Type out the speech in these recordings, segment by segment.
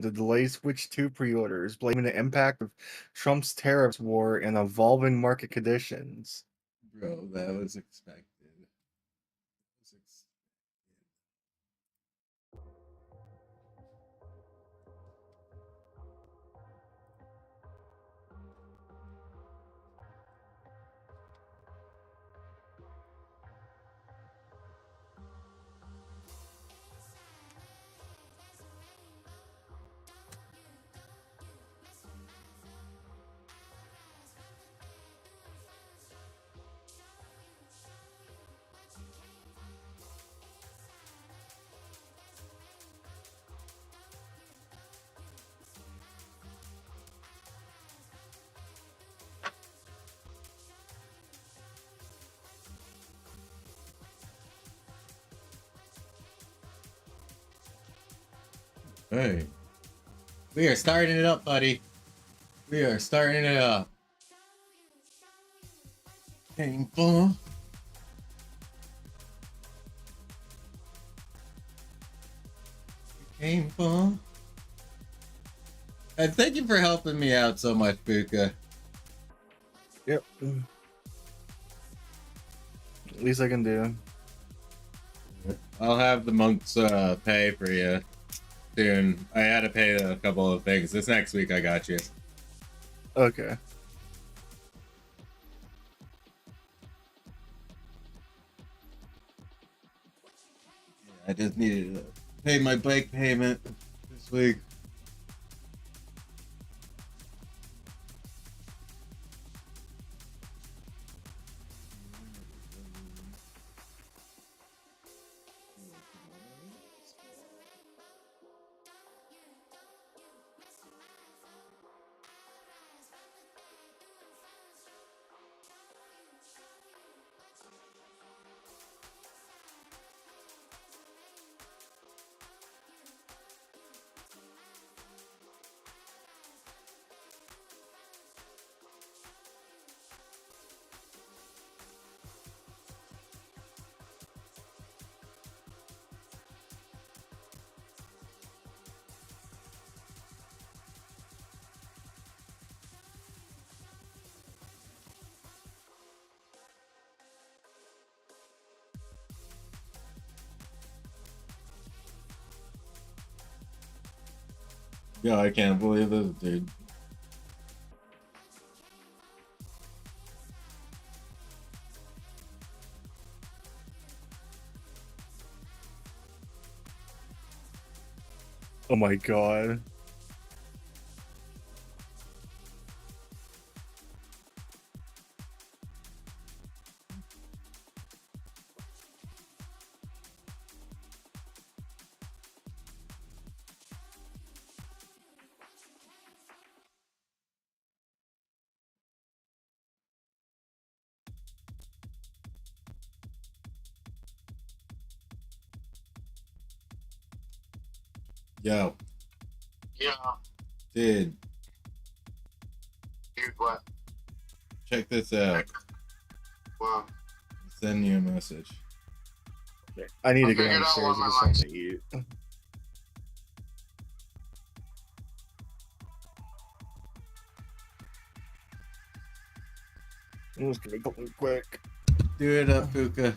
The delay switched to pre-orders, blaming the impact of Trump's tariffs war and evolving market conditions. Bro, that was expected. Hey, we are starting it up, buddy. We are starting it up. Painful. Painful. And thank you for helping me out so much, Buka. Yep. Least I can do. I'll have the monks pay for you soon. I had to pay a couple of things. This next week I got you. Okay. I just needed to pay my bike payment this week. Yo, I can't believe this, dude. Oh my god. Yo. Yeah. Dude. Dude, what? Check this out. Well, I'll send you a message. I need I'll to go figure it out downstairs while and my get something to eat. I'm just gonna go quick. Do it up, Puka.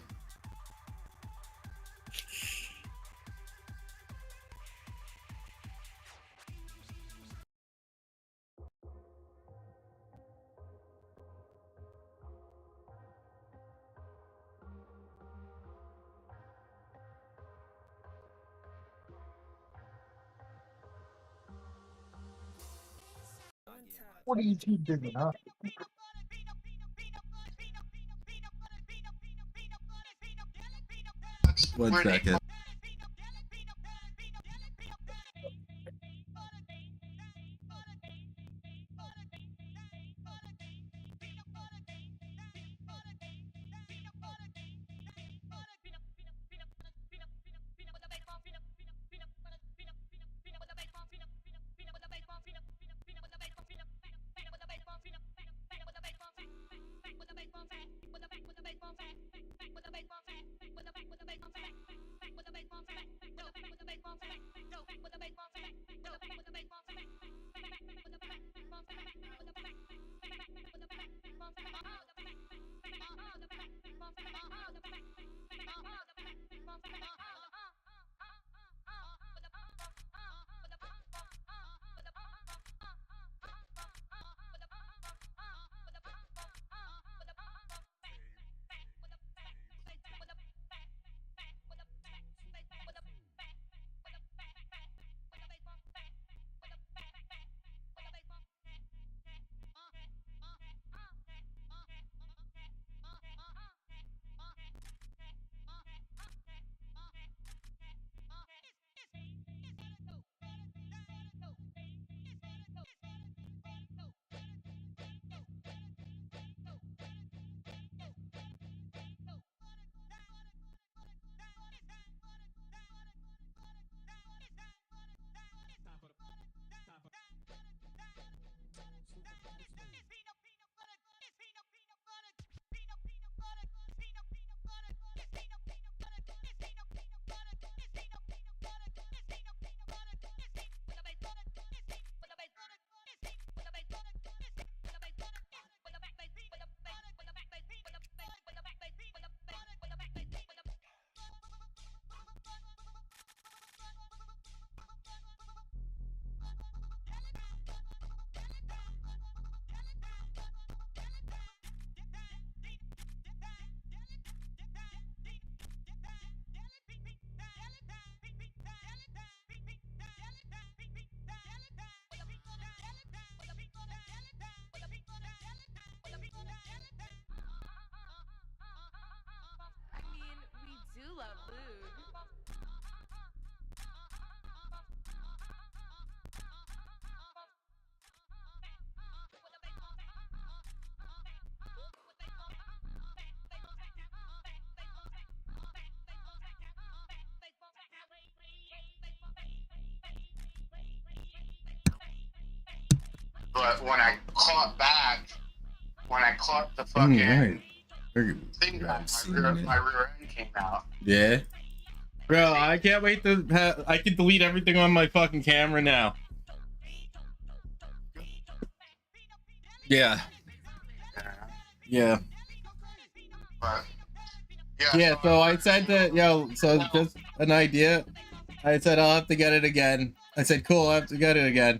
What are you two doing, huh? 1 second. We do love food. But when I caught the fucking thing back, my rear end came out. Yeah. Bro, I can't wait to I can delete everything on my fucking camera now. Yeah. Yeah. But Yeah, so I said that, so just an idea. I said I'll have to get it again. I said, cool, I'll have to get it again.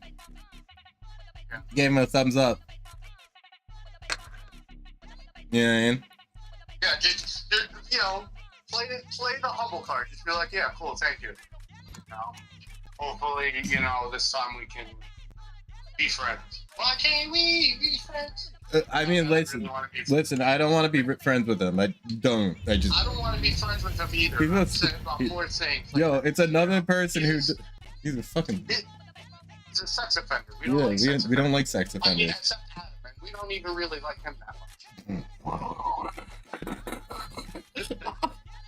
Gave him a thumbs up. You know what I mean? Yeah, just play the humble card. Just be like, yeah, cool, thank you. Hopefully, this time we can be friends. Why can't we be friends? I mean, listen, I don't want to be friends with him. I don't want to be friends with him either. I'm more saying, it's another person he's a fucking... He's a sex offender. We don't like sex offenders. I mean, except Adam, and we don't even really like him that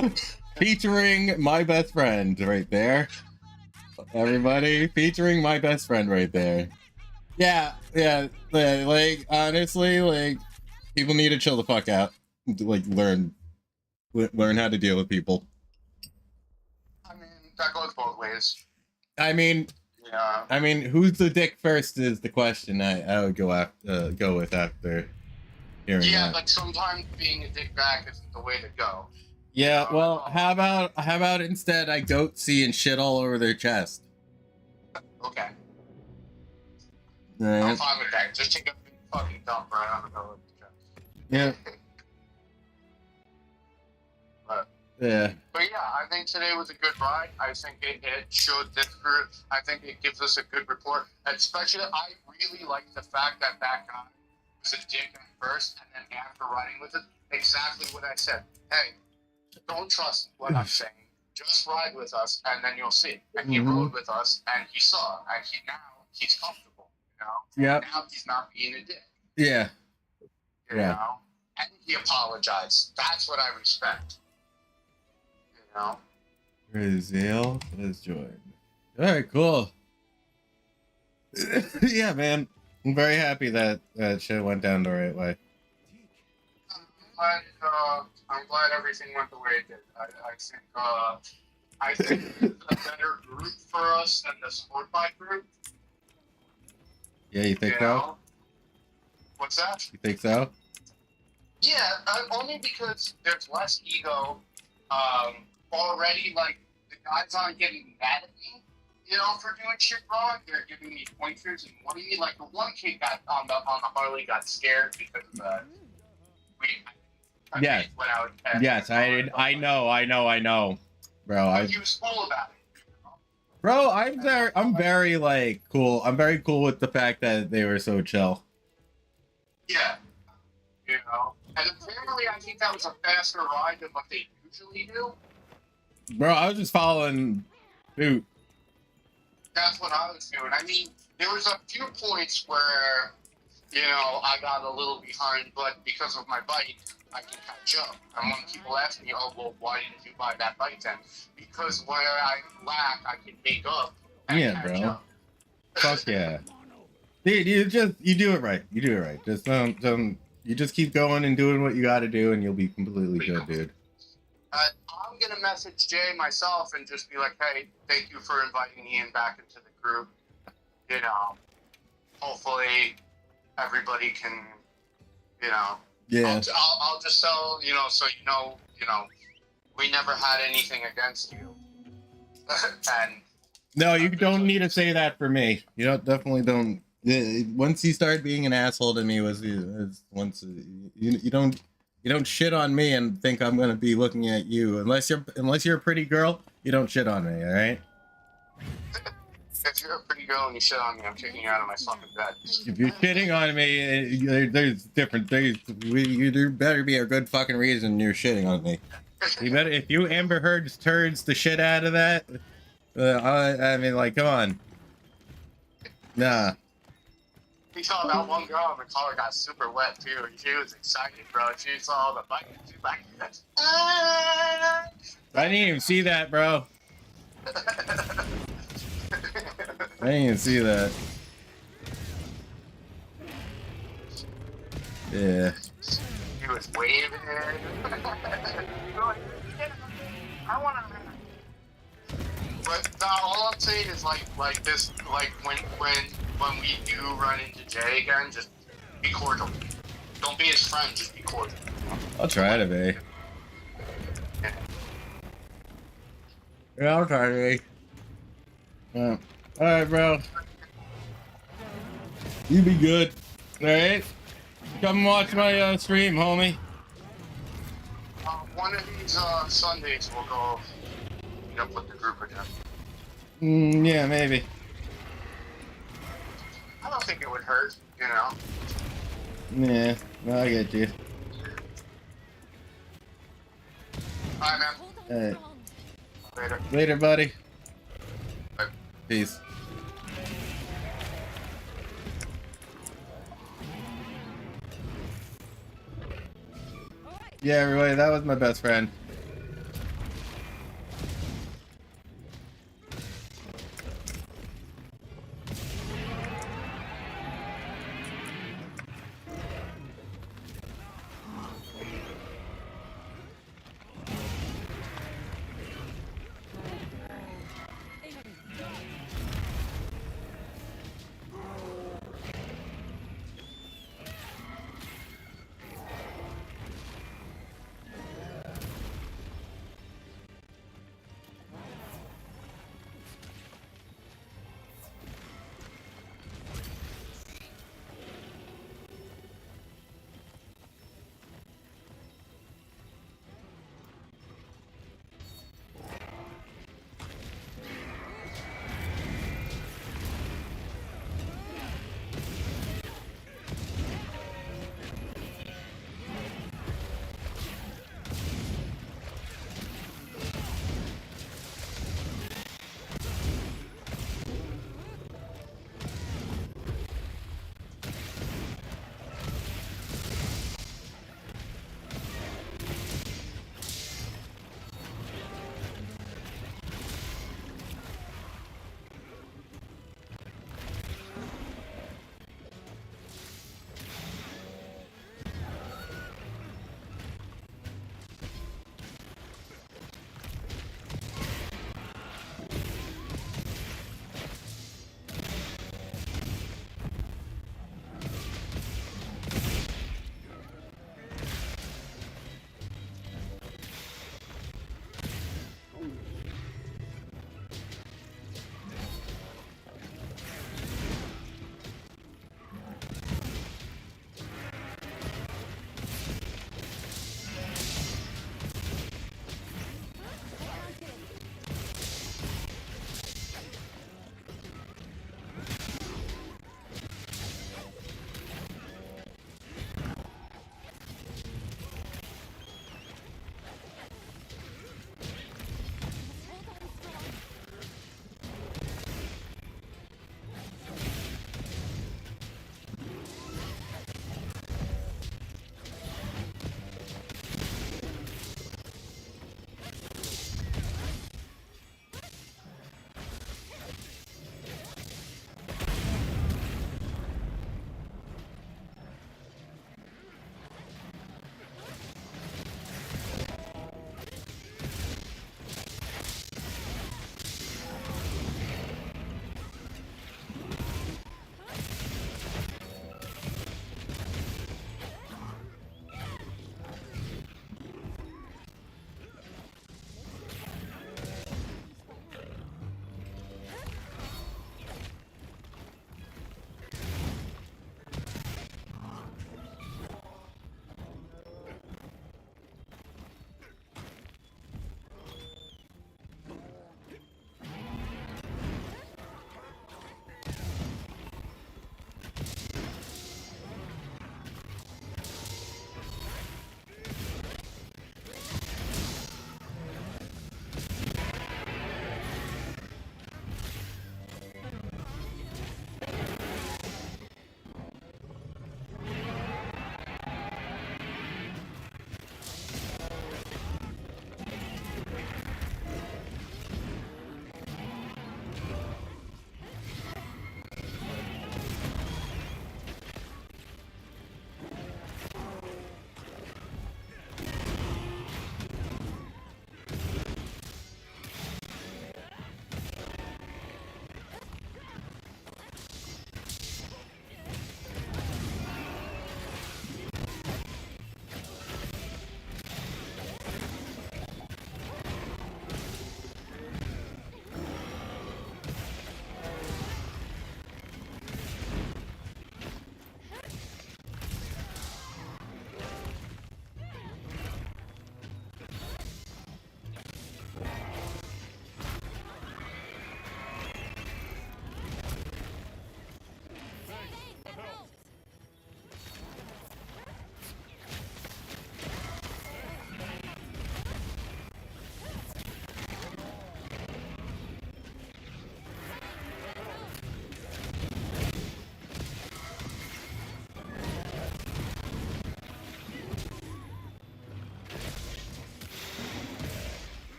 much. Featuring my best friend right there. Everybody, featuring my best friend right there. Yeah, like, honestly, like, people need to chill the fuck out. Like, learn how to deal with people. I mean, that goes both ways. I mean, who's the dick first is the question I would go with after hearing that. Yeah, but sometimes being a dick back isn't the way to go. Yeah, well, how about instead I goat see and shit all over their chest? Okay. Right. I'm fine with that. Just take a big fucking dump right on the middle of the chest. Yeah. Yeah. But yeah, I think today was a good ride. I think it showed this group. I think it gives us a good report. Especially, I really like the fact that guy was a dick at first, and then after riding with it, exactly what I said. Hey, don't trust what I'm saying. Just ride with us, and then you'll see. And he rode with us, and he saw, and he's comfortable. Yeah. Now he's not being a dick. Yeah. You know? And he apologized. That's what I respect. Brazil has joined. Alright, cool. Yeah, man. I'm very happy that shit went down the right way. I'm glad everything went the way it did. I think it's a better group for us than the sport bike group. Yeah, you think so? What's that? You think so? Yeah, Yeah, only because there's less ego. Already, like, the guys aren't getting mad at me, you know, for doing shit wrong. They're giving me pointers and warning me. Like, the one kid got on the Harley got scared because we. Yes. Went out and Yes, I know. Bro, but he was cool about it. Bro, I'm very like cool. I'm very cool with the fact that they were so chill. Yeah. You know? And apparently I think that was a faster ride than what they usually do. Bro, I was just following dude. That's what I was doing. I mean, there was a few points where, you know, I got a little behind, but because of my bike, I can catch up. And when people ask me, oh, well, why didn't you buy that bike then? Because where I lack, I can make up and Yeah, catch bro. up. Fuck yeah. Dude, you do it right. You do it right. Just you just keep going and doing what you gotta do and you'll be completely good, dude. I'm going to message Jay myself and just be like, hey, thank you for inviting me in back into the group. You know, hopefully everybody can, you know, Yeah. I'll just tell, you know, so you know, we never had anything against you. And No, you don't need to say that for me. You definitely don't. Once you start being an asshole to me, once you don't shit on me and think I'm gonna be looking at you unless you're a pretty girl. You don't shit on me, all right? if you're a pretty girl and you shit on me, I'm kicking you out of my fucking bed. If you're shitting on me, there's different things. There better be a good fucking reason you're shitting on me. You better, if you Amber Heard turds the shit out of that. I mean, like, come on. Nah. You saw that one girl in the car got super wet too. She was excited, bro. She saw the bike and she's like, ah! I didn't even see that, bro. I didn't even see that. Yeah. He was waving. I want to. But all I'm saying is like this, like when we do run into Jay again, just be cordial. Don't be his friend, just be cordial. I'll try to be. Yeah, I'll try to be. Yeah. Alright, bro. You be good. Alright? Come watch my stream, homie. One of these Sundays we'll go, you know, put the group again. Yeah, maybe. I don't think it would hurt, you know. Yeah, no, I get you. Alright, man. Alright. Later. Later, buddy. Bye. Peace. Yeah, everybody, that was my best friend.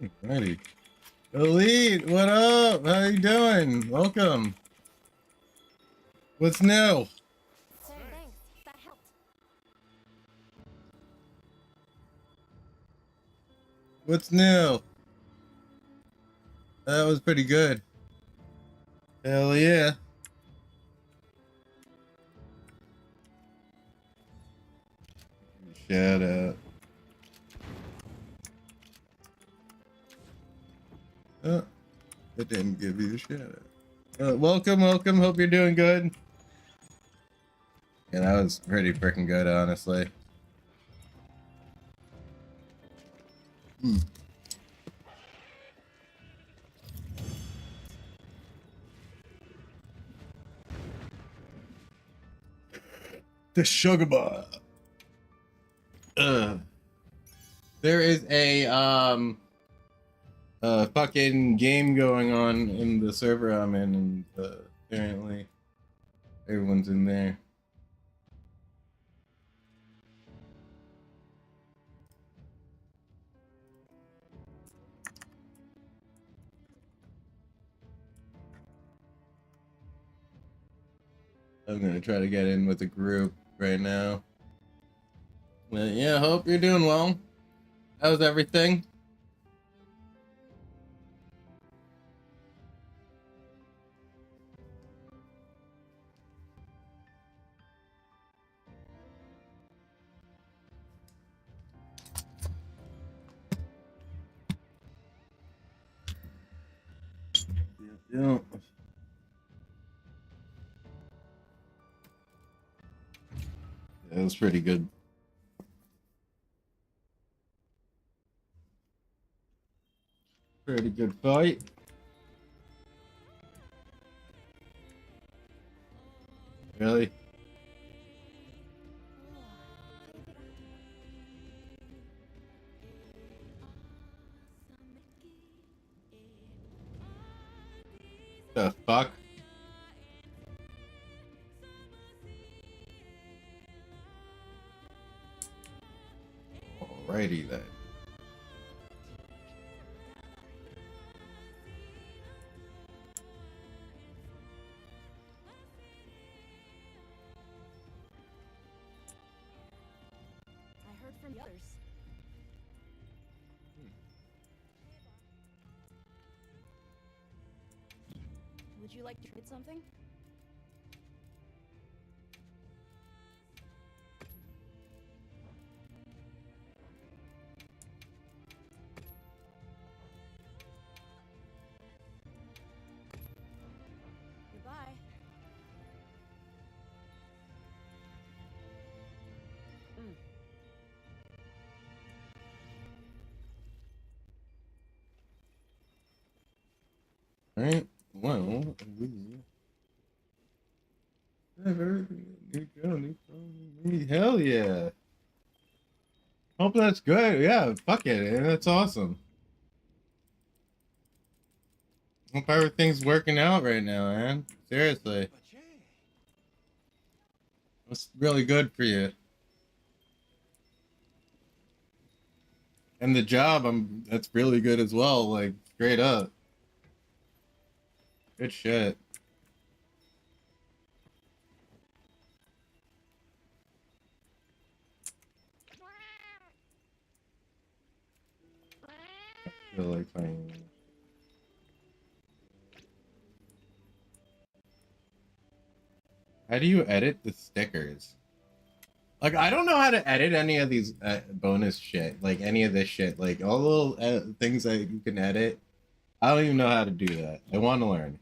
Alrighty. Elite, what up? How you doing? Welcome. What's new? Thanks. That helped. What's new? That was pretty good. Hell yeah. Shout out. Oh, it didn't give you a shout out. Welcome. Hope you're doing good. Yeah, that was pretty freaking good, honestly. The sugar bar. There is a fucking game going on in the server I'm in, and apparently everyone's in there. I'm gonna try to get in with the group right now. But yeah, hope you're doing well. How's everything? Yeah. That was pretty good. Pretty good fight. Really? The fuck? Alrighty then. I heard from the others. Would you like to trade something? Goodbye. Alright. Well, we have everything. New girl, new phone. Hell yeah. Hope that's good. Yeah, fuck it. That's awesome. Hope everything's working out right now, man. Seriously. That's really good for you. And the job, that's really good as well, like straight up. Good shit. I feel like playing. How do you edit the stickers? Like, I don't know how to edit any of these bonus shit. Like, any of this shit. Like, all the little things that you can edit. I don't even know how to do that. I want to learn.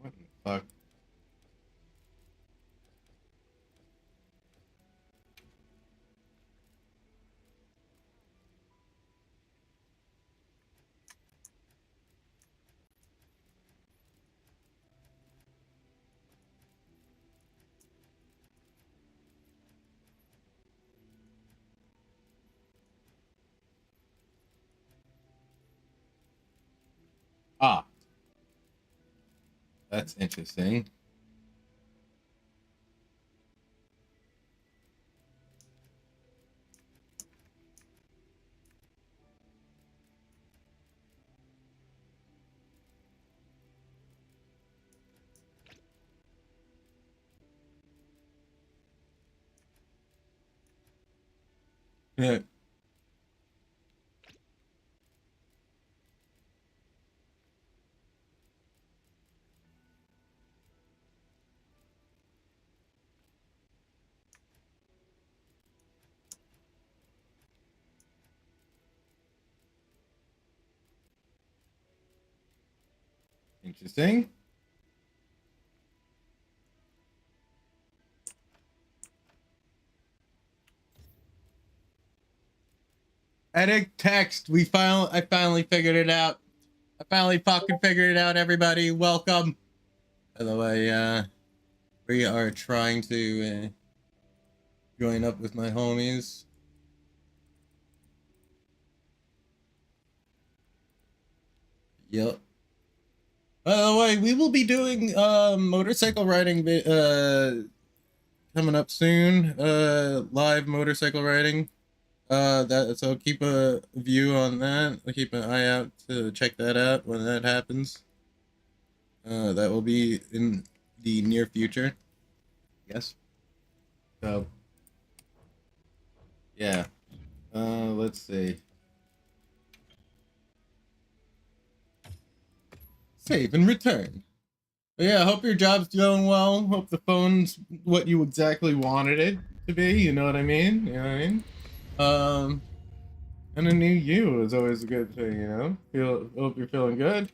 What the fuck? That's interesting. Yeah. Interesting. Edit text. I finally figured it out. I finally fucking figured it out, everybody. Welcome. By the way, we are trying to join up with my homies. Yep. By the way, we will be doing motorcycle riding coming up soon. Live motorcycle riding. So keep a view on that. Keep an eye out to check that out when that happens. That will be in the near future. Yes. So yeah. Let's see. Save and return. But yeah, I hope your job's going well. Hope the phone's what you exactly wanted it to be. You know what I mean? You know what I mean? And a new you is always a good thing, you know? Hope you're feeling good.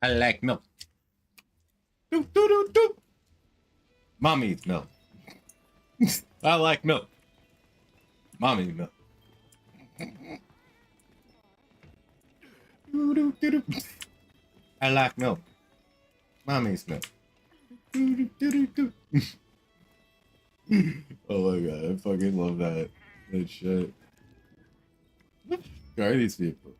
I like milk. Doop, doop, doop, doop. Mommy eats milk. I like milk. Mommy eats milk. Doop, doop, doop, doop. I like milk. Mommy eats milk. Doop, doop, doop, doop. Oh my god, I fucking love that. That shit. Who are these people?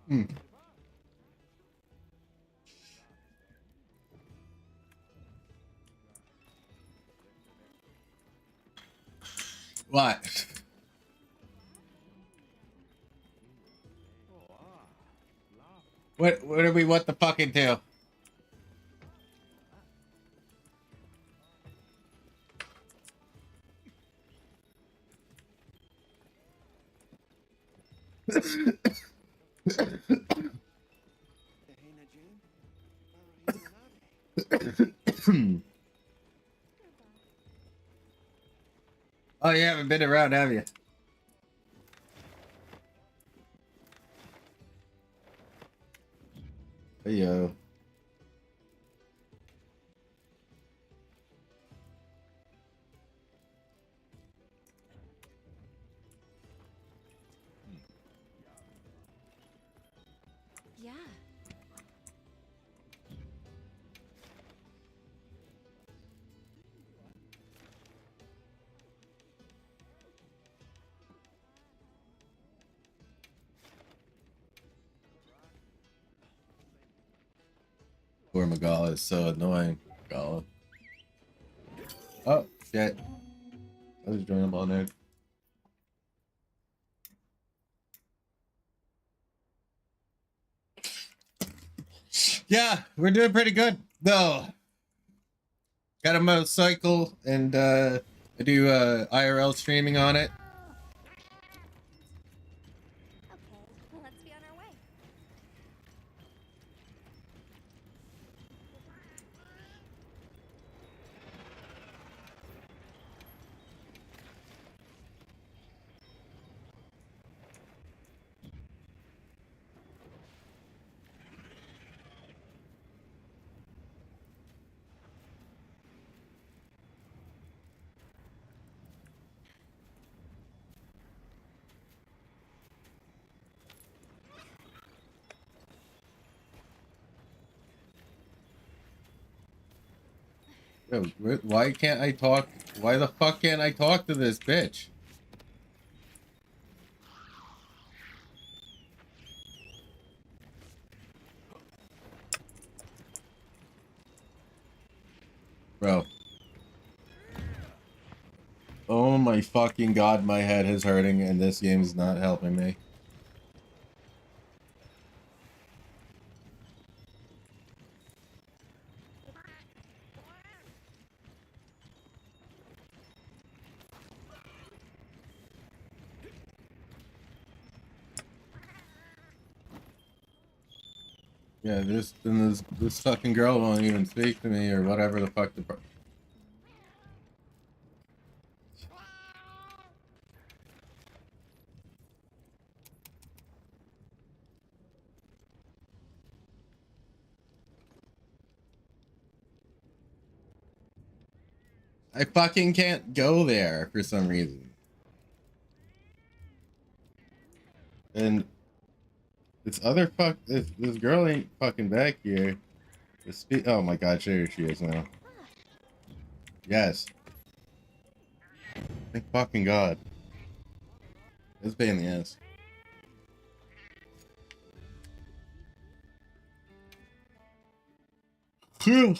Hmm. What? What do we want the fucking do? Oh, you haven't been around, have you? Hey, yo. Yeah. Poor Magala is so annoying. Magala. Oh, shit. I'll just join them all now. Yeah, we're doing pretty good though. Got a motorcycle and I do IRL streaming on it. Okay, well, let's be on our way. Yo, why can't I talk? Why the fuck can't I talk to this bitch? Bro. Oh my fucking god, my head is hurting and this game is not helping me. Yeah, this fucking girl won't even speak to me or whatever the fuck the I fucking can't go there for some reason. And this girl ain't fucking back here. Oh my god, here she is now. Yes. Thank fucking god. It's a pain in the ass. Phew.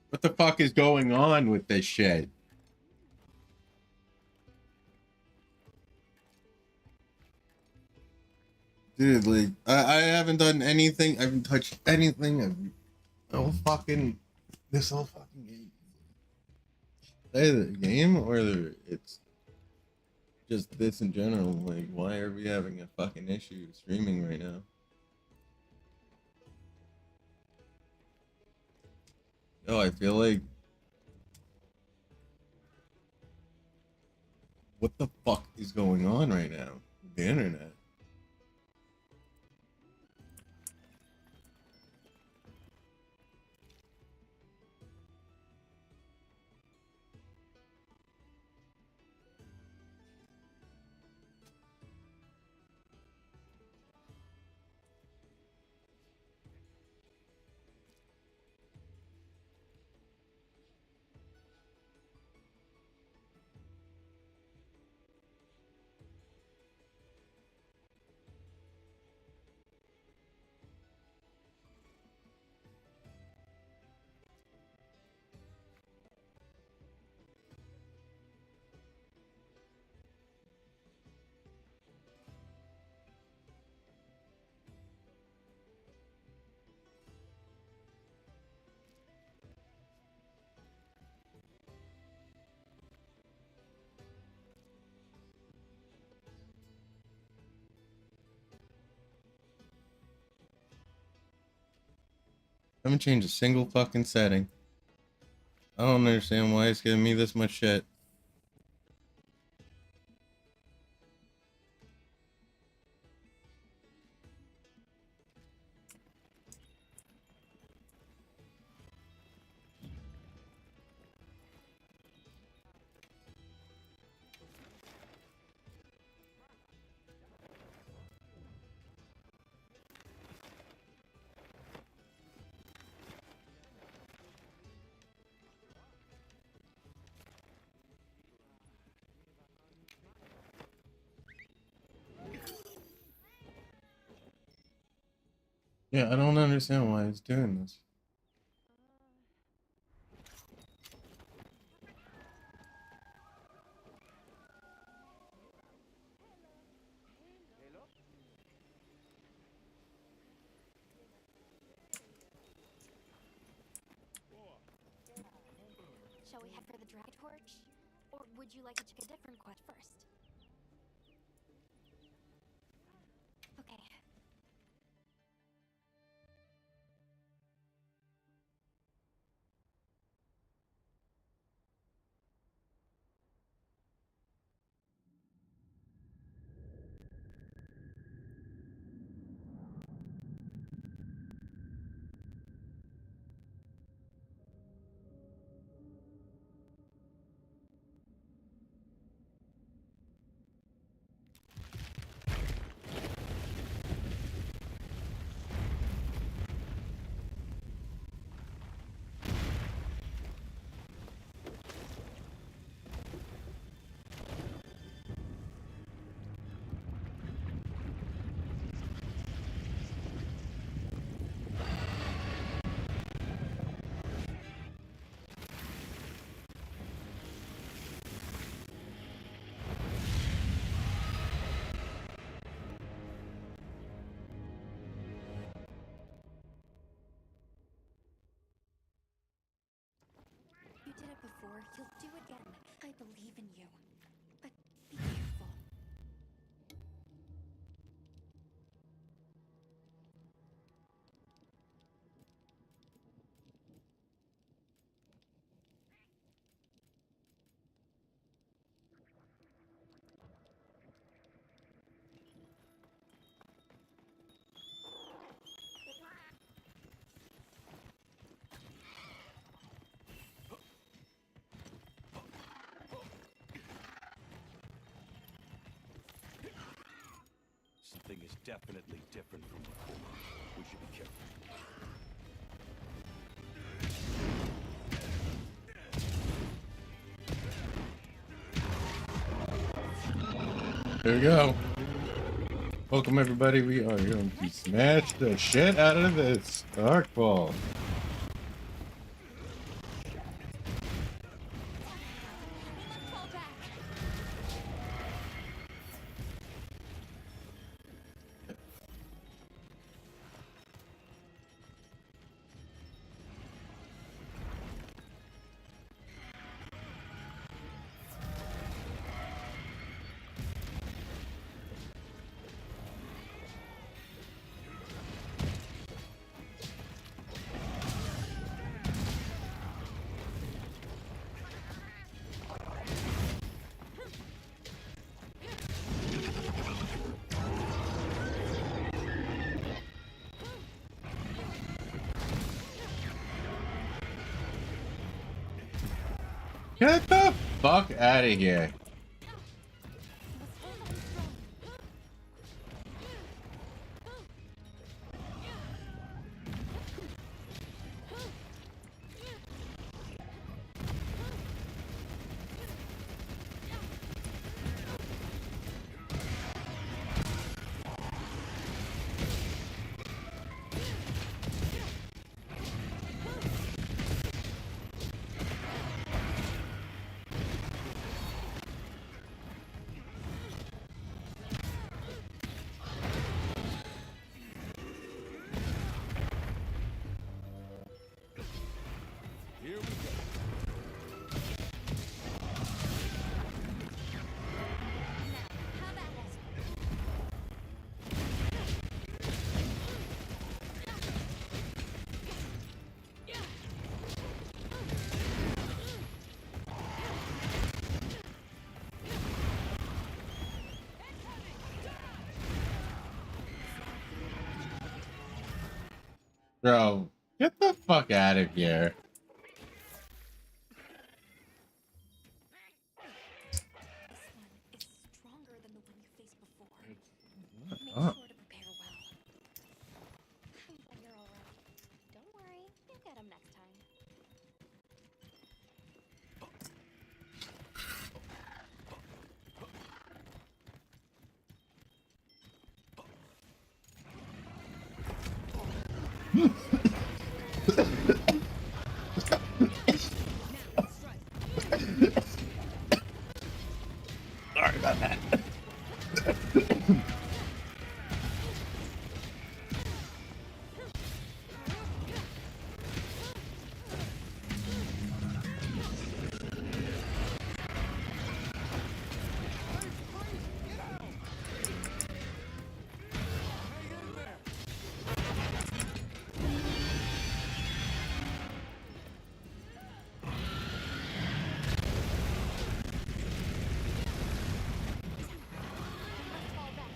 What the fuck is going on with this shit? Dude, like, I haven't done anything. I haven't touched anything. This whole fucking game. Either the game or it's just this in general. Like, why are we having a fucking issue streaming right now? Yo, I feel like... What the fuck is going on right now with the internet? I haven't changed a single fucking setting. I don't understand why it's giving me this much shit. Yeah, I don't understand why it's doing this. Shall we head for the drag torch? Or would you like to check a different quest first? Okay. You did it before, you'll do it again. I believe in you. But be careful. Something is definitely different from before. We should be careful. There we go. Welcome everybody. We are going to smash the shit out of this dark ball. Fall back. Get the fuck out of here. Here we go. How about it? Bro, get the fuck out of here. This one is stronger than the one you faced before. Make Oh. sure to prepare well. But you're all right. Don't worry, you'll get him next time. Sorry about that. Fall back.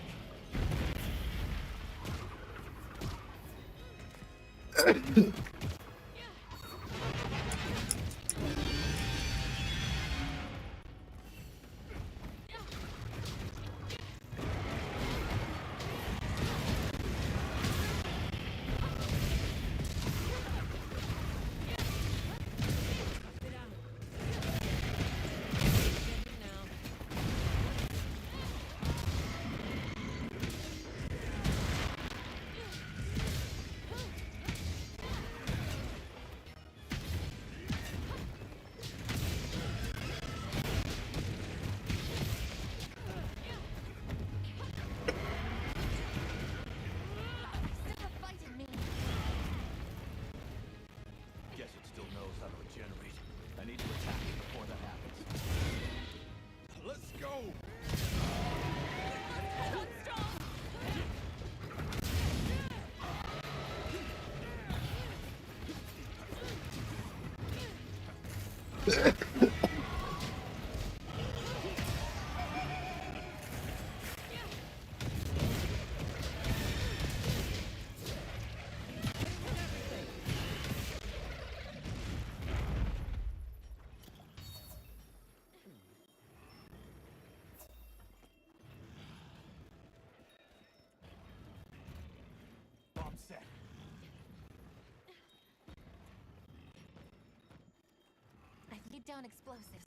Sick of fighting me. Guess it still knows how to regenerate. I need to attack it before that happens. Let's go! Bomb set. I laid down explosives.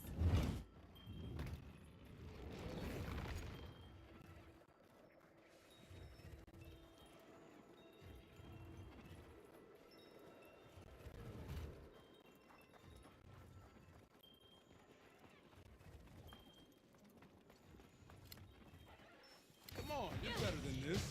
Come on, you're better than this.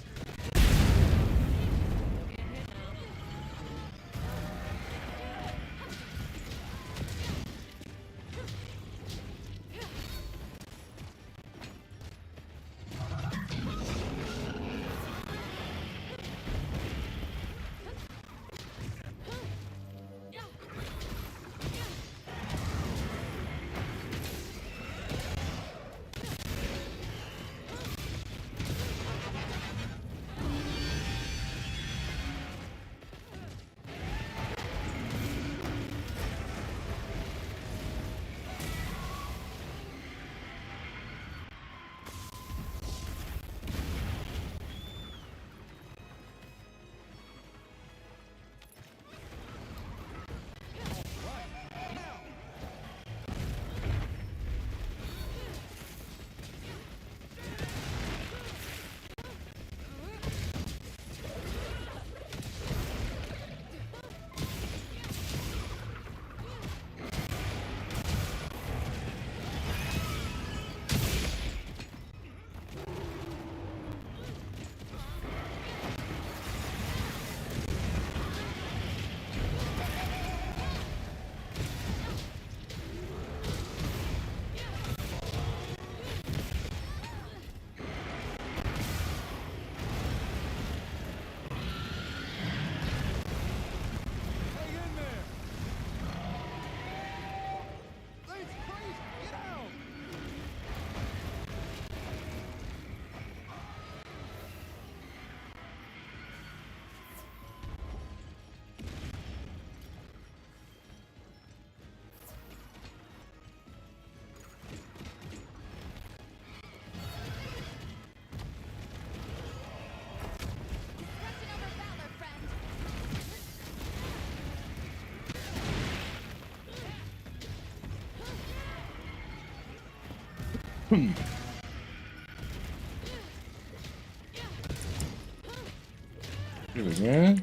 Here we go.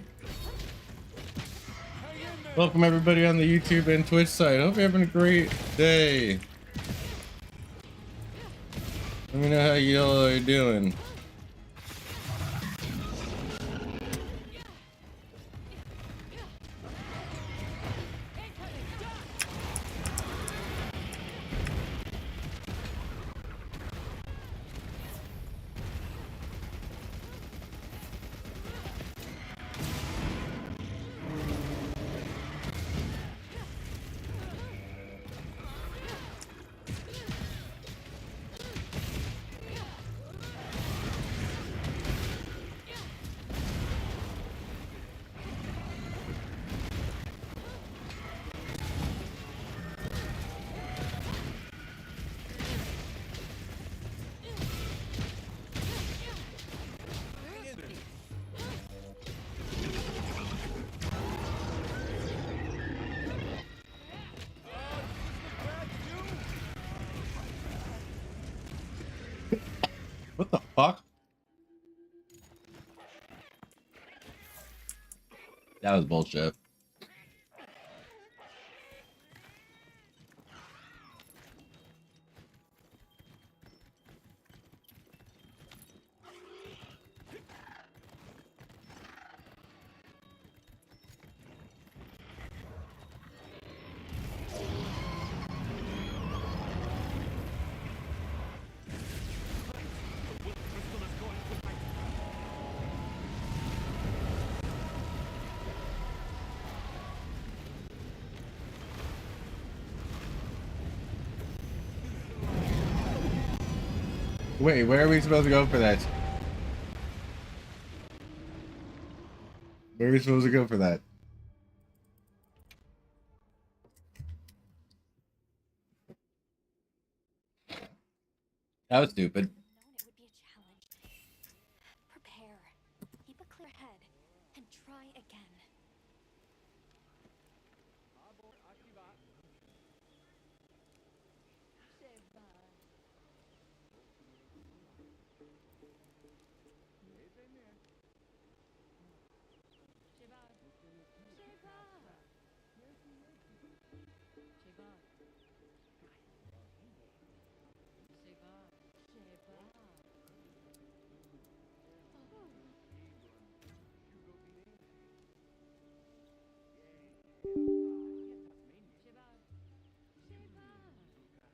Welcome everybody on the YouTube and Twitch side. Hope you're having a great day. Let me know how you all are doing. What the fuck? That was bullshit. Wait, where are we supposed to go for that? Where are we supposed to go for that? That was stupid. Known it would be a challenge. Prepare. Keep a clear head and try again.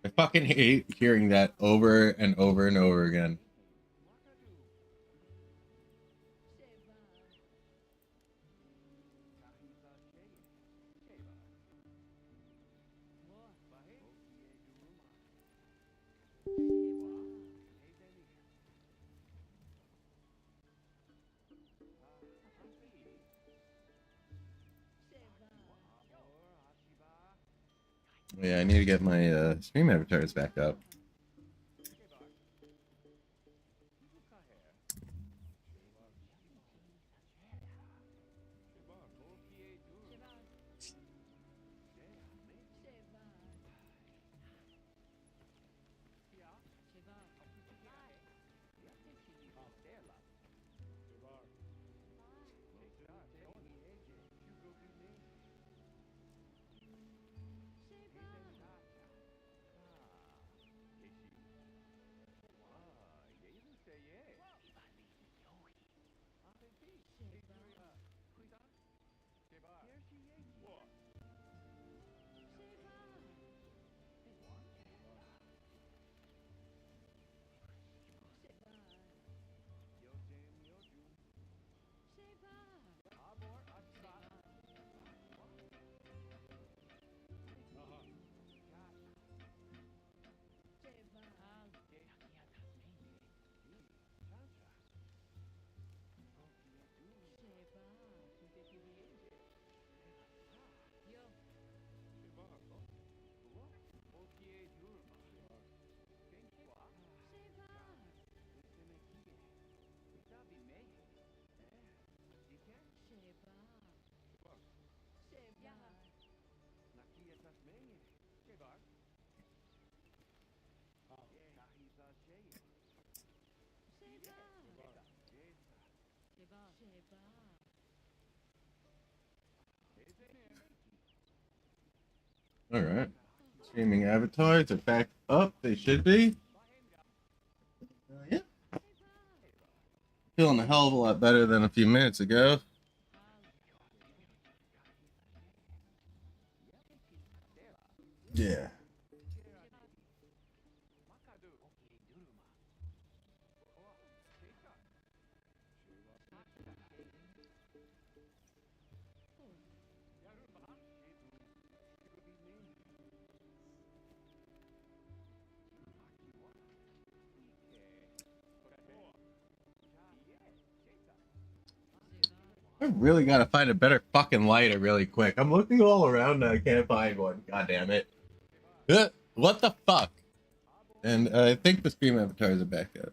I fucking hate hearing that over and over and over again. Yeah, I need to get my stream avatars back up. All right. Streaming avatars are back up. They should be. Yeah. Feeling a hell of a lot better than a few minutes ago. Yeah. I really gotta find a better fucking lighter really quick. I'm looking all around and I can't find one. God damn it. What the fuck? And I think the stream avatars are back up.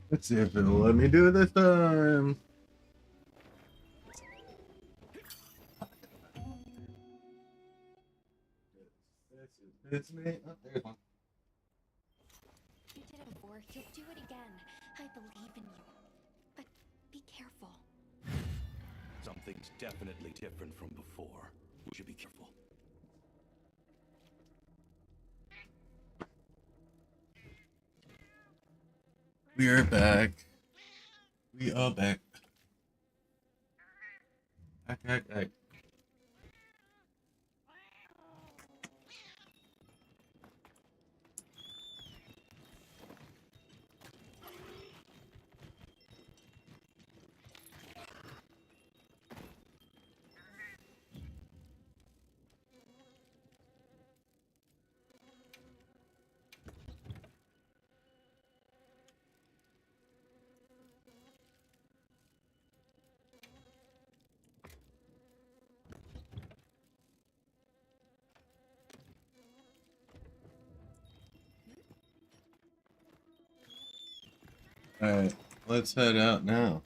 Let's see if it'll let me do it this time. It's me. Oh, there's one. You did it before. You'll do it again. I believe in you. But be careful. Something's definitely different from before. We should be careful. We are back. We are back. Back. Alright, let's head out now.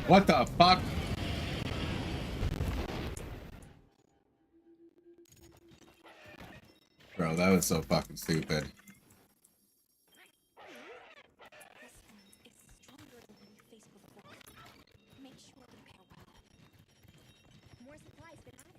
What the fuck? Bro, that was so fucking stupid. This one is stronger than the one you faced before. Make sure to prepare well. More supplies been added.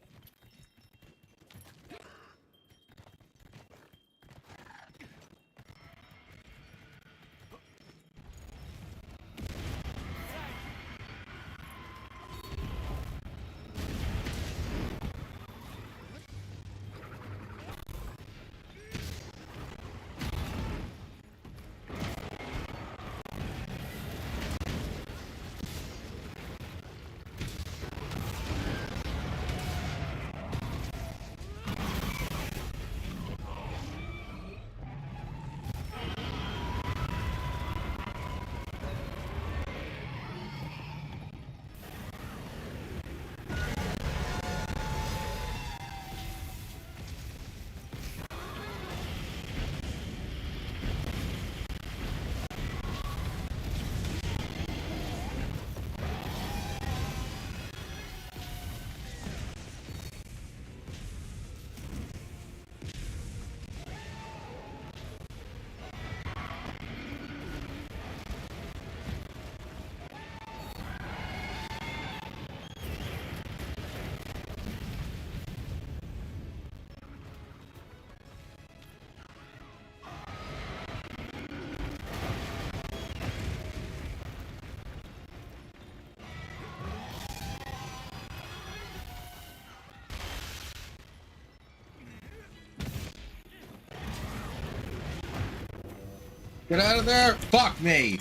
Get out of there! Fuck me!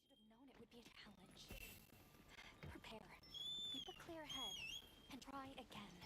Should have known it would be a challenge. Prepare. Keep a clear head. And try again.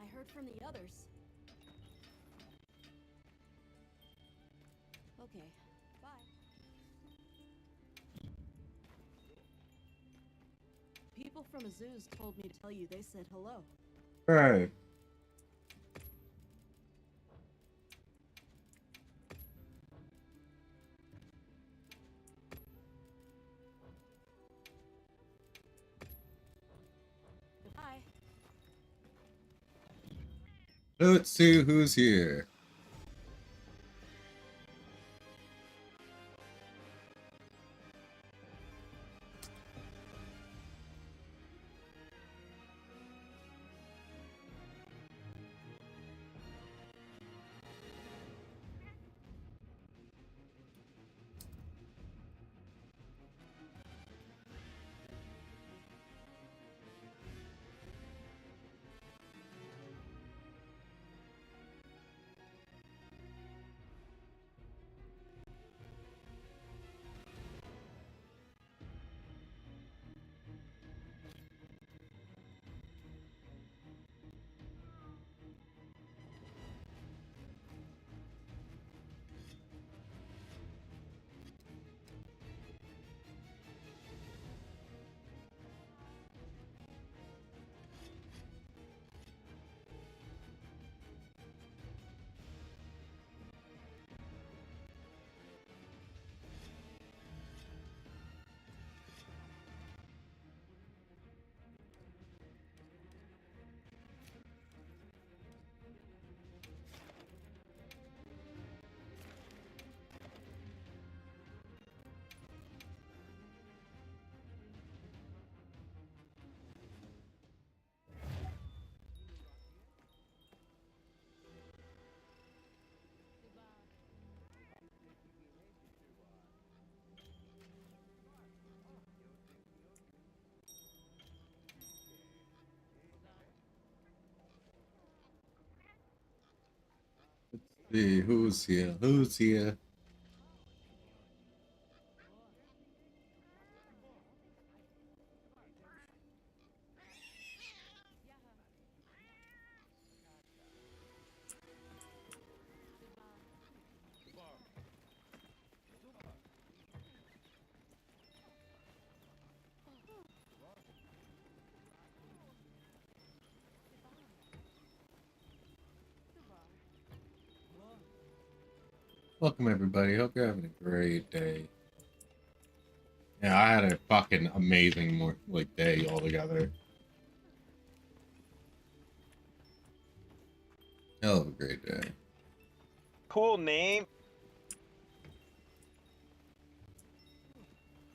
I heard from the others. Okay, bye. People from Azuz told me to tell you they said hello. Right. Goodbye. Let's see who's here. See who's here. Who's here? Welcome everybody. Hope you're having a great day. Yeah, I had a fucking amazing day altogether. Hell of a great day. Cool name.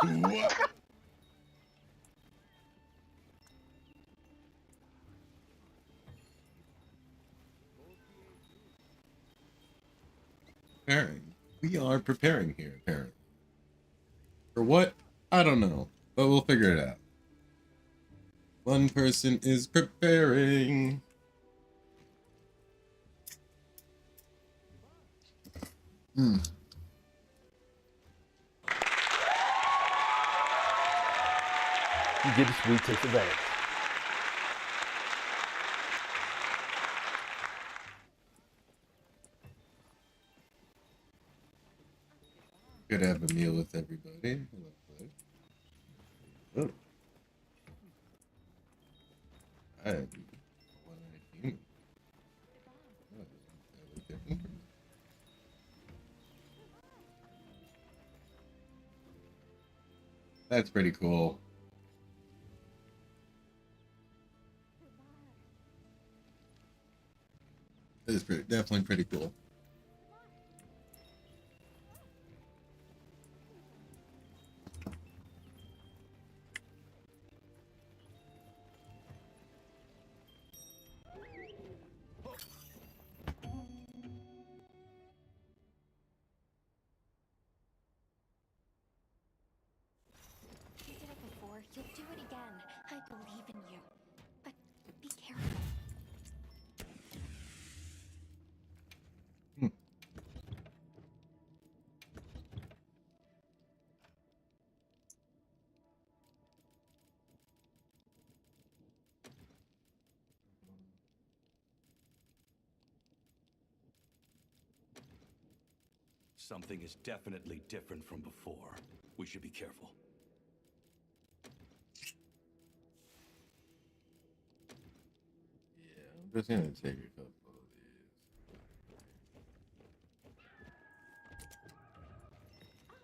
What? Preparing. We are preparing here, apparently. For what? I don't know, but we'll figure it out. One person is preparing. You get a sweet taste of that. Good to have a meal with everybody. Oh. I am human. Oh, that was different. That's pretty cool. That is definitely pretty cool. You did it before. You'll do it again. I believe in you. But be careful. Something is definitely different from before. We should be careful. Yeah, I'm just gonna take a couple of these.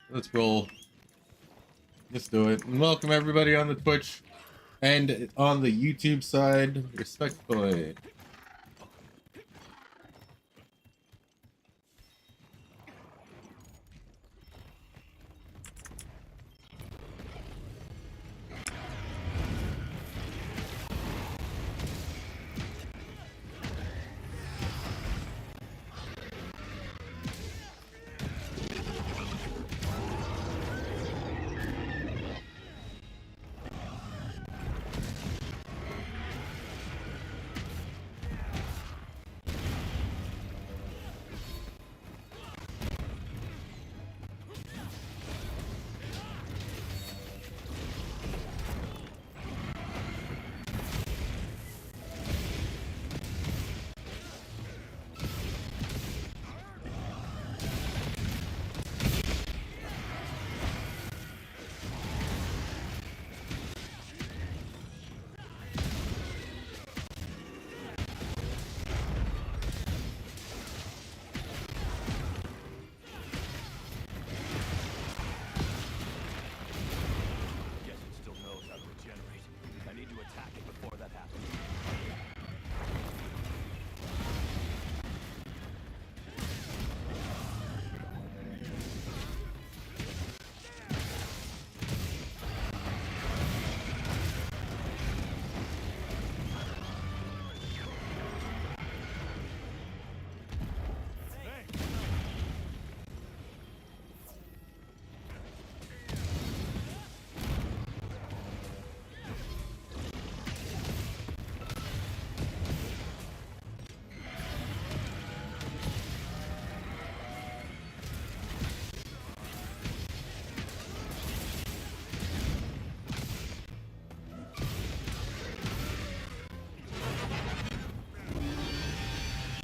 Let's roll. Let's do it. And welcome everybody on the Twitch and on the YouTube side, respectfully.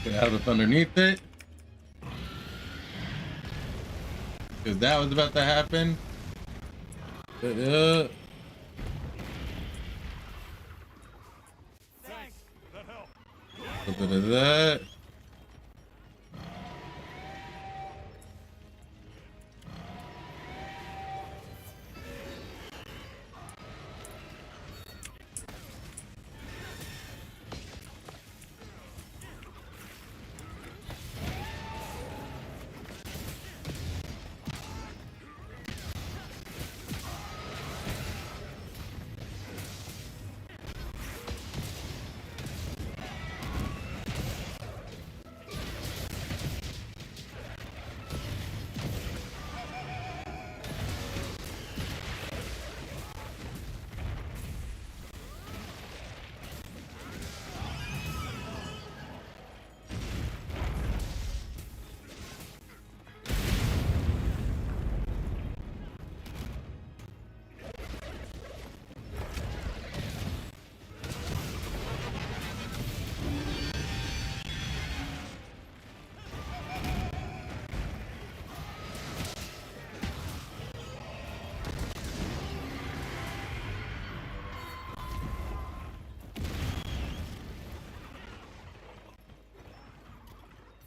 Get out of underneath it. Because that was about to happen. Thanks. That helped. A bit of that.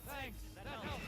Thanks. That helped.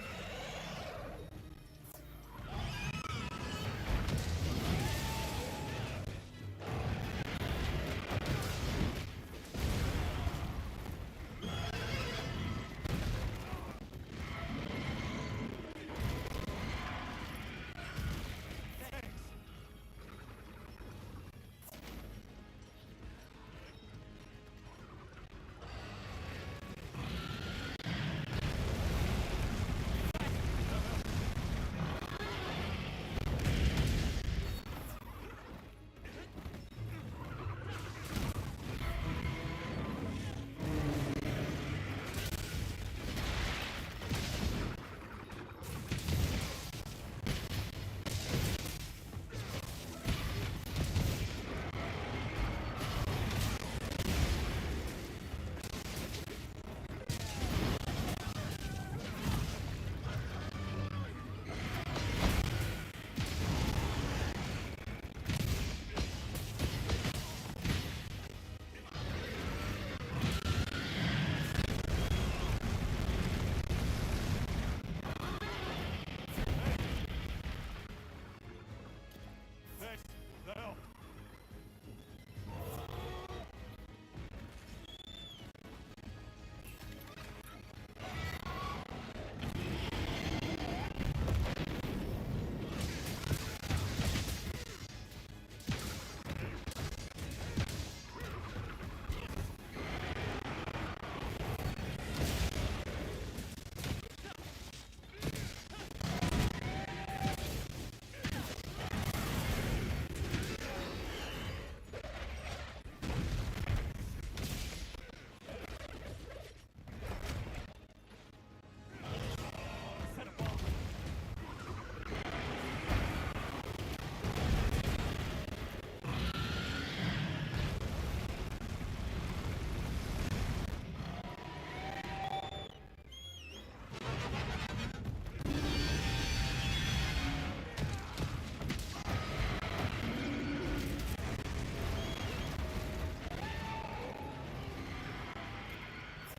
Thanks. That helped. Set a bomb.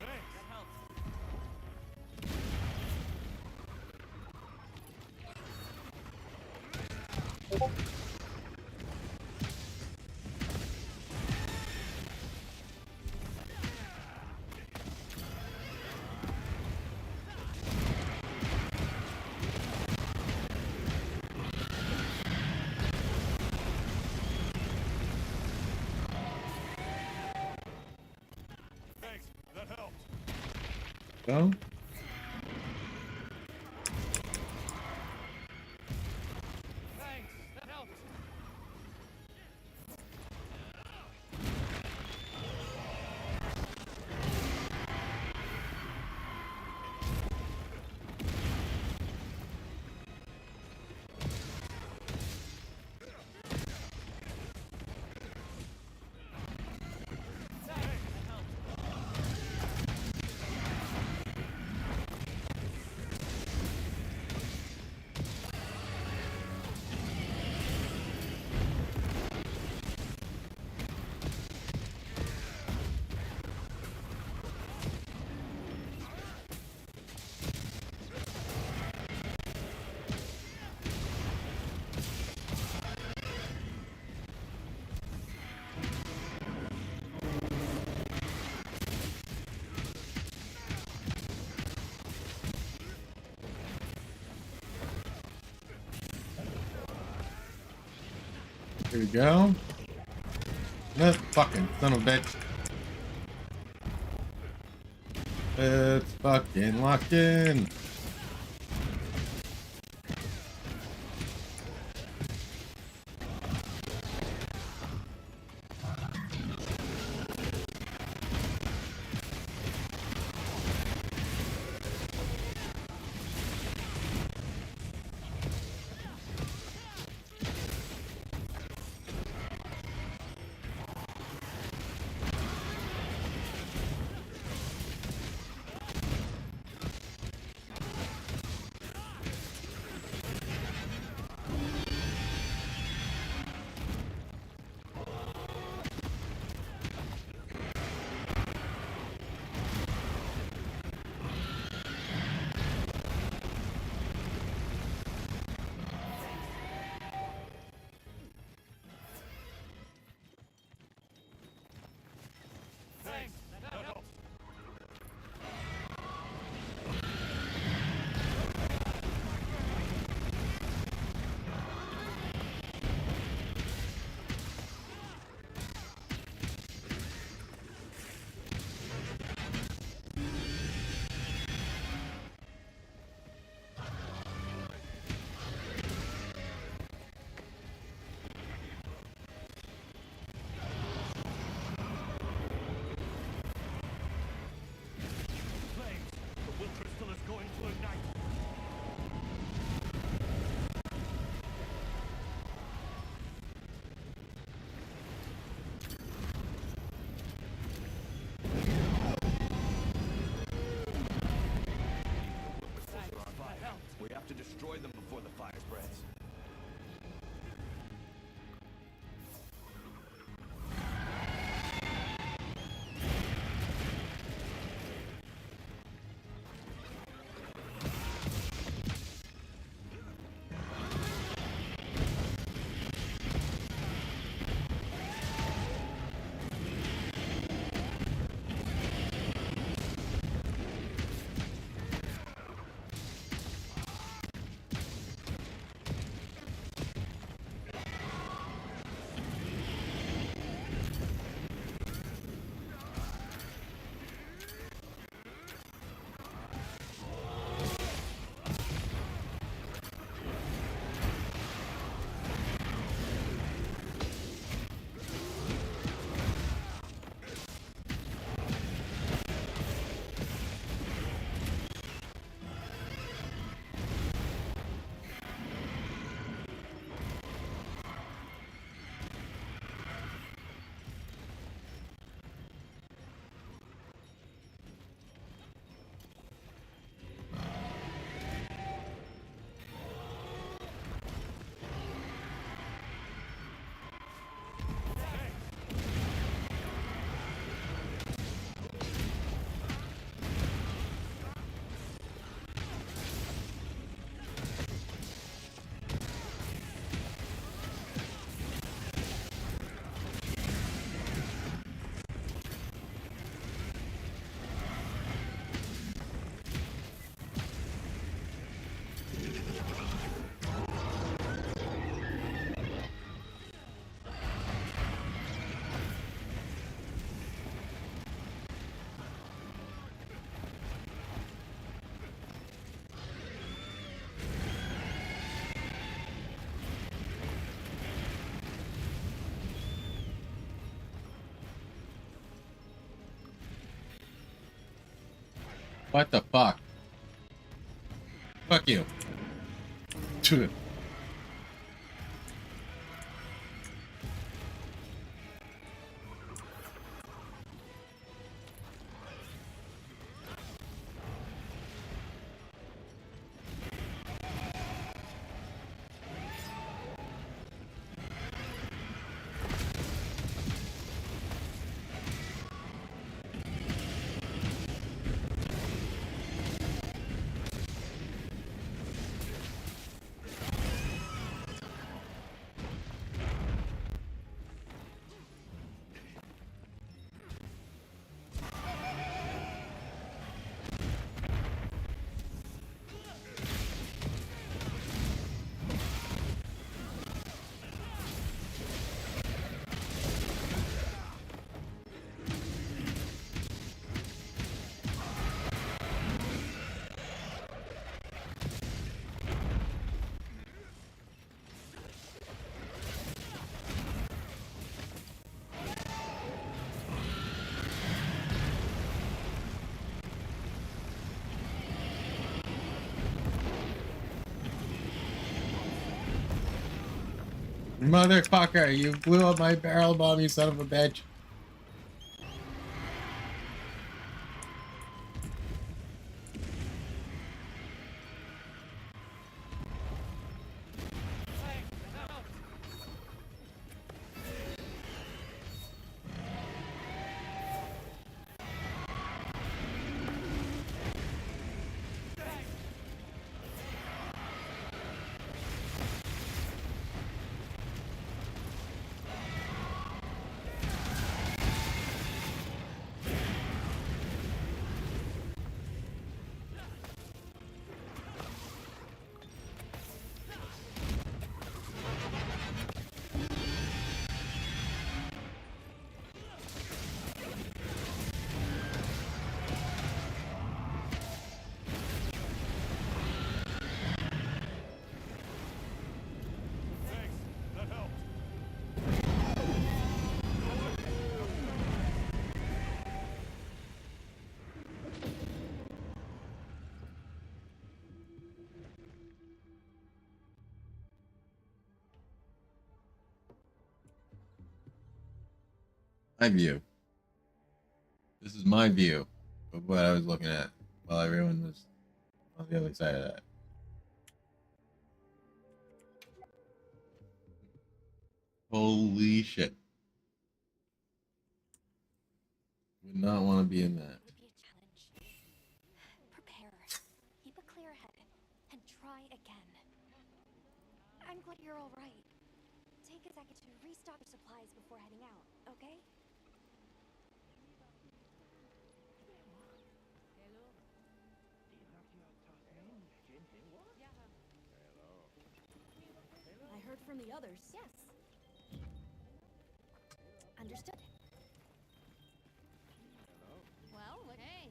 Thanks. That helped. Thanks. That helped. Go. Thanks. That helped. Thanks. That helped. Here we go. That fucking son of a bitch. It's fucking locked in. We have to destroy them before the fire spreads. What the fuck? Fuck you. Motherfucker, you blew up my barrel bomb, you son of a bitch. My view. This is my view of what I was looking at while everyone was on the other side of that. Holy shit. Would not want to be in that. Would be a challenge. Prepare. Keep a clear head. And try again. I'm glad you're alright. Take a second to restock your supplies before heading out, okay? I heard from the others. Yes. Understood. Well, hey.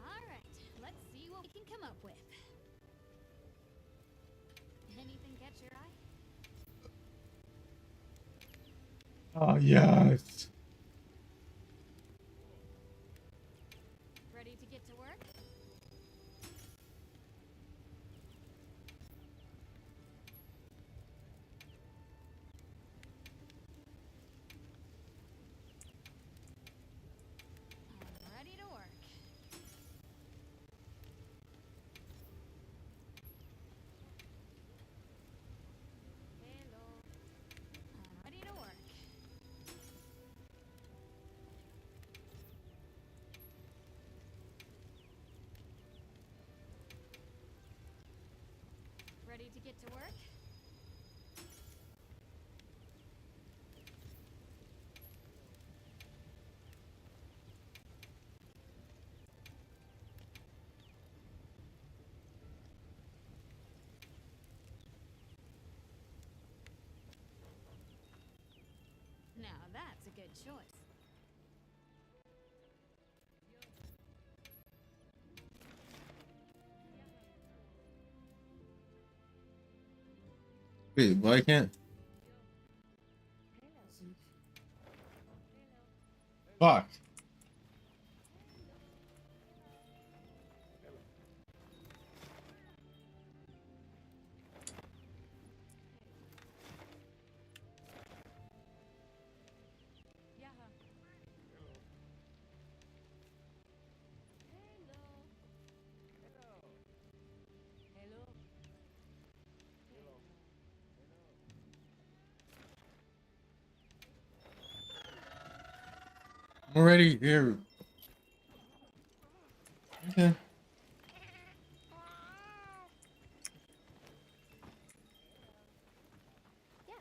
Alright, let's see what we can come up with. Anything catch your eye? Oh, yes. Ready to get to work? I'm ready to work. Hello. I'm ready to work. Ready to get to work? Now that's a good choice. Wait, why can't? Fuck. I'm already here. Okay. Yes.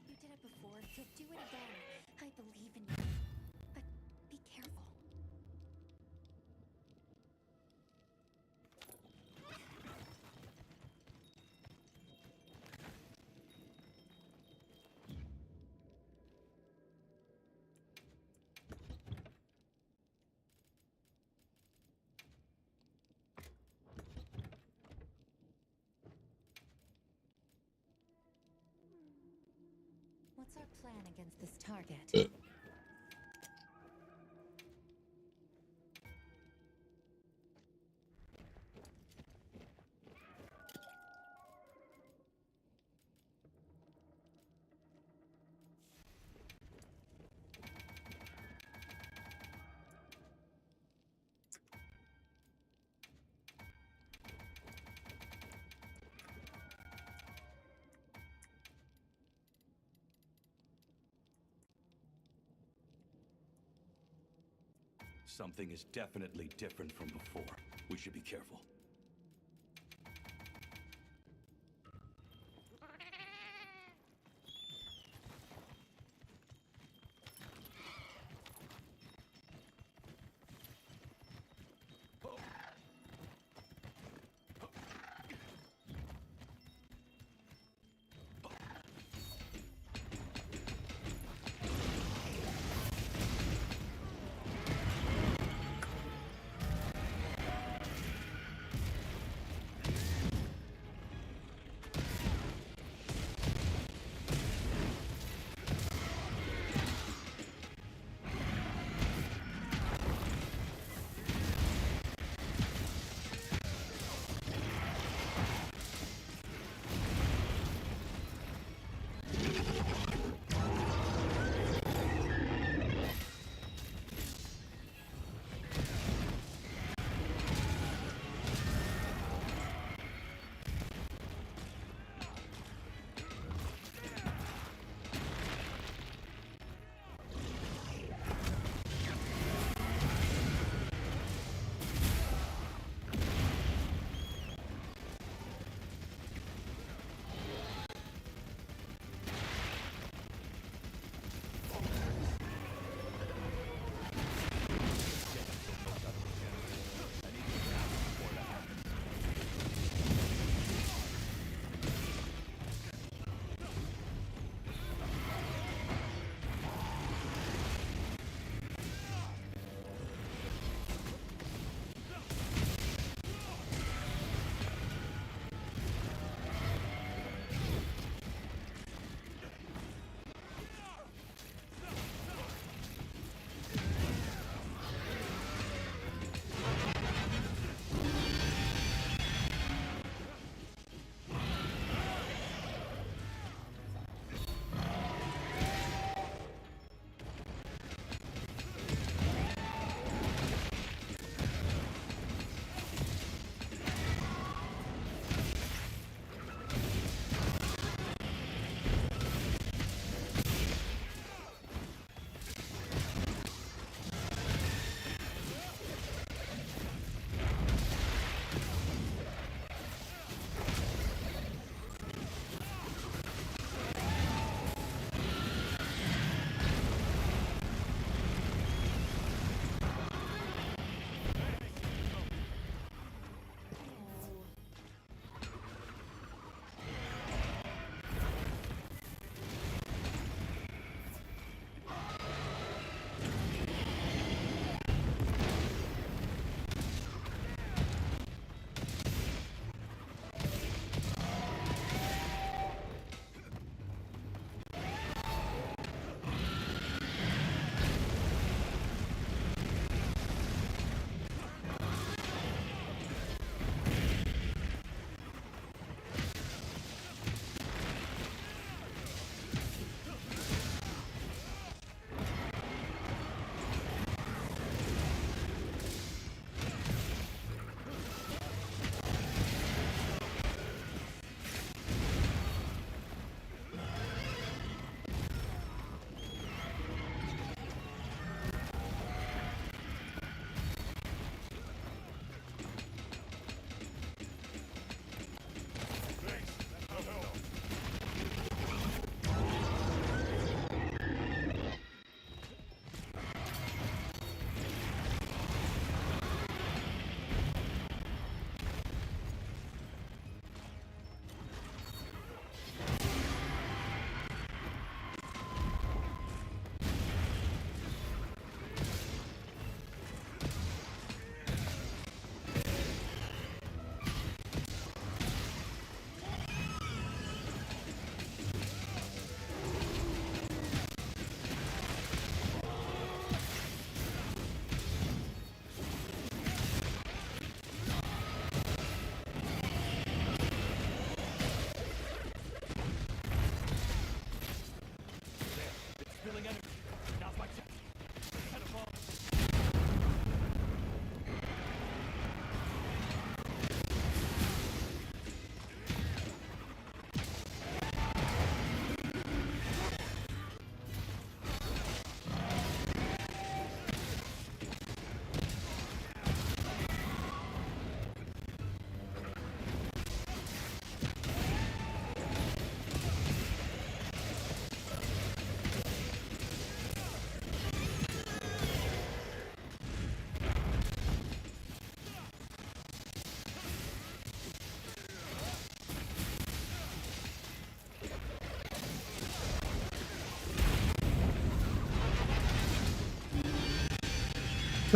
You did it before. You'll do it again. I believe in you. But plan against this target? Something is definitely different from before. We should be careful.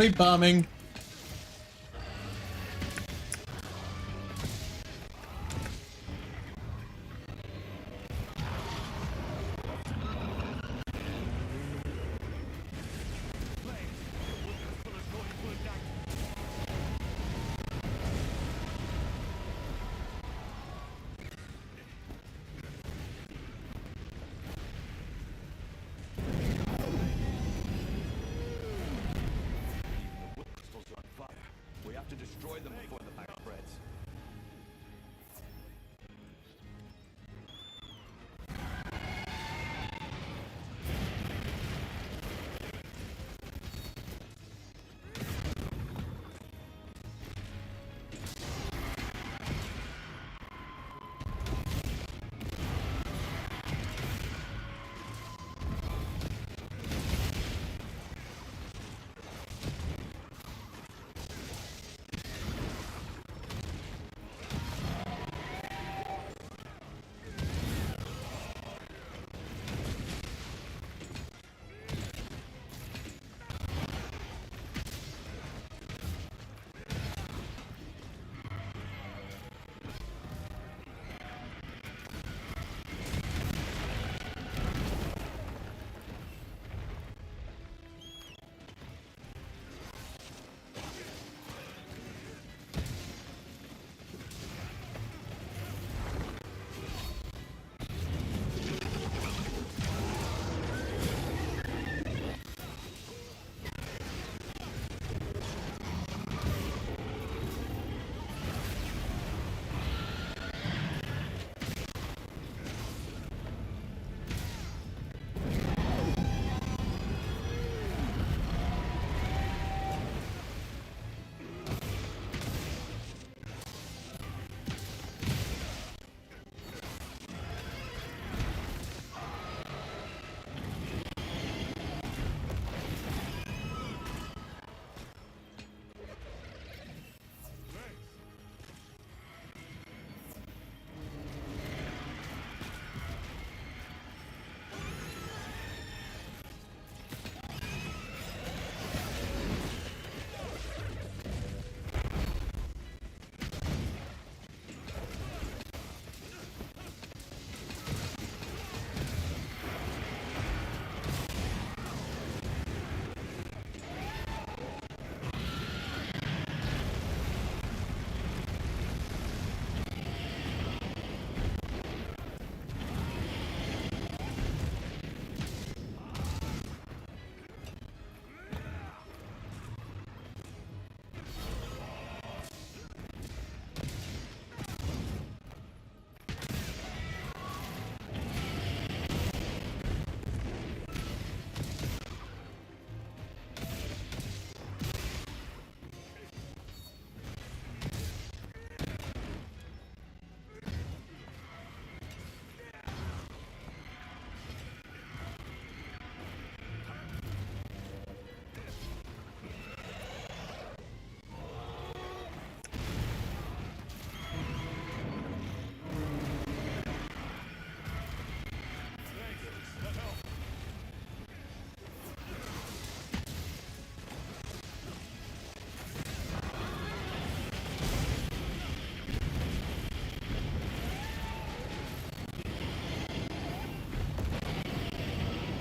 Blaqksheep bombing. Crystals are on fire. We have to destroy them before the fire spreads.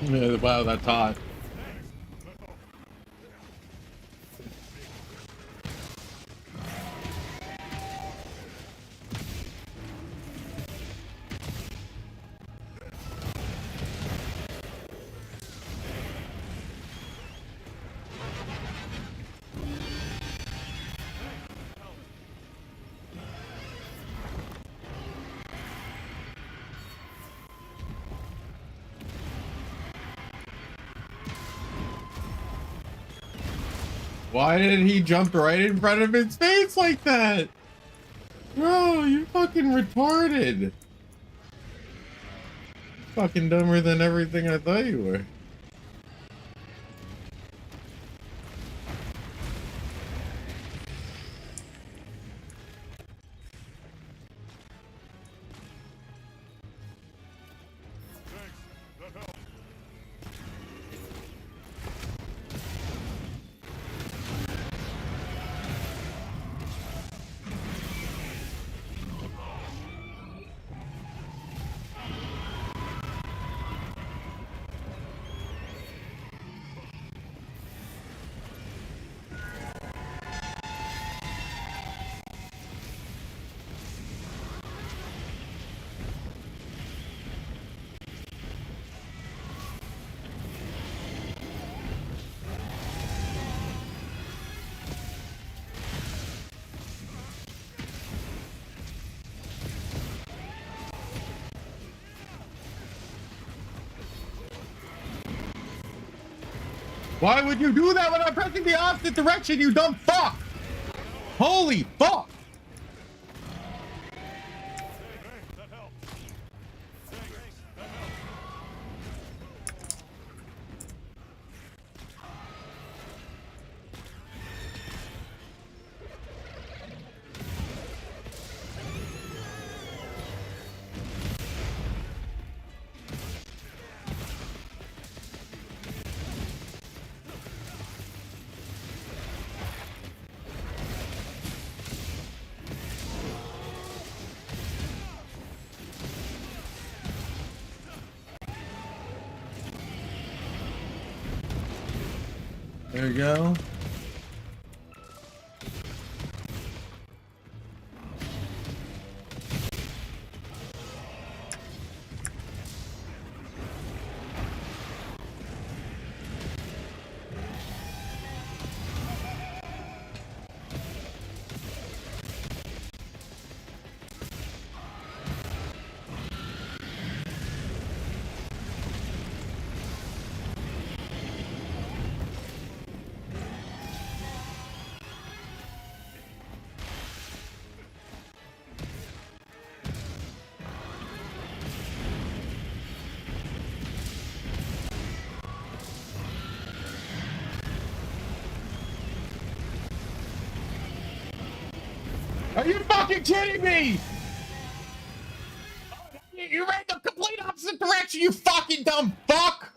Yeah, wow, that's hot. Why did he jump right in front of his face like that? Bro, you fucking retarded. Fucking dumber than everything I thought you were. Why would you do that when I'm pressing the opposite direction, you dumb fuck? Holy fuck! There we go. Are you fucking kidding me? You ran the complete opposite direction, you fucking dumb fuck!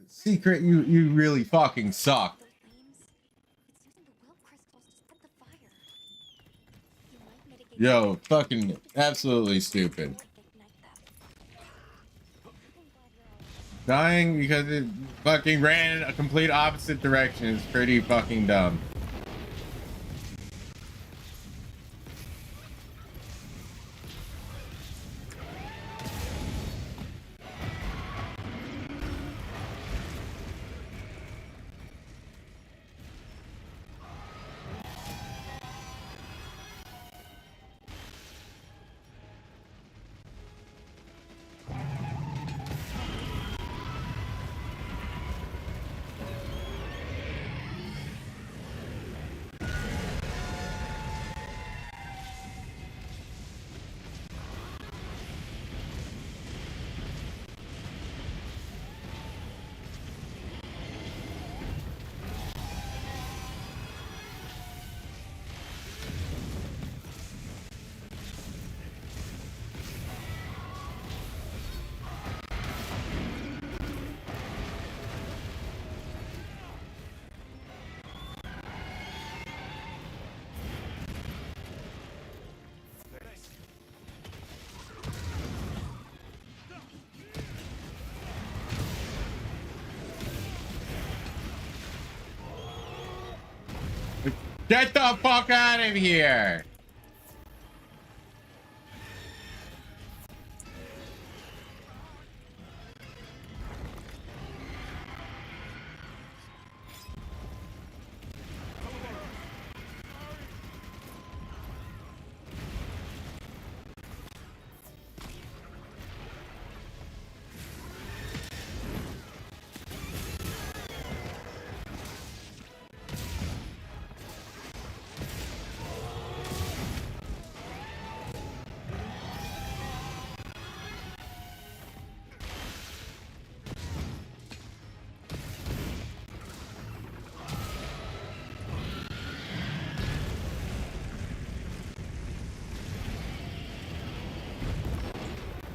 Secret, you really fucking suck. The flames, it's using the will crystals to spread the fire. You might mitigate Yo, fucking absolutely stupid. ignite them. I'm glad you're all right. Dying because it fucking ran a complete opposite direction is pretty fucking dumb. Get the fuck out of here!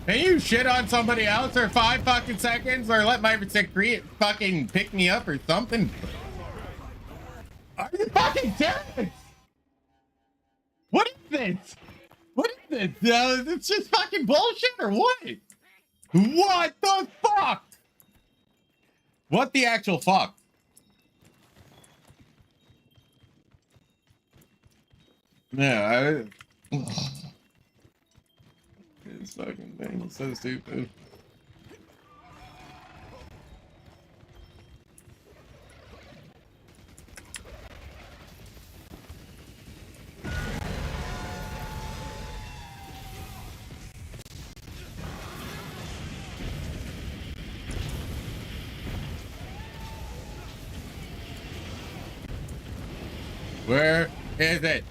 Can you shit on somebody else for 5 fucking seconds or let my secret fucking pick me up or something? Are you fucking serious? What is this? What is this? It's just fucking bullshit or what? What the fuck? What the actual fuck? Yeah, this fucking thing is so stupid. Where is it?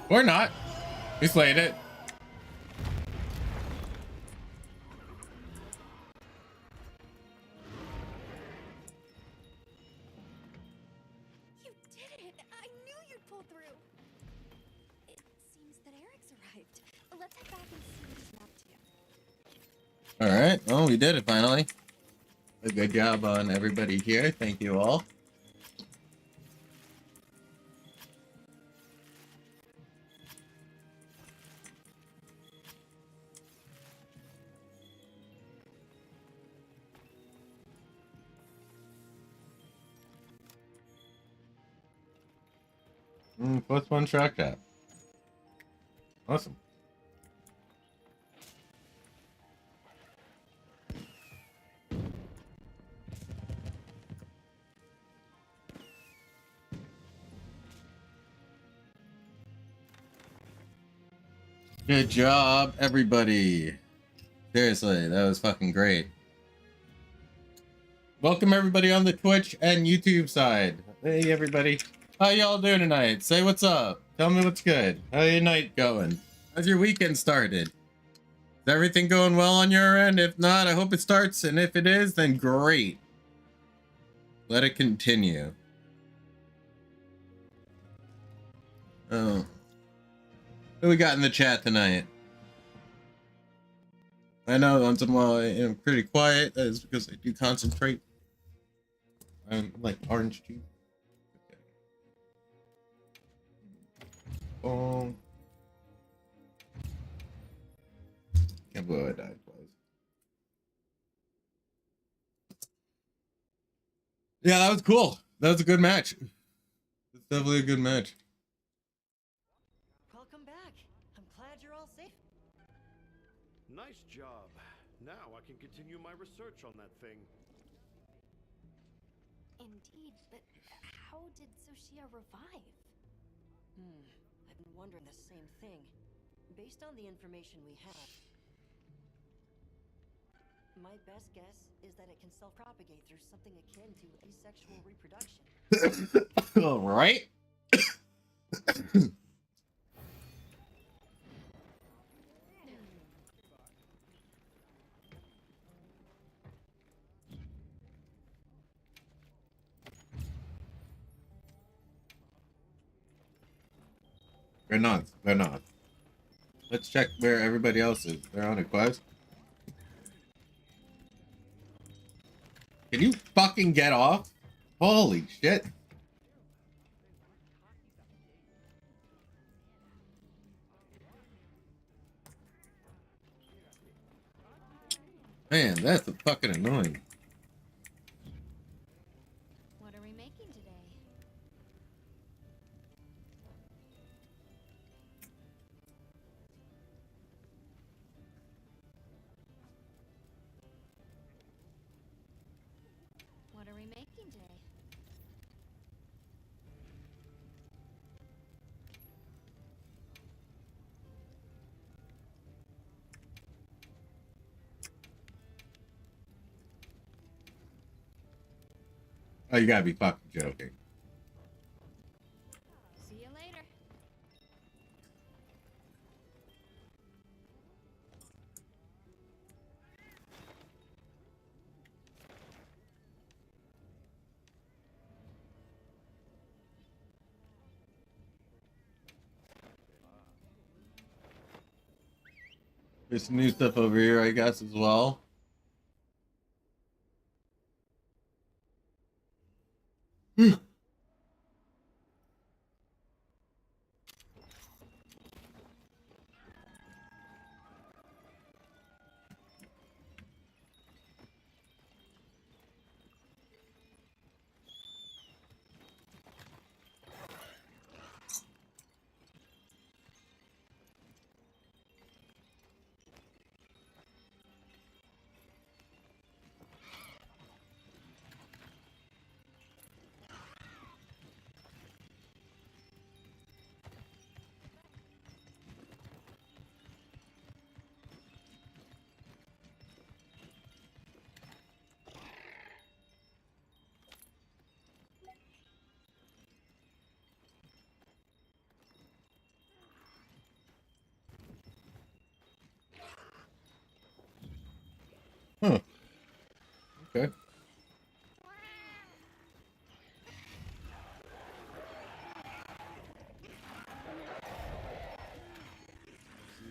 Or not. We slayed it. You did it! I knew you'd pull through! It seems that Eric's arrived. Let's head back and see what he's up to. Alright, well, we did it finally. A good job on everybody here. Thank you all. +1 track cap. Awesome. Good job, everybody. Seriously, that was fucking great. Welcome everybody on the Twitch and YouTube side. Hey everybody. How y'all doing tonight? Say what's up. Tell me what's good. How your night going? How's your weekend started? Is everything going well on your end? If not, I hope it starts, and if it is, then great. Let it continue. Oh. What we got in the chat tonight? I know once in a while I am pretty quiet. That is because I do concentrate. I'm like orange juice. Okay. Oh. Can't believe I died twice. Yeah, that was cool. That was a good match. It's definitely a good match. Welcome back. I'm glad you're all safe. Nice job. Now I can continue my research on that thing. Indeed, but how did Soshia revive? I've been wondering the same thing. Based on the information we have, my best guess is that it can self-propagate through something akin to asexual reproduction. All right. They're not. They're not. Let's check where everybody else is. They're on a quest. Can you fucking get off? Holy shit. Man, that's fucking annoying. What are we making today? What are we making today? Oh, you gotta be fucking joking. See you later. There's some new stuff over here, I guess, as well.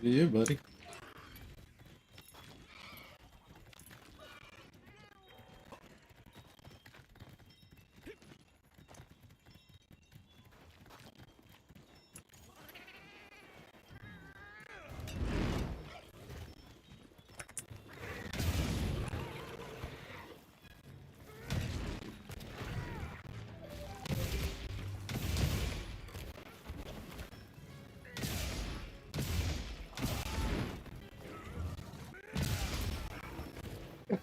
To you, buddy. There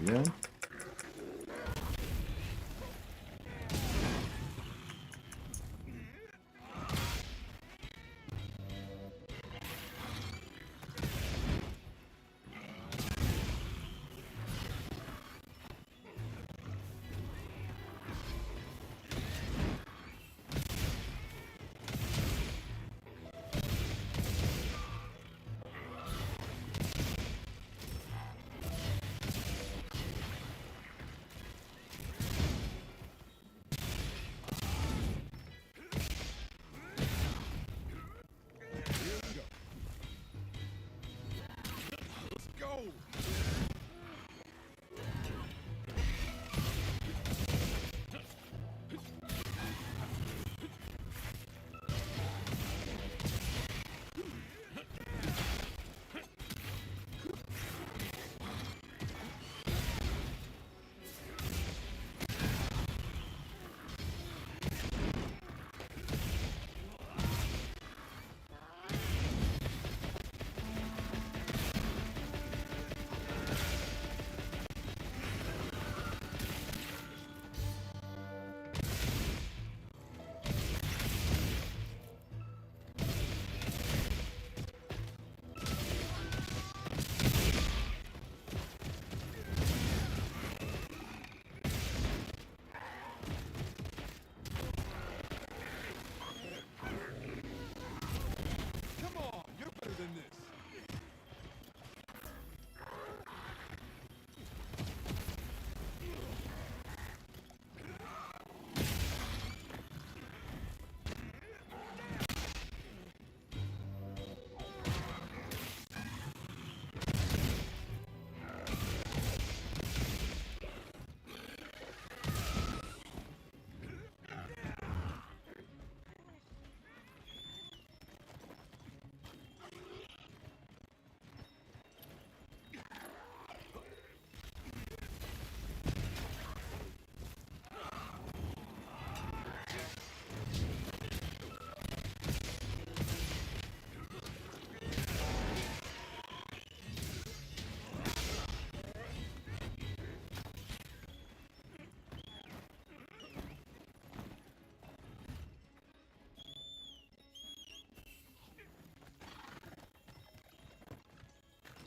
we go.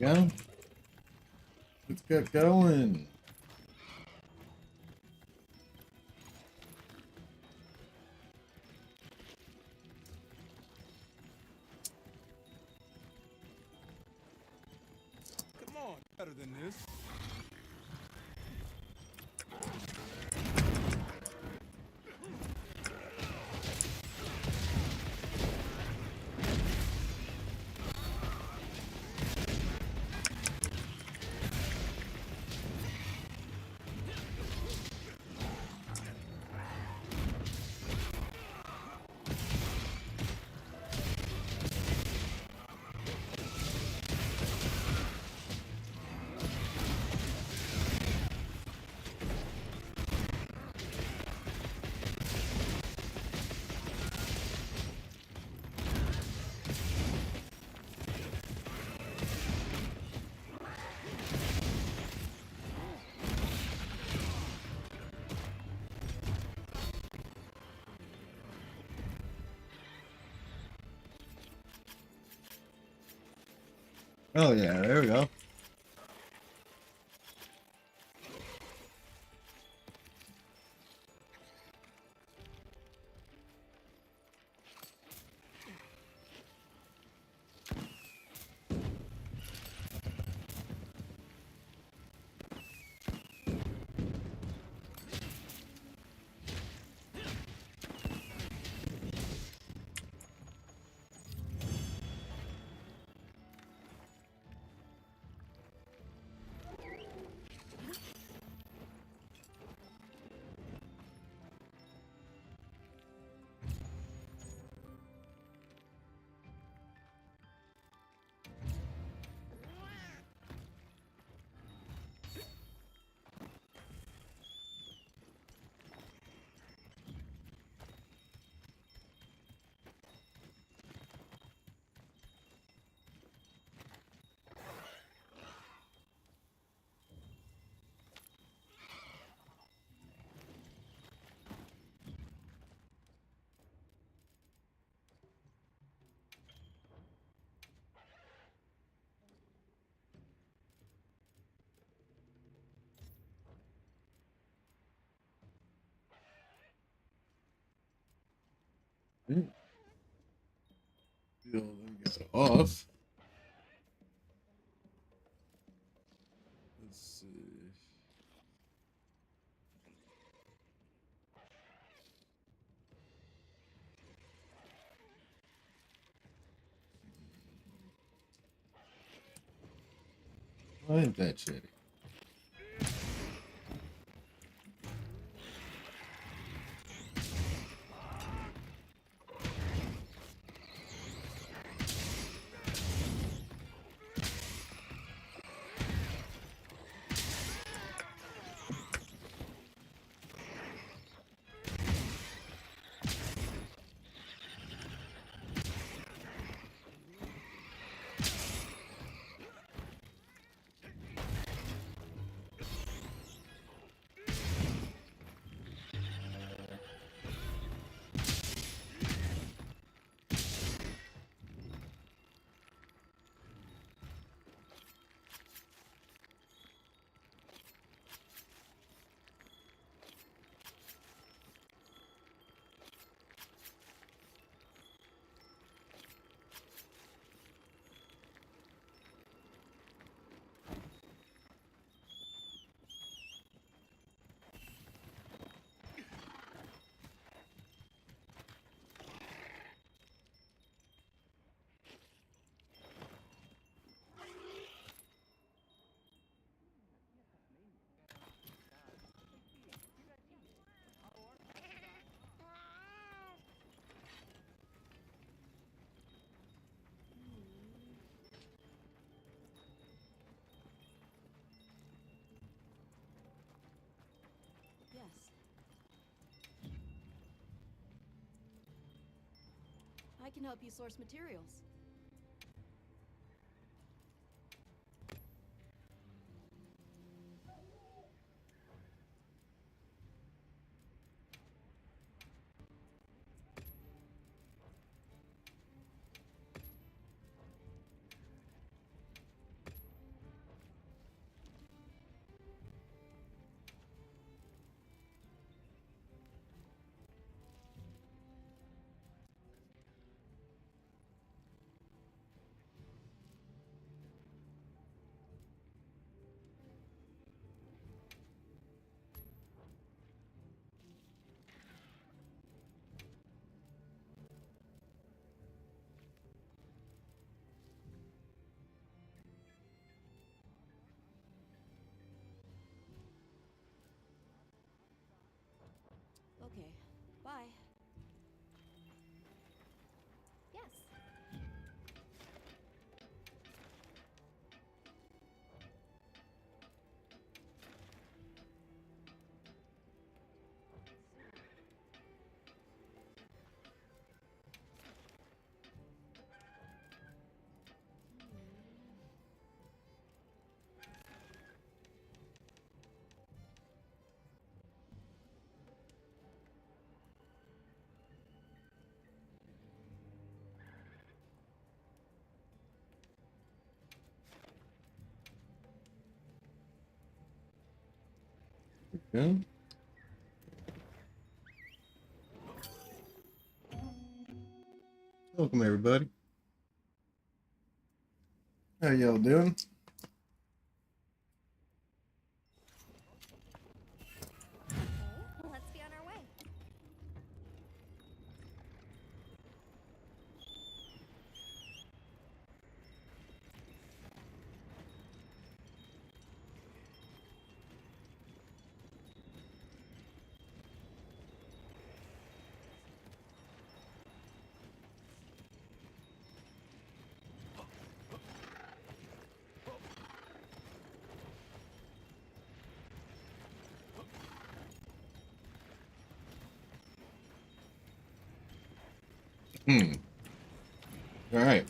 Yeah. Let's get going. Come on, better than this. Oh yeah, there we go. Let me get it off. Let's see. Why ain't that shitty? Yes. I can help you source materials. Yeah. Welcome everybody. How y'all doing? Okay, let's be on our way. All right.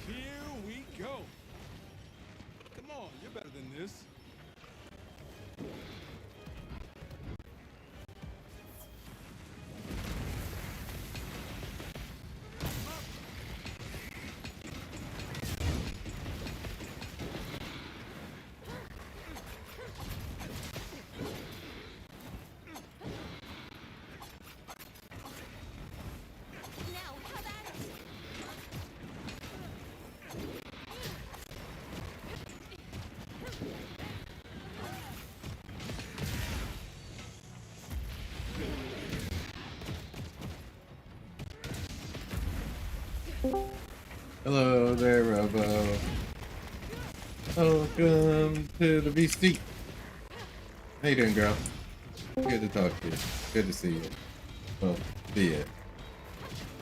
Here we go. Come on, you're better than this. Now, have at it! Hello there, Robo. Welcome to the VC. How you doing, girl? Good to talk to you. Good to see you. Well, see ya.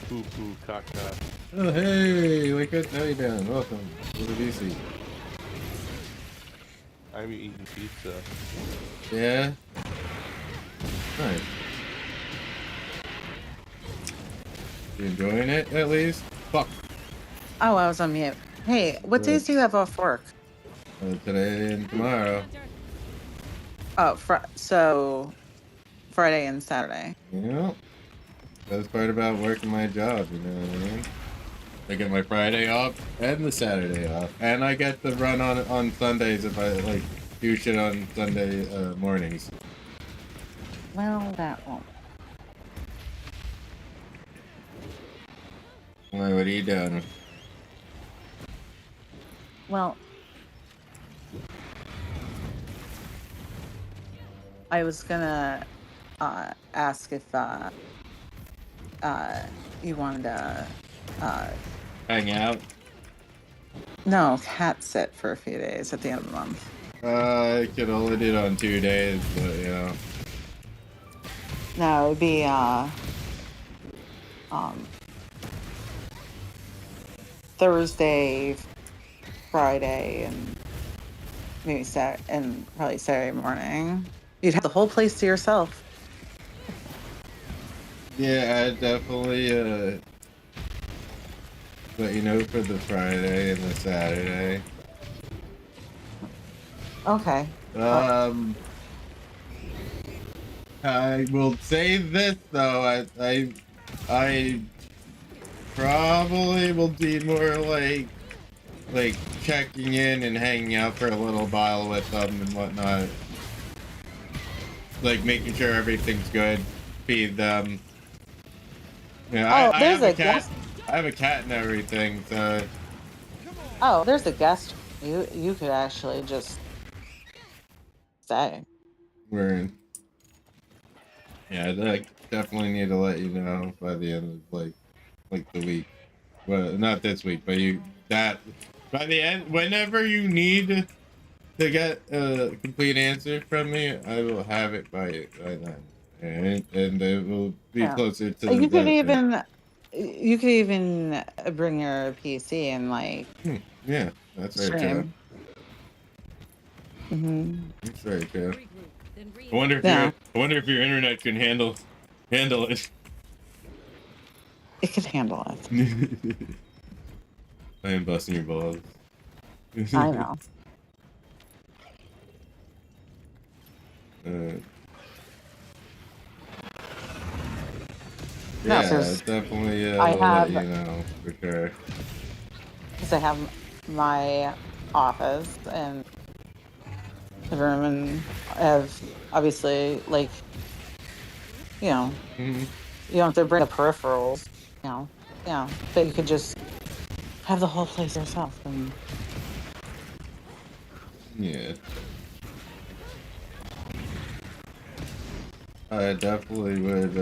Poo poo caca. Oh, hey, wake up. How you doing? Welcome to the VC. I'm eating pizza. Yeah? Nice. You enjoying it, at least? Fuck. Oh, I was on mute. Hey, what days do you have off work? Today and tomorrow. Oh, so Friday and Saturday. Yeah. That's part about working my job, you know what I mean? I get my Friday off and the Saturday off. And I get to run on Sundays if I, like, do shit on Sunday mornings. Well, that won't. Why, what are you doing? Well, I was gonna ask if you wanted to Hang out. no, cat sit for a few days at the end of the month. I could only do it on 2 days, but you know. No, it would be Thursday, Friday, and maybe and probably Saturday morning. You'd have the whole place to yourself. Yeah, I definitely let you know for the Friday and the Saturday. Okay. I will say this though, I probably will be more like checking in and hanging out for a little while with them and whatnot. Like making sure everything's good, feed them. Yeah, I have a cat. Guest. I have a cat and everything, so. Oh, there's a guest. You could actually just stay. We're. Yeah, I definitely need to let you know by the end of like the week. Well, not this week, but by the end, whenever you need to get a complete answer from me, I will have it by then, and it will be closer to You could that. even bring your PC and like. Yeah, that's very true. That's very true. I wonder if your internet can handle it. It can handle it. I am busting your balls. I know. Yeah, definitely. I have, let you know for sure. Because I have my office and the room, and I have obviously like, you know, you don't have to bring the peripherals, but you could just have the whole place yourself. And yeah, I definitely would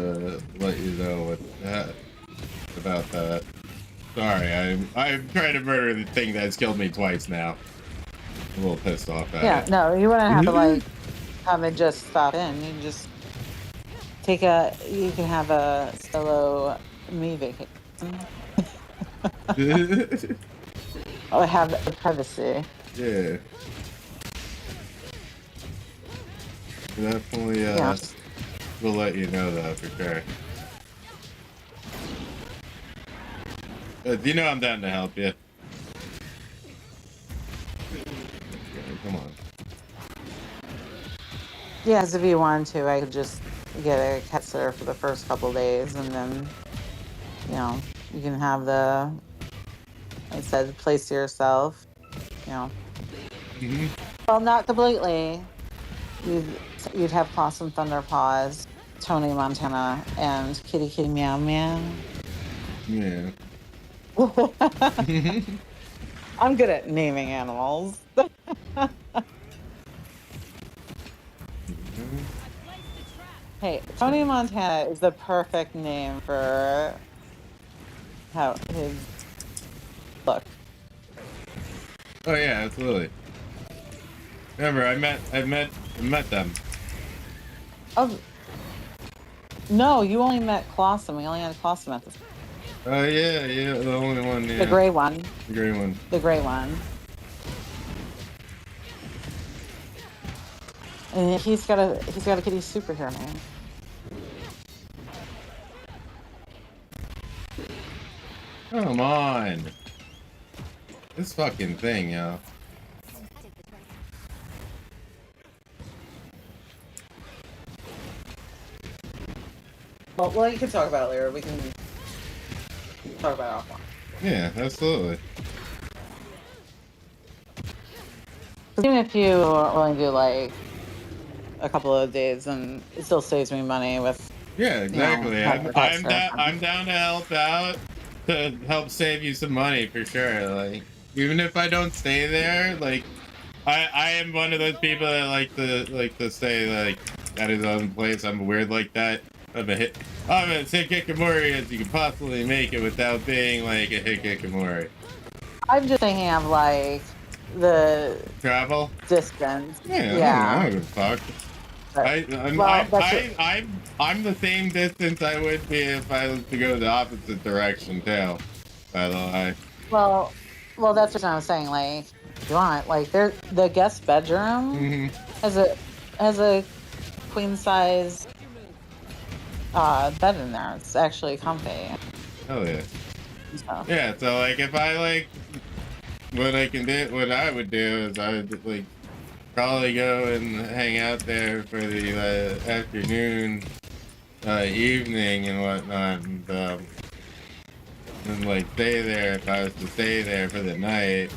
let you know about that. Sorry, I'm trying to murder the thing that's killed me twice now. I'm a little pissed off at it. no, you wouldn't have to like have it just stop in. You can just you can have a solo me vacation. Or have the privacy. Yeah. Definitely we'll let you know that for sure. You know I'm down to help you. Okay, come on. Yeah, as if you wanted to, I could just get a cat sitter for the first couple days, and then, you can have like I said, place to yourself, Well, not completely. You'd have Possum Thunder Paws, Tony Montana, and Kitty Kitty Meow Meow. Yeah. I'm good at naming animals. Hey, Tony Montana is the perfect name for how his look. Oh yeah, absolutely. Remember, I met them. Oh no, you only met Clawsome. We only had Clawsome at this. Oh yeah, the only one. Yeah. The gray one. The gray one. The gray one. And he's got a kitty superhero name. Come on. This fucking thing, yo. Well, you can talk about it later. We can talk about it offline. Yeah, absolutely. Even if you only do like a couple of days, and it still saves me money with. Yeah, exactly. I'm down to help out, to help save you some money for sure. Like, even if I don't stay there, like, I am one of those people that like to say like, at his own place. I'm weird like that. I'm as hikikomori as you can possibly make it without being like a hikikomori. I'm just thinking of like the Travel? distance. Yeah, I Yeah. don't give a fuck. But, well, that's I'm the same distance I would be if I was to go the opposite direction too. By the way. well, that's what I was saying. Like, if you want, like, the guest bedroom has a queen size bed in there. It's actually comfy. Oh yeah. So. Yeah, so like if I like what I would do is I would like probably go and hang out there for the afternoon, evening and whatnot, and like stay there if I was to stay there for the night.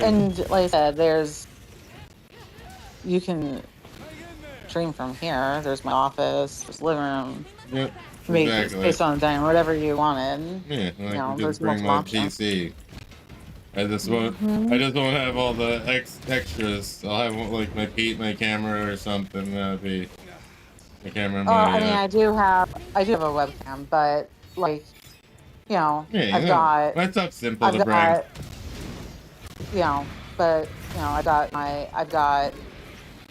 And like I said, you can stream from here. There's my office, there's living room. Yep. Make Exactly. space on the dining, whatever you wanted. Yeah, I can there's just bring multiple my options. PC. I just won't have all the extras. I'll have like my camera or something. That'll be the camera. I mean, I do have a webcam, but like, I've got that stuff's simple to bring. I've got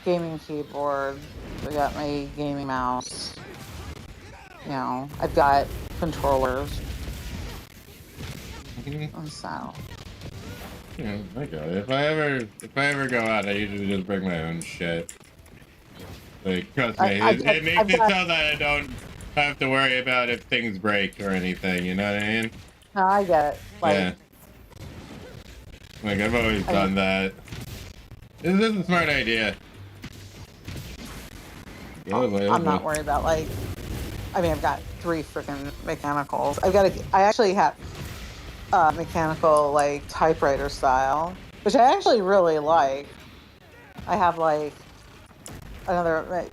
gaming keyboard. I got my gaming mouse. I've got controllers. So. Yeah, I got it. If I ever go out, I usually just bring my own shit. Like, trust me, it makes it so that I don't have to worry about if things break or anything. You know what I mean? No, I get it. Yeah. Like I've always done that. This is a smart idea. I'm not worried about I've got 3 freaking mechanicals. I actually have mechanical like typewriter style, which I actually really like. I have like another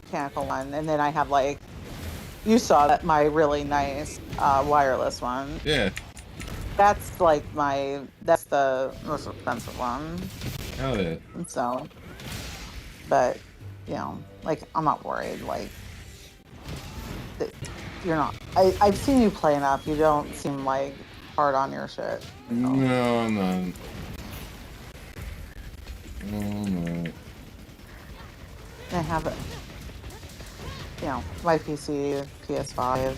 mechanical one, and then I have like you saw that my really nice wireless one. Yeah. That's that's the most expensive one. Oh yeah. And so, but I'm not worried. Like you're not. I've seen you play enough. You don't seem like hard on your shit. No, I'm not. No. I have my PC, PS5.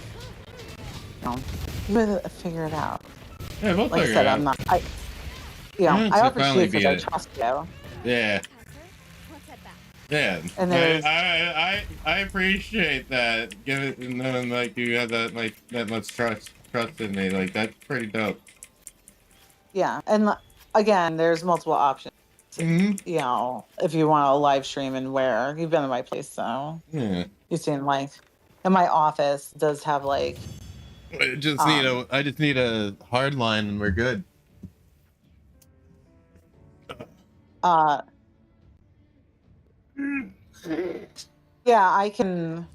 You gotta figure it out. Yeah, we'll like I figure said, it out. I'm not. I offer you because I trust you. Yeah. Yeah, And I appreciate that. Knowing like you have that much trust in me, like that's pretty dope. Yeah, and again, there's multiple options. If you want to live stream and where you've been to my place, so yeah, you've seen and my office does have I just need a hard line and we're good. Yeah, I can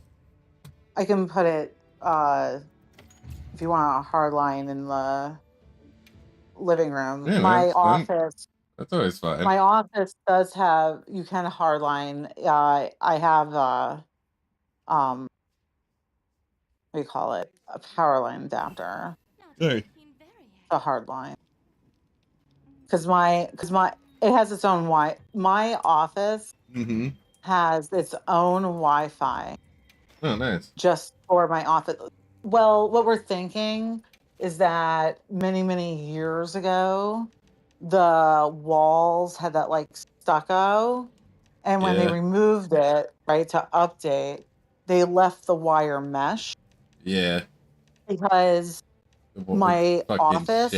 put it if you want a hard line in the living room. Yeah, my office that's always fine. My office does have you can hardline. I have what do you call it? A power line adapter. Hey. A hard line. Because it has its own my office has its own Wi-Fi. Oh, nice. Just for my office. Well, what we're thinking is that many years ago, the walls had that stucco, and when they removed it, right, to update, they left the wire mesh. Yeah. Because my office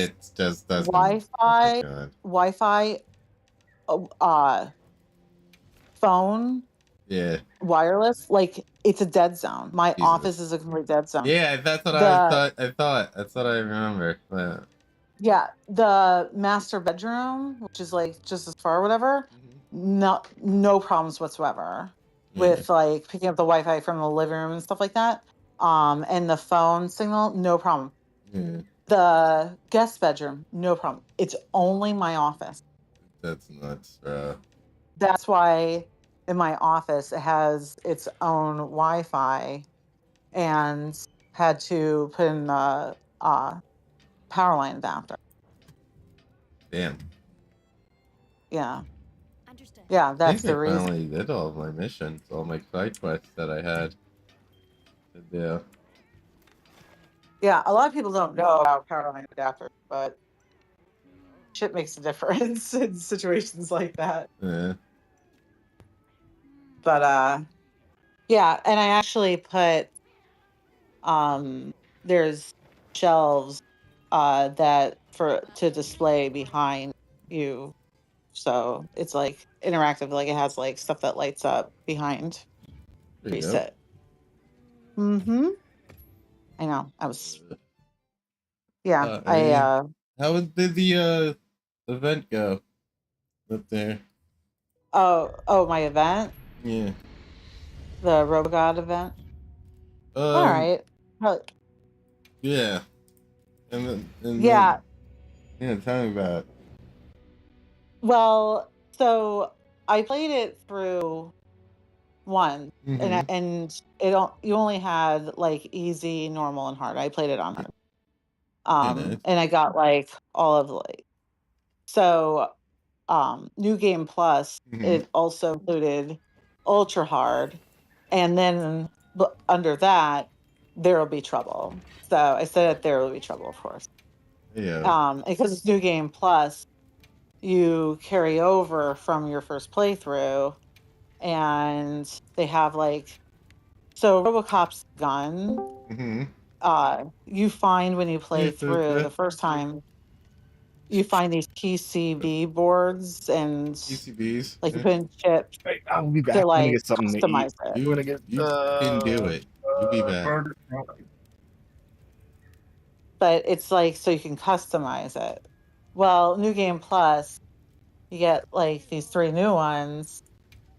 Wi-Fi phone wireless, it's a dead zone. My office is a complete dead zone. Yeah, that's what I thought. That's what I remember. Yeah, the master bedroom, which is just as far or whatever, no problems whatsoever with picking up the Wi-Fi from the living room and stuff like that. And the phone signal, no problem. The guest bedroom, no problem. It's only my office. That's nuts, bro. That's why in my office, it has its own Wi-Fi, and had to put in the power line adapter. Damn. Yeah. Understood. Yeah, I that's think the I reason. finally did all of my missions, all my side quests that I had to do. Yeah, a lot of people don't know about power line adapters, but shit makes a difference in situations like that. Yeah. But yeah, and I actually put there's shelves that for to display behind you. So it's like interactive, like it has like stuff that lights up behind There where you you go. sit. Mm-hmm. I know. I was yeah, Hey, did the event go up there? oh my event, Yeah. the RoboGod event. All Um. right. Yeah. And Yeah. then yeah. Tell me about it. Well, so I played it through one, Mm-hmm. and you only had like easy, normal, and hard. I played it on hard. Yeah, nice. And I got like all of like so New Game Plus, Mm-hmm. it also included ultra hard, and then under that there will be trouble. So I said there will be trouble, of course. Yeah. Because it's New Game Plus, you carry over from your first playthrough, and they have like so RoboCop's gun. Mm-hmm. You find when you play Yeah, through the first time, you find these PCB boards, and PCBs. like you Yeah. put in chips Hey, I'll be to back. I'm gonna like get something to eat. customize it. I'm You gonna get you can do it. You'll be back. burger. But it's like so you can customize it. Well, New Game Plus, you get like these three new ones,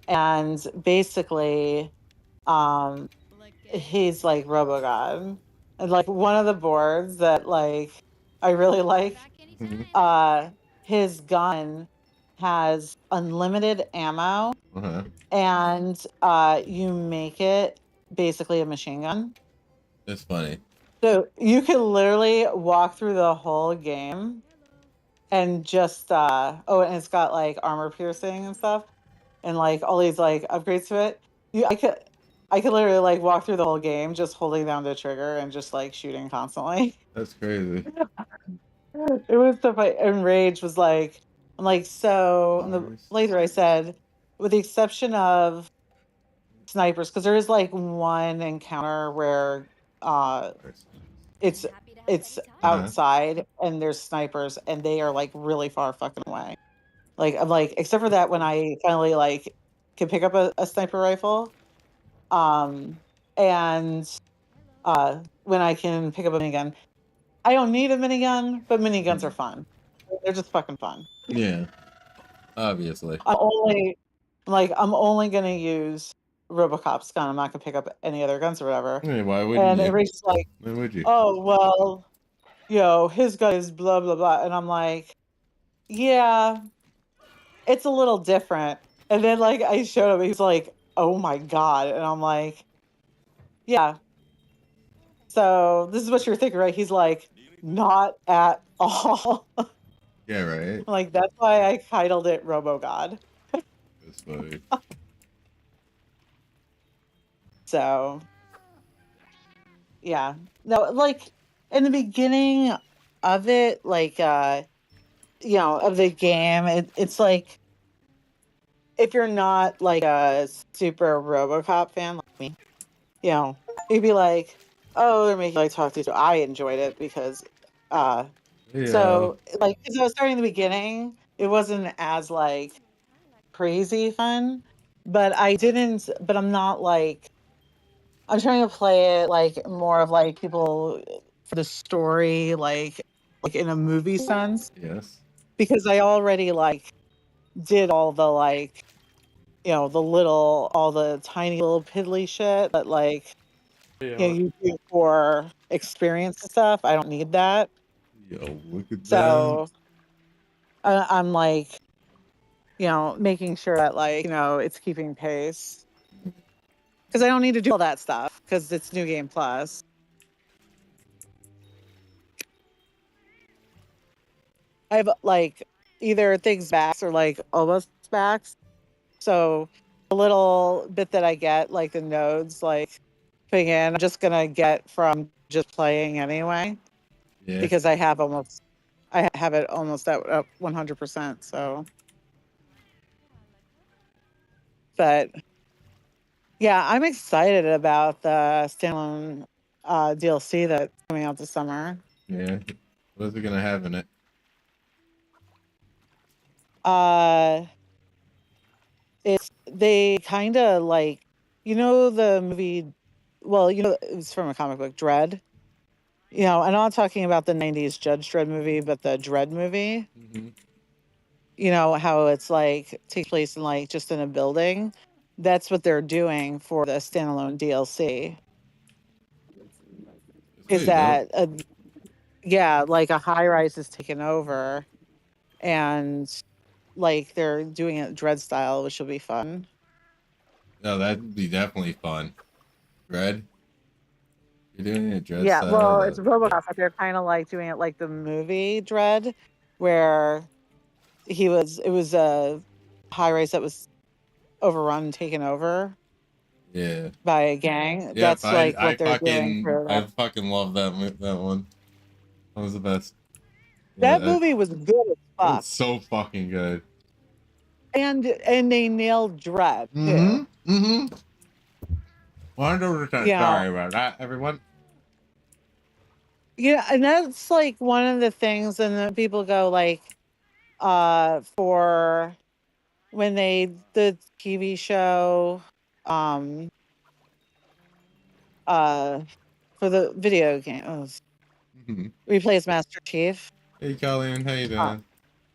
and basically, um, he's like RoboGod, and like one of the boards that like I really like, Mm-hmm. his gun has unlimited ammo, Uh-huh. and you make it basically a machine gun. That's funny. So you can literally walk through the whole game and just oh, and it's got like armor piercing and stuff, and like all these like upgrades to it. I could literally like walk through the whole game just holding down the trigger and just like shooting constantly. That's crazy. It was so funny. And Rage was like, I'm like, so in the later I said, with the exception of snipers, because there is like one encounter where it's it's Uh-huh. outside and there's snipers and they are like really far fucking away. Like I'm like, except for that when I finally like can pick up a sniper rifle, um, and when I can pick up a minigun. I don't need a minigun, but miniguns are fun. They're just fucking fun. Yeah. Obviously. I'm only gonna use RoboCop's gun. I'm not gonna pick up any other guns or whatever. Hey, why wouldn't And you? everybody's like, Why would you? oh well, his gun is blah blah blah. And I'm like, yeah, it's a little different. And then like I showed him, he's like, oh my god. And I'm like, yeah. So this is what you're thinking, right? He's like, not at all. Yeah, right. Like that's why I titled it RoboGod. That's funny. So yeah. No, like in the beginning of it, like of the game, it's like if you're not like a super RoboCop fan like me, you'd be like, oh, they're making like talk to. So I enjoyed it because Yeah. so like because I was starting in the beginning, it wasn't as like crazy fun, but I'm not like I'm trying to play it like more of like people for the story, like in a movie sense, Yes. because I already like did all the like all the tiny little piddly shit that like Yeah. you do for experience and stuff. I don't need that. Yo, look at that. So I'm like making sure that like, it's keeping pace. Because I don't need to do all that stuff because it's New Game Plus. I have like either things backs or like almost backs. So a little bit that I get, like the nodes, like putting in, I'm just gonna get from just playing anyway. Yeah. Because I have it almost at 100%. So, but yeah, I'm excited about the standalone DLC that's coming out this summer. Yeah. What's it gonna have in it? It's they kind of like, the movie. Well, it's from a comic book, Dread. I'm not talking about the '90s Judge Dredd movie, but the Dread movie. Mm-hmm. How it's like takes place in like just in a building. That's what they're doing for the standalone DLC. Is that like a high rise is taken over, and like they're doing it Dread style, which will be fun. No, that'd be definitely fun. Dread. You're doing it Dread Yeah, style. well, it's RoboCop, but they're kind of like doing it like the movie Dread, where it was a high rise that was overrun, taken over. Yeah. By a gang. Yep, That's like what they're doing for I that. fucking love that one. That was the best. That movie was good as fuck. It's so fucking good. And they nailed Dread too. Mm-hmm. Mm-hmm. 100% sorry about that, everyone. Yeah, and that's like one of the things, and then people go like, for when the TV show, for the video game, we play as Master Chief. Hey, Colleen, how you doing?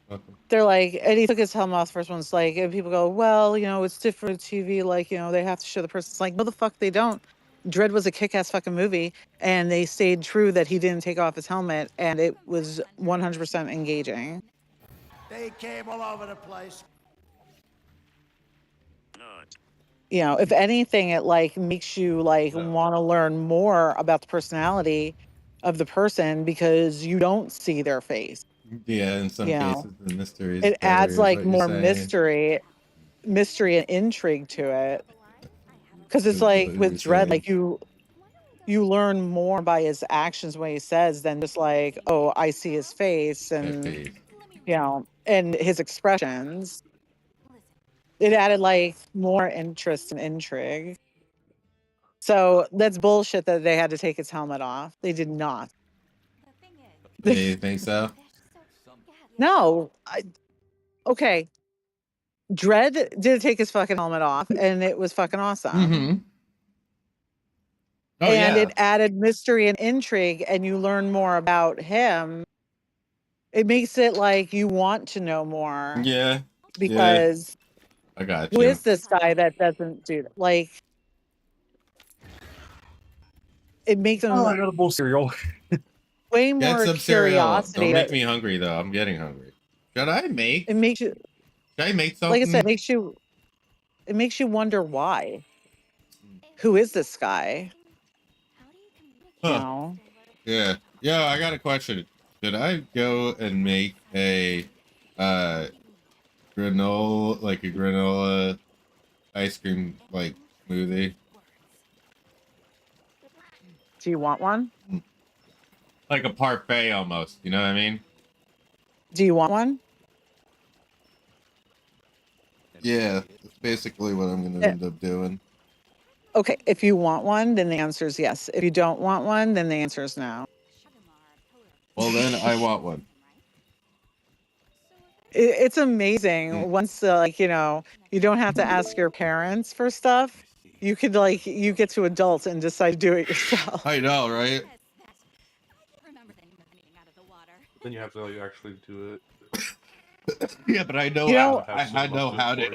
Welcome. They're like, and he took his helmet off. First one's like, and people go, well, it's different TV. Like, they have to show the person. It's like, no, the fuck they don't. Dread was a kick-ass fucking movie, and they stayed true that he didn't take off his helmet, and it was 100% engaging. They came all over the place. If anything, it like makes you like want to learn more about the personality of the person because you don't see their face. Yeah, in some cases, the mystery is it better, adds is like what you're more saying. mystery and intrigue to it. Because it's Is like what with you're Dread, saying. like you learn more by his actions, what he says, than just like, oh, I see his face and and his expressions. It added like more interest and intrigue. So that's bullshit that they had to take his helmet off. They did not. You think so? No. Okay. Dread did take his fucking helmet off, and it was fucking awesome. Mm-hmm. Oh, and yeah. it added mystery and intrigue, and you learn more about him. It makes it like you want to know more. Yeah. Because I got who you. is this guy that doesn't do that? Like, it makes him I got a bowl of cereal. way Get more some cereal. curiosity. Don't make me hungry though. I'm getting hungry. Should I make? It makes you. Should I make something? Like I said, it makes you wonder why. Who is this guy? Huh. Yeah. Yeah, I got a question. Should I go and make a granola ice cream like smoothie? Do you want one? Like a parfait almost, you know what I mean? Do you want one? Yeah, that's basically what I'm gonna end up doing. Okay, if you want one, then the answer is yes. If you don't want one, then the answer is no. Well, then I want one. It's amazing once, you don't have to ask your parents for stuff. You could you get to adult and decide to do it yourself. I know, right? Then you have to actually do it. Yeah, but I know I know how to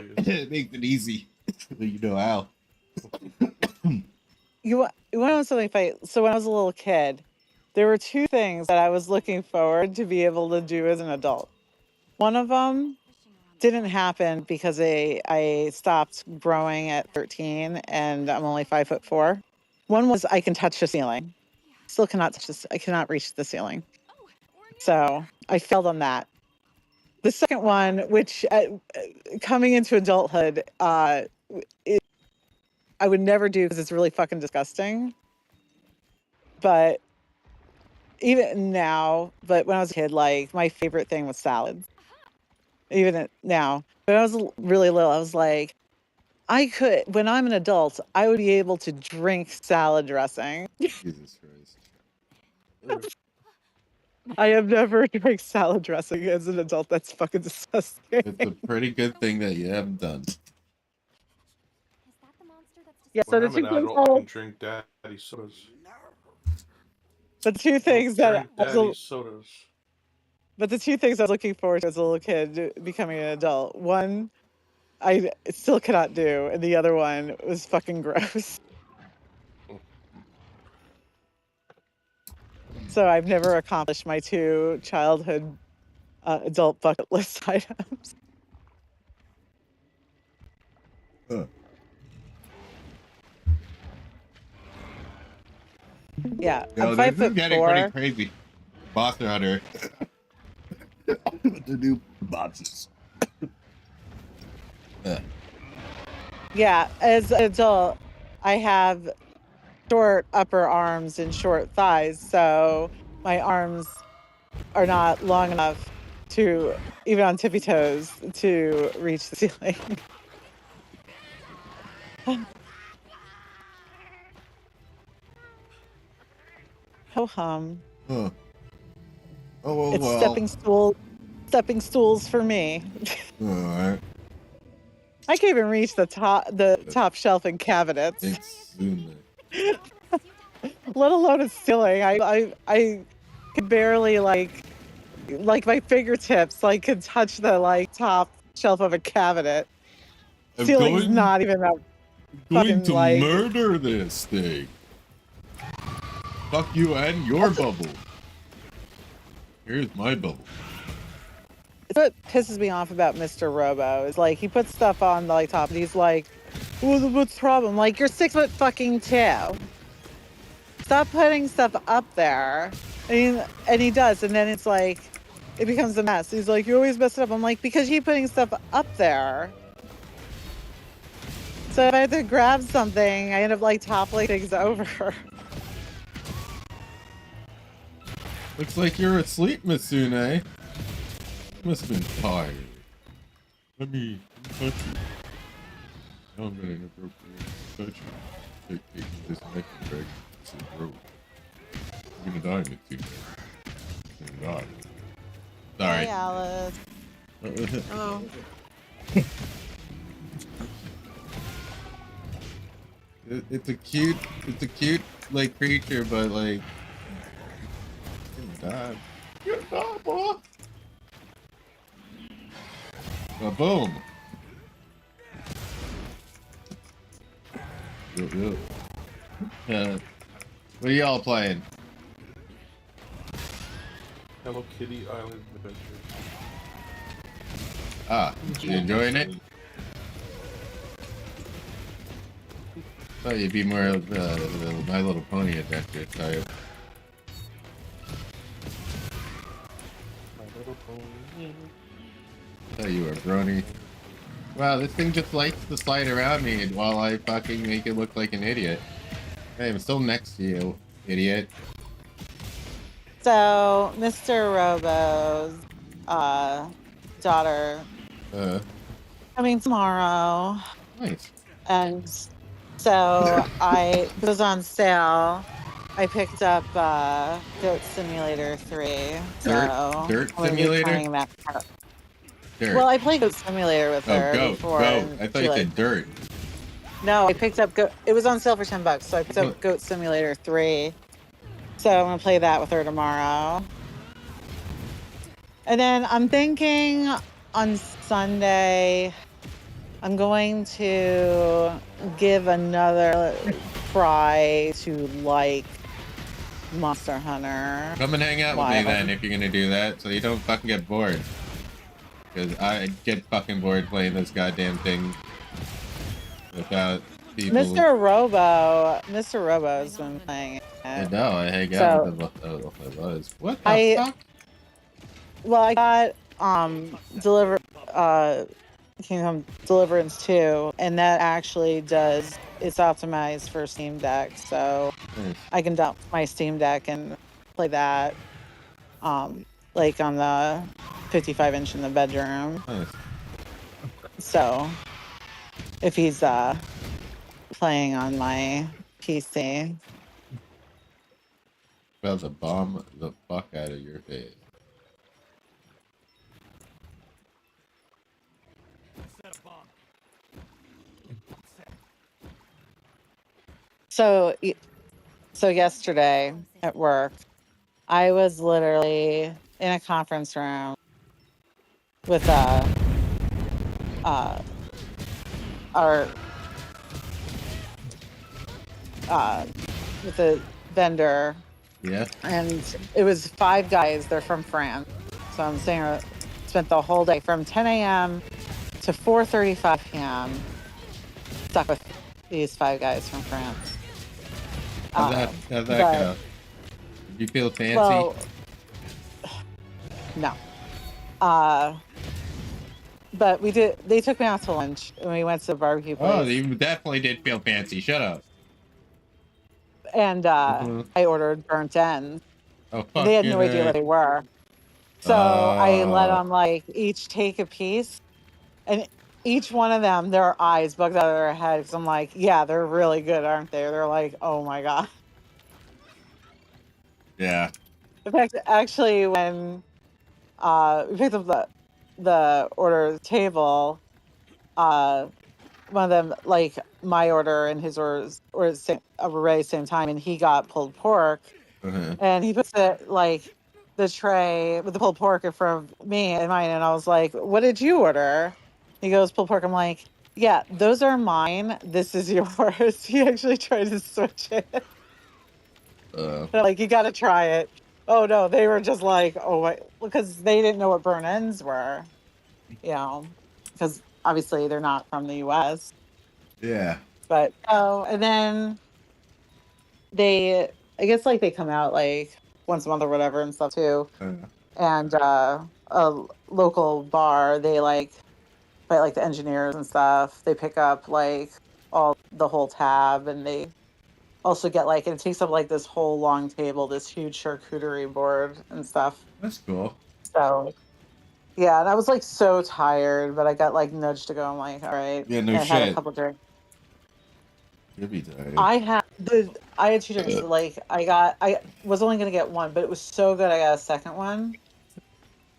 make it easy. You know how. You want to know something? So when I was a little kid, there were two things that I was looking forward to be able to do as an adult. One of them didn't happen because I stopped growing at 13 and I'm only 5'4". One was I can touch the ceiling. Still cannot touch this. I cannot reach the ceiling. So I failed on that. The second one, which coming into adulthood, I would never do because it's really fucking disgusting. But even now, but when I was a kid, like my favorite thing was salads. Even now, when I was really little, I was like, I could, when I'm an adult, I would be able to drink salad dressing. Jesus Christ. I have never drank salad dressing as an adult. That's fucking disgusting. It's a pretty good thing that you haven't done. Yeah, When so I'm an adult, I can drink daddy sodas. the two things that Drink I was, daddy sodas. but the two things I was looking forward to as a little kid becoming an adult. One, I still cannot do, and the other one was fucking gross. So I've never accomplished my two childhood adult bucket list items. Yeah, Yo, I'm this 5'4". is getting pretty crazy. Monster Hunter. The new boxes. Yeah, as an adult, I have short upper arms and short thighs, so my arms are not long enough to, even on tippy toes, to reach the ceiling. Ho hum. Huh. Oh well. It's stepping stools for me. All right. I can't even reach the top shelf in cabinets. Let alone a ceiling. I could barely like my fingertips like could touch the like top shelf of a cabinet. Ceiling's not even a Going fucking to like murder this thing. Fuck you and your bubble. Here's my bubble. It's what pisses me off about Mr. Robo is like he puts stuff on the like top and he's like, well, what's the problem? Like you're 6'2" fucking two. Stop putting stuff up there. And he does, and then it's like it becomes a mess. He's like, you always mess it up. I'm like, because you keep putting stuff up there. So if I have to grab something, I end up like toppling things over. Looks like you're asleep, Misune. Must have been tired. Let me touch you. Now I'm gonna inappropriately touch you. Take this neck and drag to the road. You're gonna die, Mitsume. You're gonna die. Sorry. Hey, Alice. Oh. It's a cute like creature, but like God. Good job, boy. Boom. What are y'all playing? Hello Kitty Island Adventure. Ah, you enjoying it? Thought you'd be more of the My Little Pony adventure type. My Little Pony. Thought you were brony. Wow, this thing just likes to slide around me while I fucking make it look like an idiot. Hey, I'm still next to you, idiot. So, Mr. Robo's daughter coming tomorrow. Nice. And so it was on sale. I picked up Goat Simulator 3. Dirt Simulator? Dirt. Well, I played Goat Simulator with her before. Goat. I thought you said dirt. No, I picked up it was on sale for $10, so I picked up Goat Simulator 3. So I'm gonna play that with her tomorrow. And then I'm thinking on Sunday I'm going to give another try to like Monster Hunter. Come and hang out with me then if you're gonna do that, so you don't fucking get bored. because I get fucking bored playing this goddamn thing without people. Mr. Robo's been playing I it. know, I hang out So with them. Oh, I was. What the fuck? Well, I got Kingdom Deliverance 2, and that actually it's optimized for Steam Deck, so Nice. I can dump my Steam Deck and play that like on the 55-inch in the bedroom. Nice. So if he's playing on my PC. About to bomb the fuck out of your face. So yesterday at work, I was literally in a conference room with our with a vendor. Yeah. And it was 5 guys. They're from France. So I'm saying spent the whole day from 10 a.m. to 4:35 p.m. stuck with these 5 guys from France. How'd that go? Did you feel fancy? Well, no. But they took me out to lunch and we went to the barbecue place. Oh, you definitely did feel fancy. Shut up. And I ordered burnt ends. Oh, fuck. They had no idea what they were. So I let them like each take a piece, and each one of them, their eyes bugged out of their heads. I'm like, yeah, they're really good, aren't they? They're like, oh my God. Yeah. In fact, actually, when we picked up the order table, one of them, like my order and his orders were already same time, and he got pulled pork. And he puts it like the tray with the pulled pork in front of me and mine, and I was like, what did you order? He goes, pulled pork. I'm like, yeah, those are mine, this is yours. He actually tried to switch it. Like, you gotta try it. Oh no, they were just like, oh my, because they didn't know what burnt ends were, because obviously they're not from the US. Yeah. But and then I guess like they come out like once a month or whatever and stuff too. And a local bar, they like by like the engineers and stuff, they pick up like the whole tab, and they also get like, it takes up like this whole long table, this huge charcuterie board and stuff. That's cool. So yeah, and I was like so tired, but I got like nudged to go. I'm like, all right. Yeah, no and I shit. had a couple drinks. You'll be tired. I had 2 drinks. Like I was only gonna get one, but it was so good. I got a second one.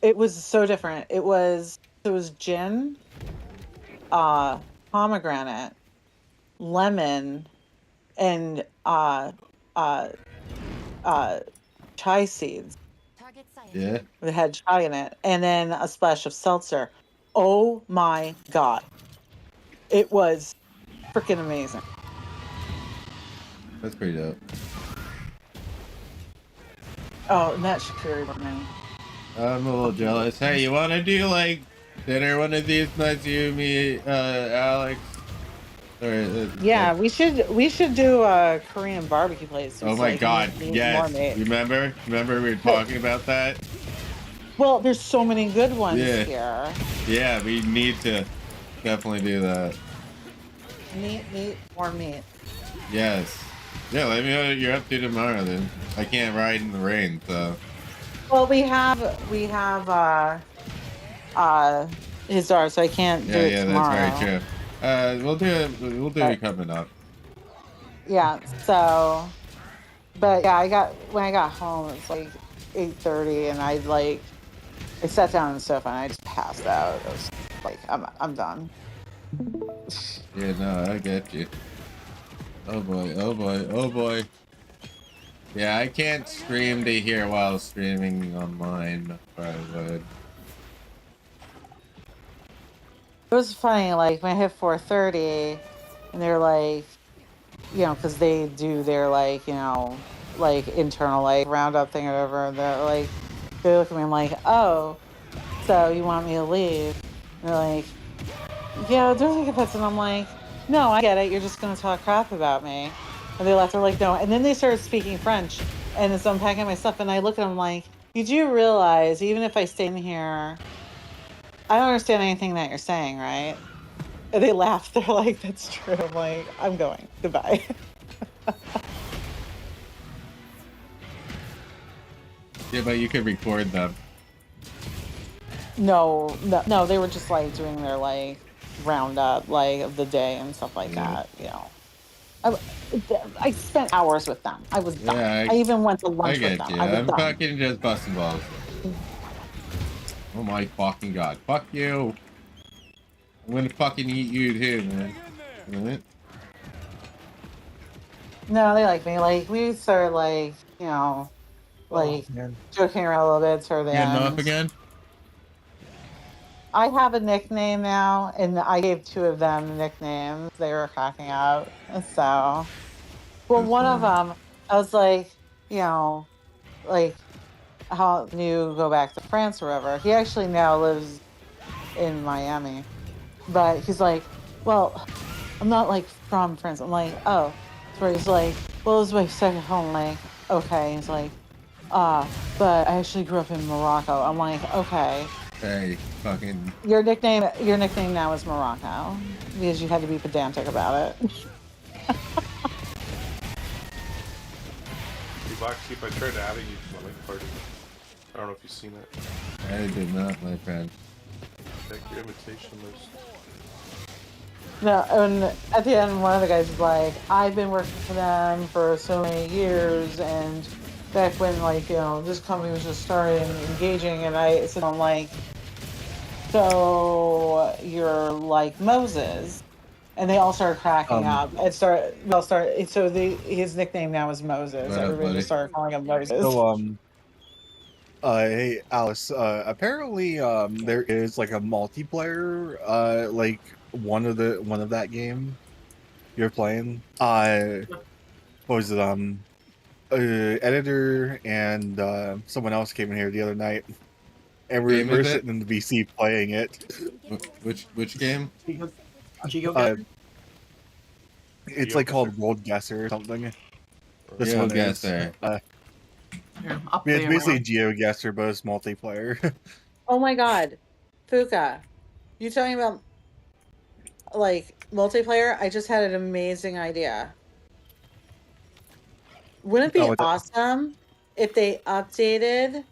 It was so different. It was gin, pomegranate, lemon, and chai seeds. Yeah. It had chai in it, and then a splash of seltzer. Oh my God! It was freaking amazing. That's pretty dope. Oh, and that charcuterie board, man. I'm a little jealous. Hey, you want to do like dinner one of these nights? You, me, Alex. Yeah, we should do a Korean barbecue place. Oh my God! Yes. Remember we were talking about that. Well, there's so many good ones here. Yeah, we need to definitely do that. Meat, more meat. Yes. Yeah, let me know what you're up to tomorrow then. I can't ride in the rain, so. Well, we have his daughter, so I can't do it tomorrow. That's very true. We'll do it coming up. Yeah, so, but yeah, when I got home, it was like 8:30, and I sat down on the sofa and I just passed out. I was like, I'm done. Yeah, no, I get you. Oh boy, oh boy, oh boy. Yeah, I can't stream to here while streaming online, if I would. It was funny, like when I hit 4:30, and they're like, because they do their like internal like roundup thing or whatever. And they look at me, I'm like, oh, so you want me to leave? And they're like, yeah, don't take offense. And I'm like, no, I get it. You're just going to talk crap about me. And they left. They're like, no. And then they started speaking French. And as I'm packing my stuff, and I look at them like, you do realize, even if I stay in here, I don't understand anything that you're saying, right? And they laugh. They're like, that's true. I'm like, I'm going. Goodbye. Yeah, but you could record them. No, they were just like doing their like roundup like of the day and stuff like that. You know, I spent hours with them. I was done. Yeah, I even went to I lunch with get them. you. I was I'm done. fucking just busting balls. Oh my fucking god. Fuck you. I'm gonna fucking eat you too, man. Right? No, they like me. Like we started like, you know, like joking around a little bit toward the Getting off end. again? I have a nickname now, and I gave two of them nicknames. They were cracking up. So, well, That's one of funny. them, I was like, you know, like how can you go back to France or whatever. He actually now lives in Miami, but he's like, well, I'm not like from France. I'm like, oh, so he's like, well, it's my second home. I'm like, okay. He's like, but I actually grew up in Morocco. I'm like, okay. Hey, fucking. Your nickname now is Morocco because you had to be pedantic about it. Hey, Blaqksheep, I tried adding you to my link party. I don't know if you've seen it. I did not, my friend. Check your invitation list. No, and at the end, one of the guys is like, I've been working for them for so many years, and back when, like, you know, this company was just starting engaging, and I said, I'm like, so you're like Moses. And they all started cracking up. So his nickname now is Moses. What up, Everybody buddy? just started calling him Moses. So hey Alice, apparently there is like a multiplayer like one of that game you're playing. What was it? Editor and someone else came in here the other night, and Game we're is it? sitting in the VC playing it. Which game? It's like called World Guesser or something. This one is. GeoGuessr. It's basically GeoGuessr, but it's multiplayer. Oh my God, Fuka, you talking about like multiplayer? I just had an amazing idea. Wouldn't it be awesome if they updated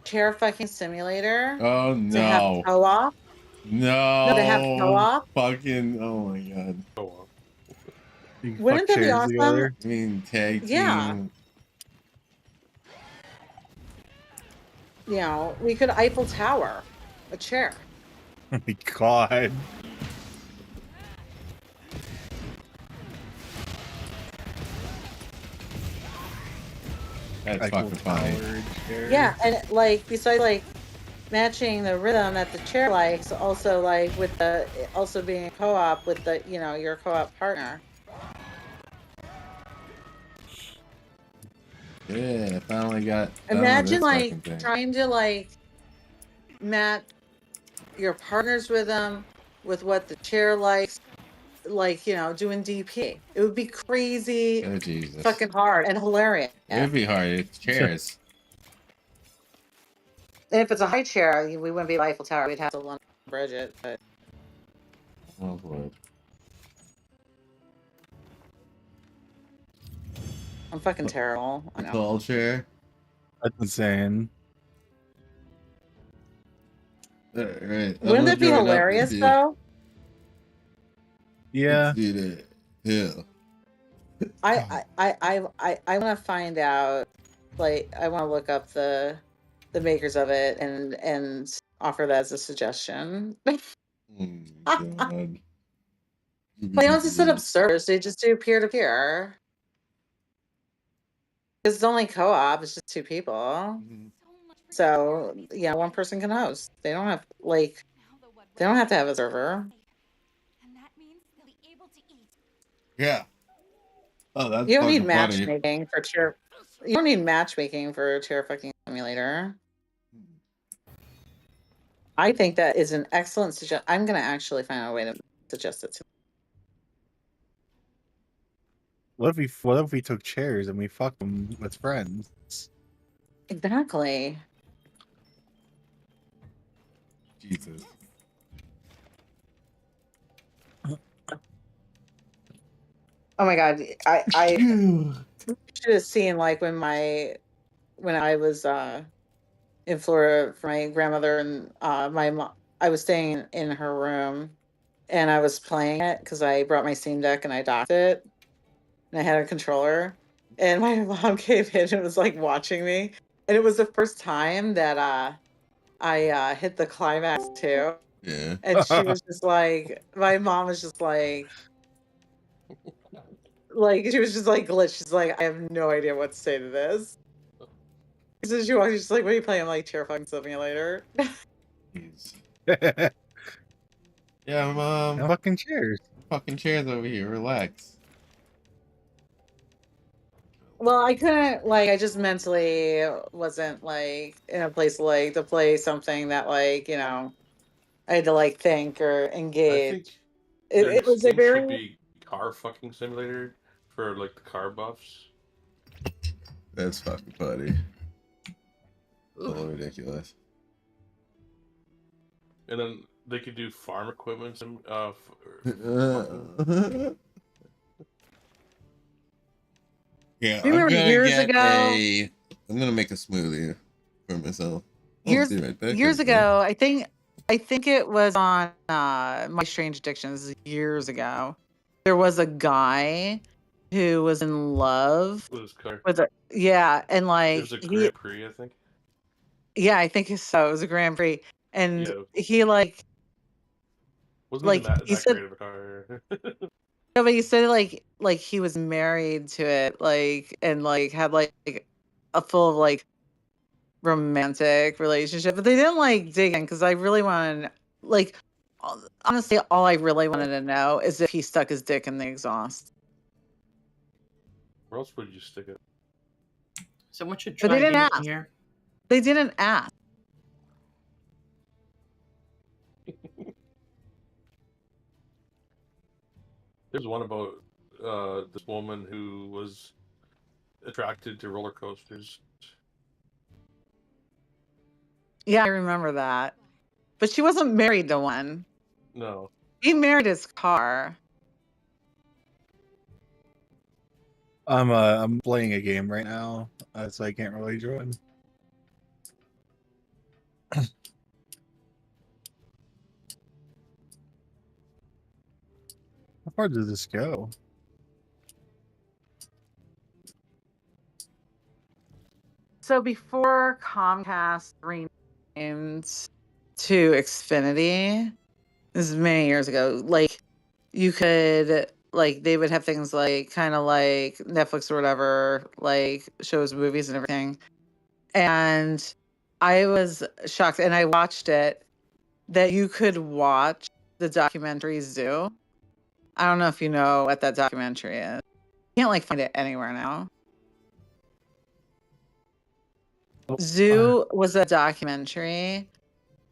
Chair Fucking Simulator Oh to have no. co-op? No. No, to have co-op? Fucking, oh my god. Wouldn't that be awesome? Together? I mean, tag Yeah. team. You know, we could Eiffel Tower a chair. Oh my god. That's fucking funny. Yeah, and like besides like matching the rhythm that the chair likes, also like with the also being a co-op with the, you know, your co-op partner. Yeah, I finally got. Imagine like trying to like match your partner's rhythm with what the chair likes, like, you know, doing DP. It would be crazy, Oh Jesus. fucking hard and hilarious. It would be hard. It's chairs. And if it's a high chair, we wouldn't be Eiffel Tower. We'd have to London Bridge it. But Oh boy. I'm fucking terrible. I know. Tall chair. That's insane. Right. Wouldn't it be hilarious though? Yeah. Yeah. I want to find out. Like, I want to look up the makers of it and offer that as a suggestion. God. They don't just set up servers; they just do peer to peer. Because it's only co-op; it's just two people. So yeah, one person can host. They don't have they don't have to have a server. Yeah. Oh, that's You don't need fucking funny. matchmaking for chair. You don't need matchmaking for Chair Fucking Simulator. I think that is an excellent suggestion. I'm going to actually find a way to suggest it to. What if we took chairs and we fucked them with friends? Exactly. Jesus. Oh my god, I should have seen like when I was in Florida for my grandmother and my mom. I was staying in her room and I was playing it because I brought my Steam Deck and I docked it and I had a controller. And my mom came in and was like watching me, and it was the first time that I hit the climax too. Yeah. And she was just like, my mom was just like she was just like glitched. She's like, I have no idea what to say to this. So she walks, she's like, what are you playing? I'm like, Chair fucking Simulator. Yeah, I'm fucking chairs. Fucking chairs over here. Relax. Well, I couldn't like I just mentally wasn't like in a place like to play something that like, you know, I had to like think or I engage. think It was a thing should very be car fucking simulator for like the car buffs. That's fucking funny. Oh, ridiculous. And then they could do farm equipment sim. Yeah, Do you remember years ago? I'm gonna make a smoothie for myself. Years Right back years right there. ago, I think it was on My Strange Addictions years ago. There was a guy who was in love With his car. with a yeah, and It like was a he Grand Prix, I think. yeah, I think so. It was a Grand Prix, and Yeah. he like Wasn't even that he said great of a car. no, but he said like he was married to it, like and like had like a full of like romantic relationship, but they didn't like dig in because I really wanted like honestly, all I really wanted to know is if he stuck his dick in the exhaust. Where else would you stick it? Someone should But try they didn't getting ask. here. They didn't ask. There's one about this woman who was attracted to roller coasters. Yeah, I remember that. But she wasn't married to one. No. He married his car. I'm playing a game right now, so I can't really join. How far does this go? So before Comcast renamed to Xfinity, this is many years ago, like you could like they would have things like kind of like Netflix or whatever, like shows, movies and everything. And I was shocked and I watched it that you could watch the documentary Zoo. I don't know if you know what that documentary is. You can't like find it anywhere now. Zoo was a documentary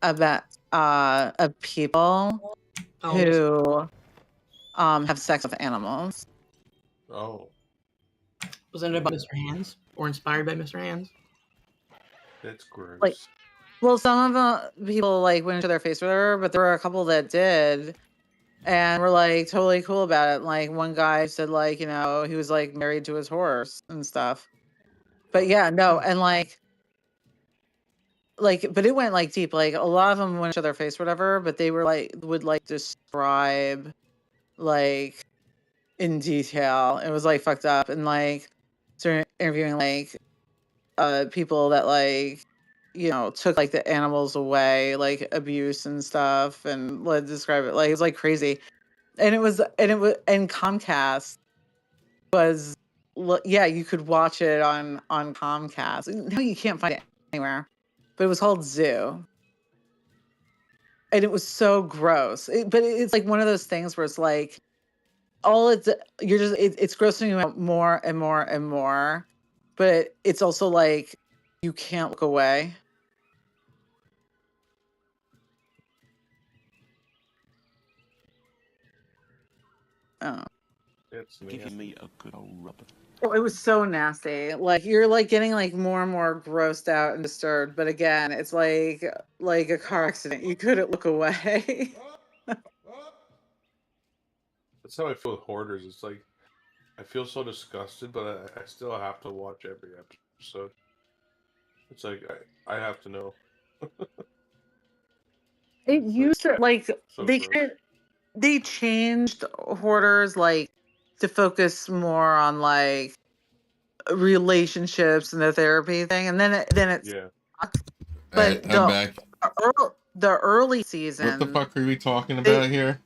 about of people who have sex with animals. Oh. Was it about Mr. Hands or inspired by Mr. Hands? That's gross. Like, well, some of the people like went into their face with her, but there were a couple that did, and were like totally cool about it. Like one guy said, like you know, he was like married to his horse and stuff. But yeah, no, and but it went like deep. Like a lot of them went to their face, whatever. But they were like would like describe like in detail. It was like fucked up, and like started interviewing like people that like you know took like the animals away, like abuse and stuff, and like describe it like it was like crazy. And it was Comcast was yeah, you could watch it on Comcast. No, you can't find it anywhere. But it was called Zoo. And it was so gross. But it's like one of those things where it's like it's grossing you out more and more and more. But it's also like you can't look away. Oh. It's Giving me a good old rub. Oh, it was so nasty. Like you're like getting like more and more grossed out and disturbed. But again, it's like a car accident. You couldn't look away. That's how I feel with hoarders. It's like I feel so disgusted, but I still have to watch every episode. It's like I have to know. It used to like So they gross. they changed hoarders like to focus more on like relationships and the therapy thing, and then it's Yeah. but I'm back. the early What season. the fuck are we talking about here?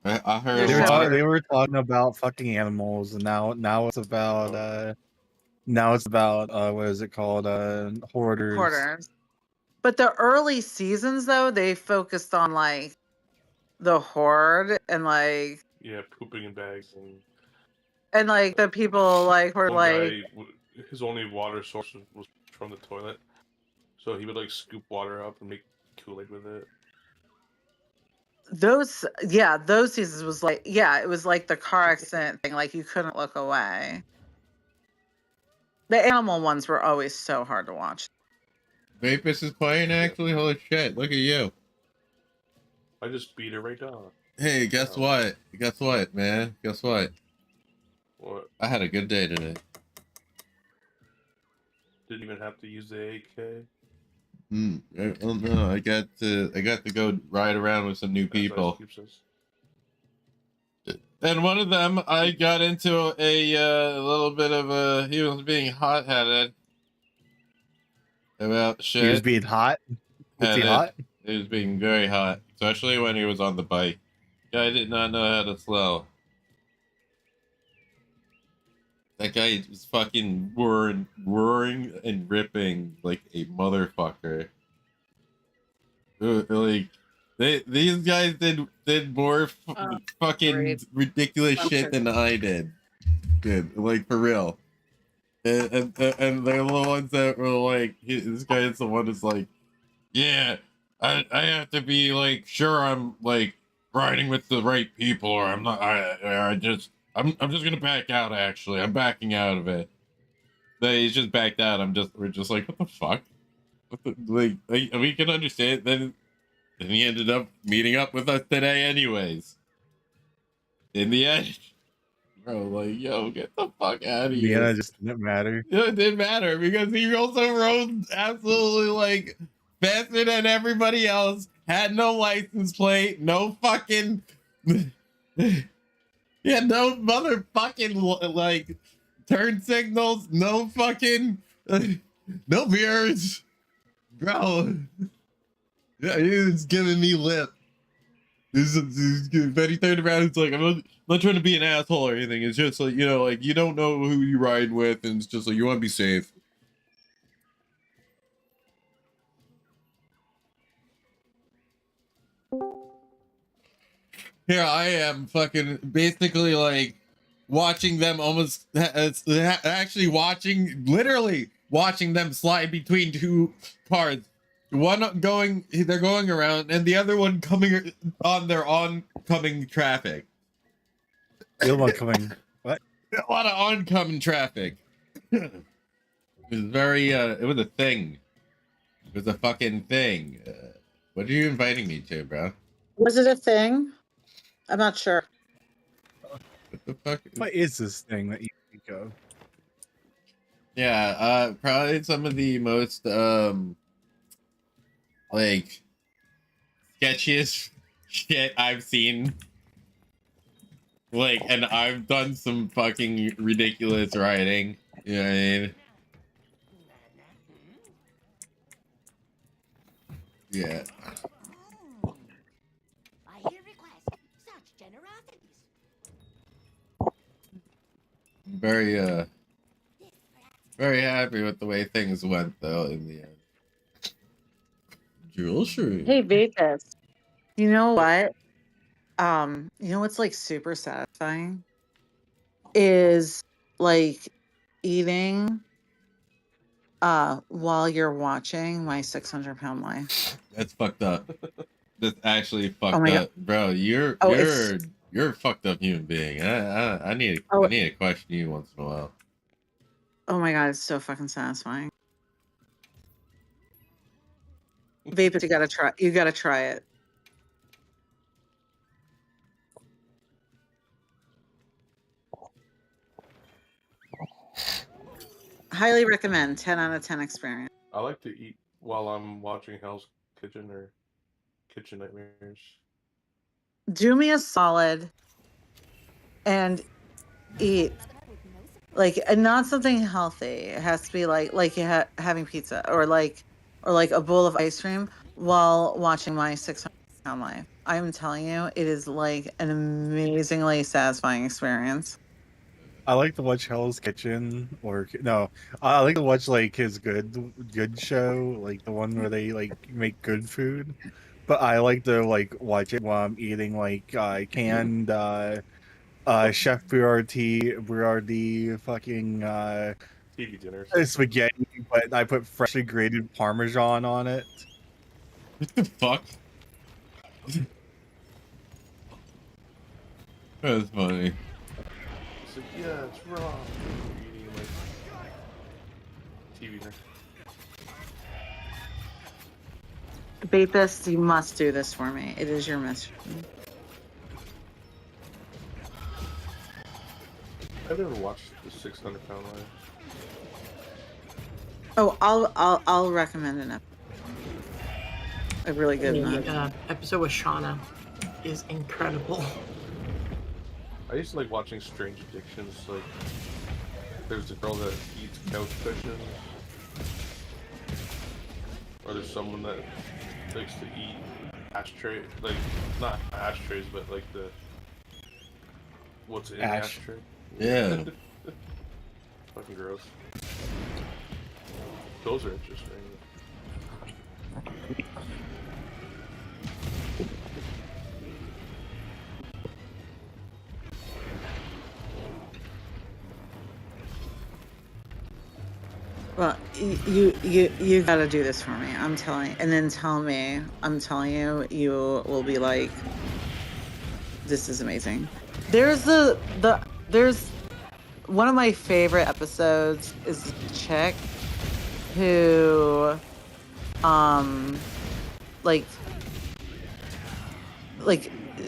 I heard a lot. They were talking about fucking animals, and now it's about what is it called? Hoarders. But the early seasons though, they focused on like the hoard and like Yeah, pooping in bags and like the people like were one like guy, his only water source was from the toilet, so he would like scoop water up and make Kool-Aid with it. those seasons was like it was like the car accident thing, like you couldn't look away. The animal ones were always so hard to watch. Vapus is playing actually? Holy shit, look at you. I just beat her right down. Hey, guess what? Guess what, man? Guess what? What? I had a good day today. Didn't even have to use the AK. No, I got to go ride around with some new people. And one of them, I got into a little bit of a. He was being hot-headed about shit. He was being hot. Was he hot? He was being very hot, especially when he was on the bike. Guy did not know how to slow. That guy was fucking roaring and ripping like a motherfucker. Like these guys did more fucking ridiculous shit than I did. Like for real. And they're the ones that were like, this guy is the one that's like, yeah, I have to be like sure I'm like riding with the right people, or I'm not. I'm just gonna back out. Actually, I'm backing out of it. He's just backed out. We're just like, what the fuck? Like we can understand. Then he ended up meeting up with us today, anyways. In the end, bro, like, yo, get the fuck out of here. Yeah, it just didn't matter. Yeah, it didn't matter because he also rode absolutely like faster than everybody else. Had no license plate, no fucking. Yeah, no motherfucking like turn signals, no fucking no mirrors, bro. Yeah, he was giving me lip. But he turned around. It's like I'm not trying to be an asshole or anything. It's just like, you know, like you don't know who you ride with, and it's just like you want to be safe. Here I am, fucking basically like watching them almost actually literally watching them slide between two cars. One going, they're going around, and the other one coming on their oncoming traffic. The other one coming. What? A lot of oncoming traffic. It was very, it was a thing. It was a fucking thing. What are you inviting me to, bro? Was it a thing? I'm not sure. What the fuck? What is this thing that you think of? Yeah, probably some of the most, like, sketchiest shit I've seen. Like, and I've done some fucking ridiculous writing. You know what I mean? Yeah. I request such generosities. I'm very happy with the way things went, though, in the end. Jewel Shrew. Hey Vegas, you know what? You know what's like super satisfying is like eating while you're watching my 600-pound life. That's fucked up. That's actually fucked my up, bro. You're You're a fucked up human being. I need to question you once in a while. Oh my god, it's so fucking satisfying. Vape, you gotta try. You gotta try it. Highly recommend. 10 out of 10 experience. I like to eat while I'm watching Hell's Kitchen or Kitchen Nightmares. Do me a solid and eat and not something healthy. It has to be like having pizza or like a bowl of ice cream while watching my 600-pound life. I'm telling you, it is like an amazingly satisfying experience. I like to watch Hell's Kitchen, or no, I like to watch like his good show, like the one where they like make good food. But I like to like watch it while I'm eating like canned Chef Boyardee fucking TV dinner. spaghetti, but I put freshly grated Parmesan on it. What the fuck? That's funny. It's like, yeah, it's raw. Eating like TV dinner. Vapist, you must do this for me. It is your mission. I've never watched the 600-pound life. Oh, I'll recommend an episode. A really good one. Episode with Shauna is incredible. I used to like watching Strange Addictions. Like, there's a girl that eats couch cushions, or there's someone that likes to eat ashtray, like not ashtrays, but like the what's in the ashtray. Yeah. Fucking gross. Those are interesting. Well, you gotta do this for me. I'm telling, and then tell me. I'm telling you, you will be like, this is amazing. There's there's one of my favorite episodes is the chick who, like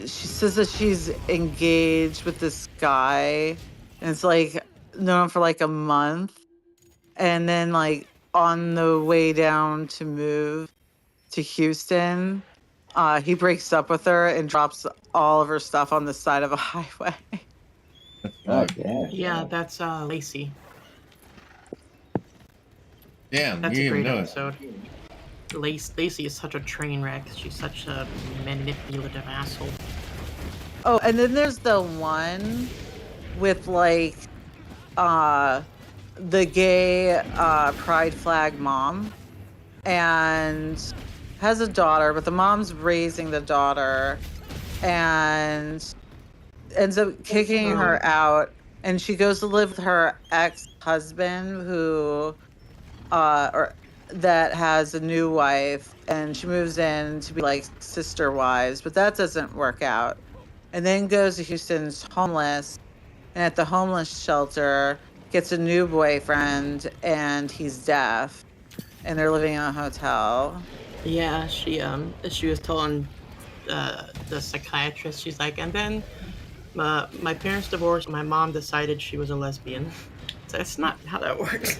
she says that she's engaged with this guy, and it's like known for like a month. And then, like, on the way down to move to Houston, he breaks up with her and drops all of her stuff on the side of a highway. Yeah, that's Lacey. Damn, That's you a didn't great know episode. Lacey is such a train wreck. She's such a manipulative asshole. Oh, and then there's the one with, like, the gay pride flag mom, and has a daughter, but the mom's raising the daughter and ends up kicking her out, and she goes to live with her ex-husband who or that has a new wife, and she moves in to be like sister wives, but that doesn't work out, and then goes to Houston's homeless, and at the homeless shelter gets a new boyfriend, and he's deaf, and they're living in a hotel. Yeah, she was telling the psychiatrist, she's like, and then my parents divorced. My mom decided she was a lesbian. So that's not how that works.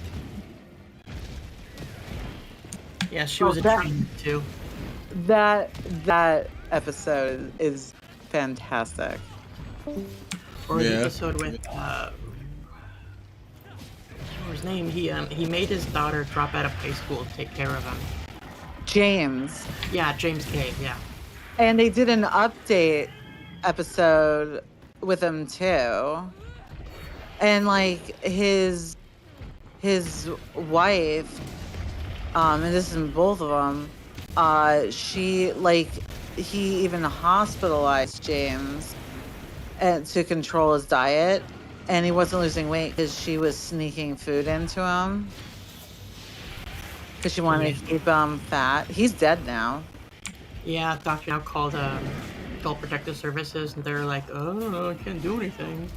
Yeah, she was a train too. That episode is fantastic. Or the episode with his name, he made his daughter drop out of high school to take care of him. James. Yeah, James K. Yeah. And they did an update episode with him too. And like his wife, and this is in both of them, he even hospitalized James and to control his diet, and he wasn't losing weight because she was sneaking food into him because she wanted to keep him fat. He's dead now. Yeah, doctor now called Child Protective Services, and they're like, oh, I can't do anything.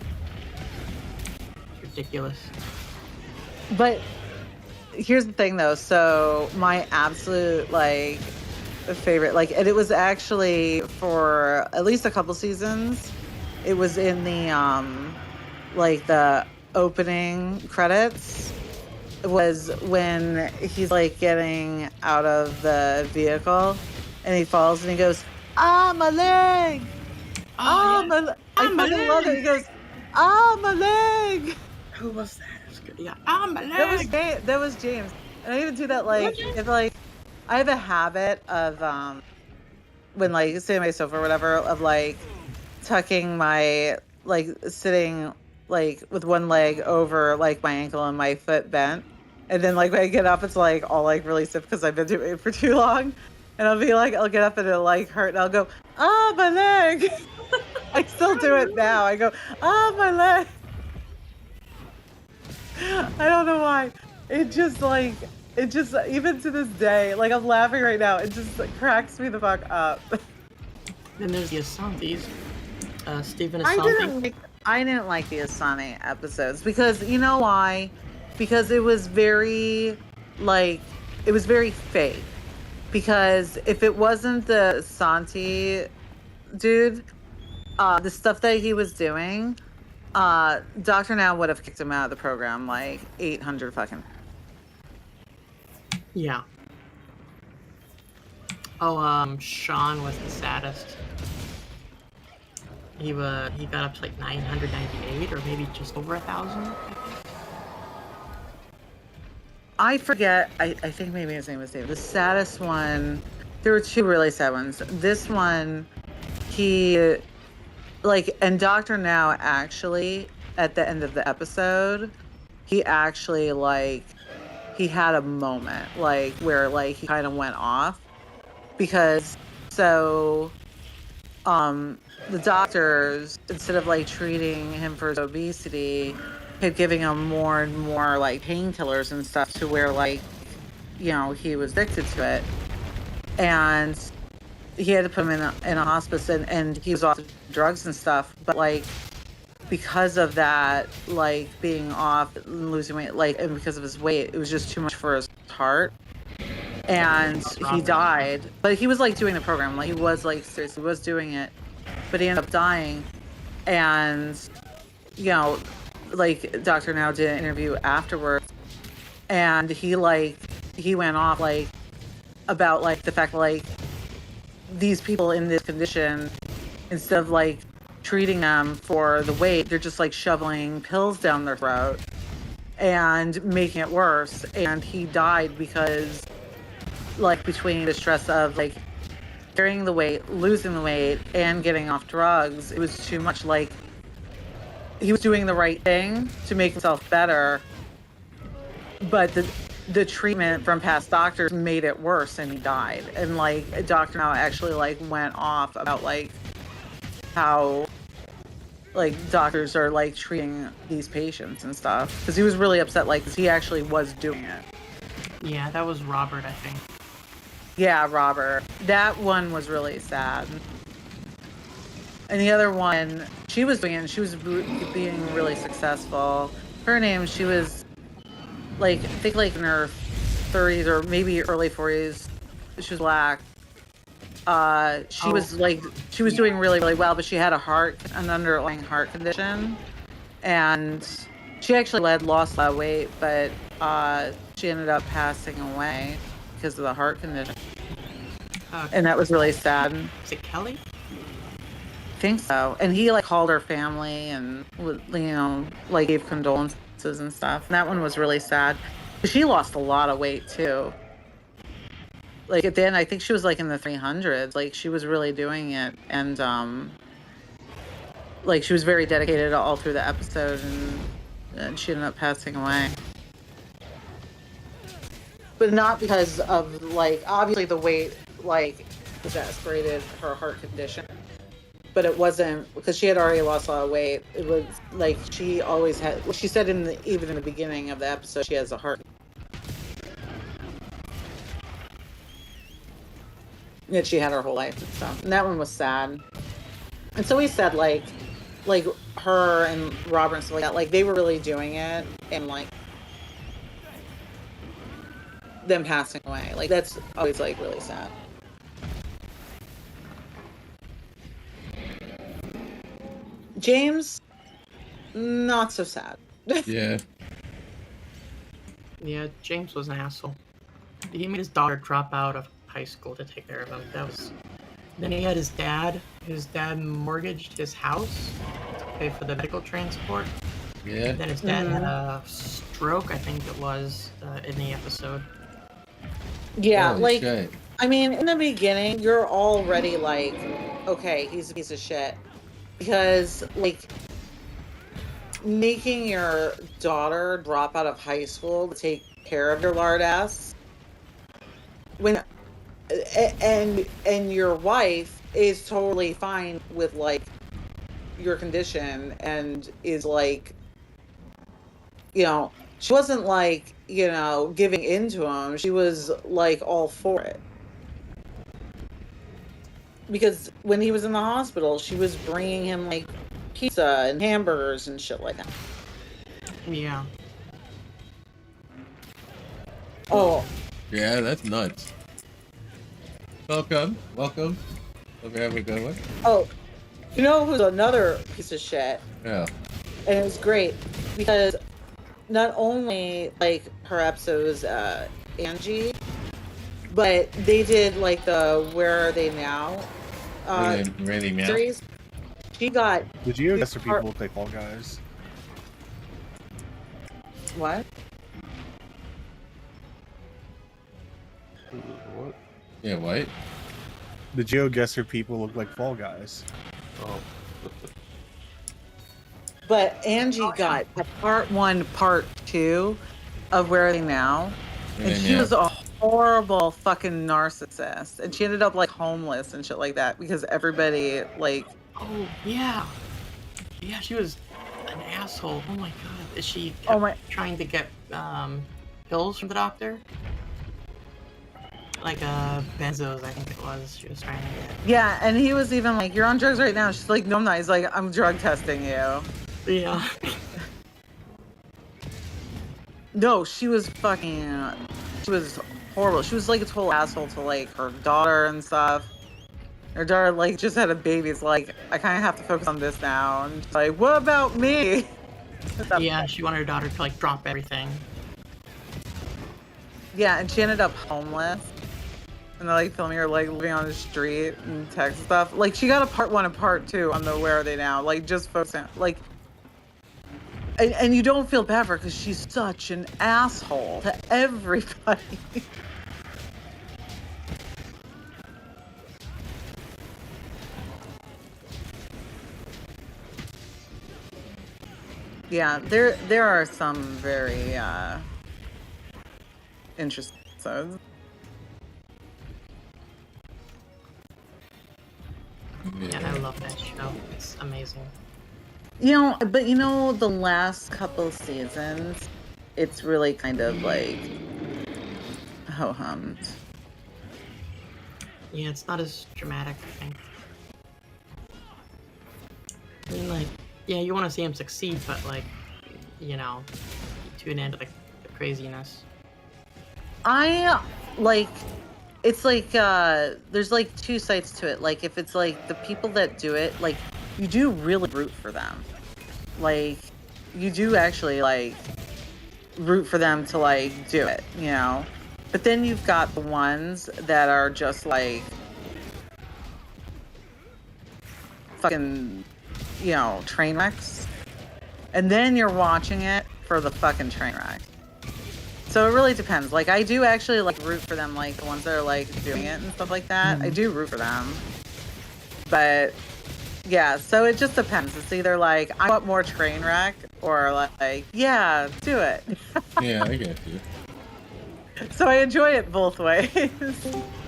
It's ridiculous. But here's the thing, though. So my absolute like favorite, like, and it was actually for at least a couple seasons. It was in the like the opening credits. It was when he's like getting out of the vehicle and he falls and he goes, "Ah, my leg! Ah, yeah. my!" I fucking love it. He goes, "Ah, my leg!" Who was that? It was good. Yeah, my leg. That was James. And I even do that like if like I have a habit of when like sitting on my sofa or whatever of like tucking my like sitting like with one leg over like my ankle and my foot bent. And then like when I get up it's like all like really stiff because I've been doing it for too long. And I'll be like, I'll get up and it'll like hurt and I'll go, "Ah, my leg." I still do it now. I go, "Ah, my leg." I don't know why. It just like even to this day, like I'm laughing right now. It just like, cracks me the fuck up. Then there's the Asantes. Stephen I Asante. didn't like the Asani episodes because you know why? Because it was very fake. Because if it wasn't the Santi dude, the stuff that he was doing, Dr. Now would have kicked him out of the program like 800 fucking. Yeah. Oh, Sean was the saddest. He got up to like 998 or maybe just over 1,000. I forget. I think maybe his name was David. The saddest one. There were two really sad ones. This one, he like, and Dr. Now actually at the end of the episode, he actually like he had a moment like where like he kind of went off because so the doctors, instead of like treating him for his obesity, kept giving him more and more like painkillers and stuff to where like, you know, he was addicted to it. And he had to put him in a hospice and he was off drugs and stuff. But like, because of that, like being off and losing weight, like, and because of his weight, it was just too much for his heart. And he died. But he was like doing the program. Like he was like seriously was doing it. But he ended up dying. And, you know, like Dr. Now did an interview afterwards. And he went off like about like the fact that like these people in this condition, instead of like treating them for the weight, they're just like shoveling pills down their throat and making it worse. And he died because like between the stress of like carrying the weight, losing the weight, and getting off drugs, it was too much. Like he was doing the right thing to make himself better, but the treatment from past doctors made it worse and he died. And like Dr. Now actually like went off about like how like doctors are like treating these patients and stuff because he was really upset like 'cause he actually was doing it. Yeah, that was Robert, I think. Yeah, Robert. That one was really sad. And the other one, she was doing it and she was being really successful. Her name, she was like, I think like in her 30s or maybe early 40s. She was black. She was doing really, really well, but she had an underlying heart condition. And she actually lost a lot of weight, but she ended up passing away because of the heart condition. And that was really sad. Is it Kelly? I think so. And he like called her family and, you know, like gave condolences and stuff. And that one was really sad. She lost a lot of weight too. Like at the end, I think she was like in the 300s. Like she was really doing it. And like she was very dedicated all through the episode and she ended up passing away. But not because of like, obviously the weight like exasperated her heart condition. But it wasn't because she had already lost a lot of weight. It was like she always had. She said even in the beginning of the episode, she has a heart that she had her whole life and stuff. And that one was sad. And so he said like her and Robert and stuff like that, like they were really doing it, and like them passing away, like that's always like really sad. James, not so sad. Yeah. Yeah, James was an asshole. He made his daughter drop out of high school to take care of him. That was. Then he had his dad. His dad mortgaged his house to pay for the medical transport. Yeah. And then his dad had a stroke, I think it was, in the episode. Yeah, Holy like shit. I mean, in the beginning, you're already like, okay, he's a piece of shit, because like making your daughter drop out of high school to take care of your lard ass when and your wife is totally fine with like your condition and is like, you know, she wasn't like, you know, giving in to him. She was like all for it. Because when he was in the hospital, she was bringing him like pizza and hamburgers and shit like that. Yeah. Oh. Yeah, that's nuts. Welcome. Hope you're having a good one. Oh, you know who's another piece of shit? Yeah. And it was great because not only like her episode was Angie, but they did like the Where Are They Now Really now. series. She got. Did you guess for people look like Fall Guys? What? What? Yeah, what? The GeoGuessr people look like Fall Guys. Oh. But Angie got a part 1, part 2 of Where Are They Now? And she was a horrible fucking narcissist. And she ended up like homeless and shit like that because everybody like. Oh, yeah. Yeah, she was an asshole. Oh my god. Is she trying to get pills from the doctor? Like benzos, I think it was. She was trying to get. Yeah, and he was even like, "You're on drugs right now." She's like, "No, I'm not." He's like, "I'm drug testing you." Yeah. No, she was fucking. She was horrible. She was like a total asshole to like her daughter and stuff. Her daughter like just had a baby. It's like, I kind of have to focus on this now. And she's like, what about me? Yeah, she wanted her daughter to like drop everything. Yeah, and she ended up homeless. And they're like filming her like living on the street and text stuff. Like she got a part 1 and part 2 on the Where Are They Now? Like just focusing like. And you don't feel bad for her because she's such an asshole to everybody. Yeah, there are some very interesting episodes. Yeah, I love that show. It's amazing. You know, but you know, the last couple seasons, it's really kind of like ho-hummed. Yeah, it's not as dramatic, I think. I mean, like, yeah, you want to see him succeed, but like, you know, tune into the craziness. I like, it's like there's like two sides to it. Like if it's like the people that do it, like you do really root for them. Like you do actually like root for them to like do it, you know. But then you've got the ones that are just like fucking, you know, train wrecks. And then you're watching it for the fucking train wreck. So it really depends. Like I do actually like root for them, like the ones that are like doing it and stuff like that. Mm-hmm. I do root for them. But yeah, so it just depends. It's either like I want more train wreck or like, yeah, do it. Yeah, I get you. So I enjoy it both ways.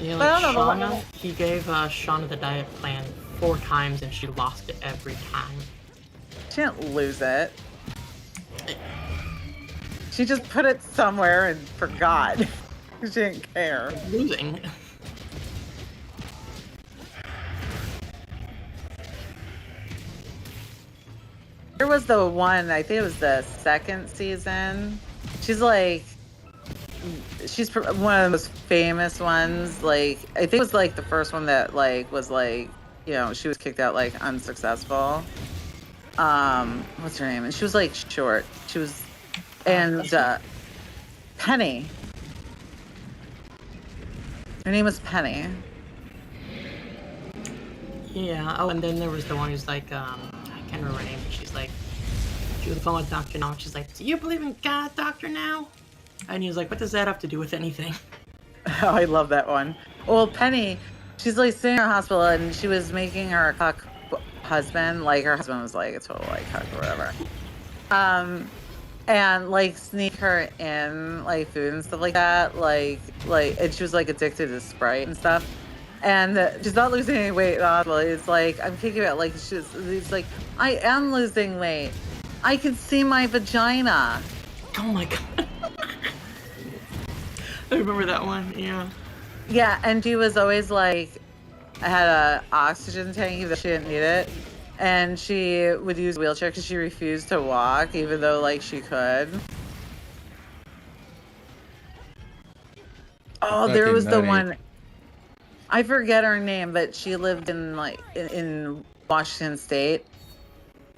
Yeah, But I like don't know, Shauna, he gave Shauna the diet plan 4 times and she lost it every time. She didn't lose it. She just put it somewhere and forgot. She didn't care. Losing. there was the one, I think it was the second season. She's like, she's one of the most famous ones. Like, I think it was like the first one that like was like, you know, she was kicked out like unsuccessful. What's her name? And she was like short. She was, and Penny. Her name was Penny. Yeah. Oh, and then there was the one who's like, I can't remember her name. But she's like, she was on the phone with Dr. Now. She's like, "Do you believe in God, Dr. Now?" And he was like, "What does that have to do with anything?" Oh, I love that one. Well, Penny, she's like sitting in her hospital and she was making her cuck husband, like her husband was like a total like cuck or whatever. And like sneak her in like food and stuff like that. Like, and she was like addicted to Sprite and stuff. And she's not losing any weight in the hospital. It's like, I'm kicking it like it's like, I am losing weight. I can see my vagina. Oh my God. I remember that one, yeah. Yeah, and she was always like, I had a oxygen tank even though she didn't need it. And she would use a wheelchair because she refused to walk, even though like she could. Oh, there Fucking was the nutty. one, I forget her name, but she lived in like in Washington State.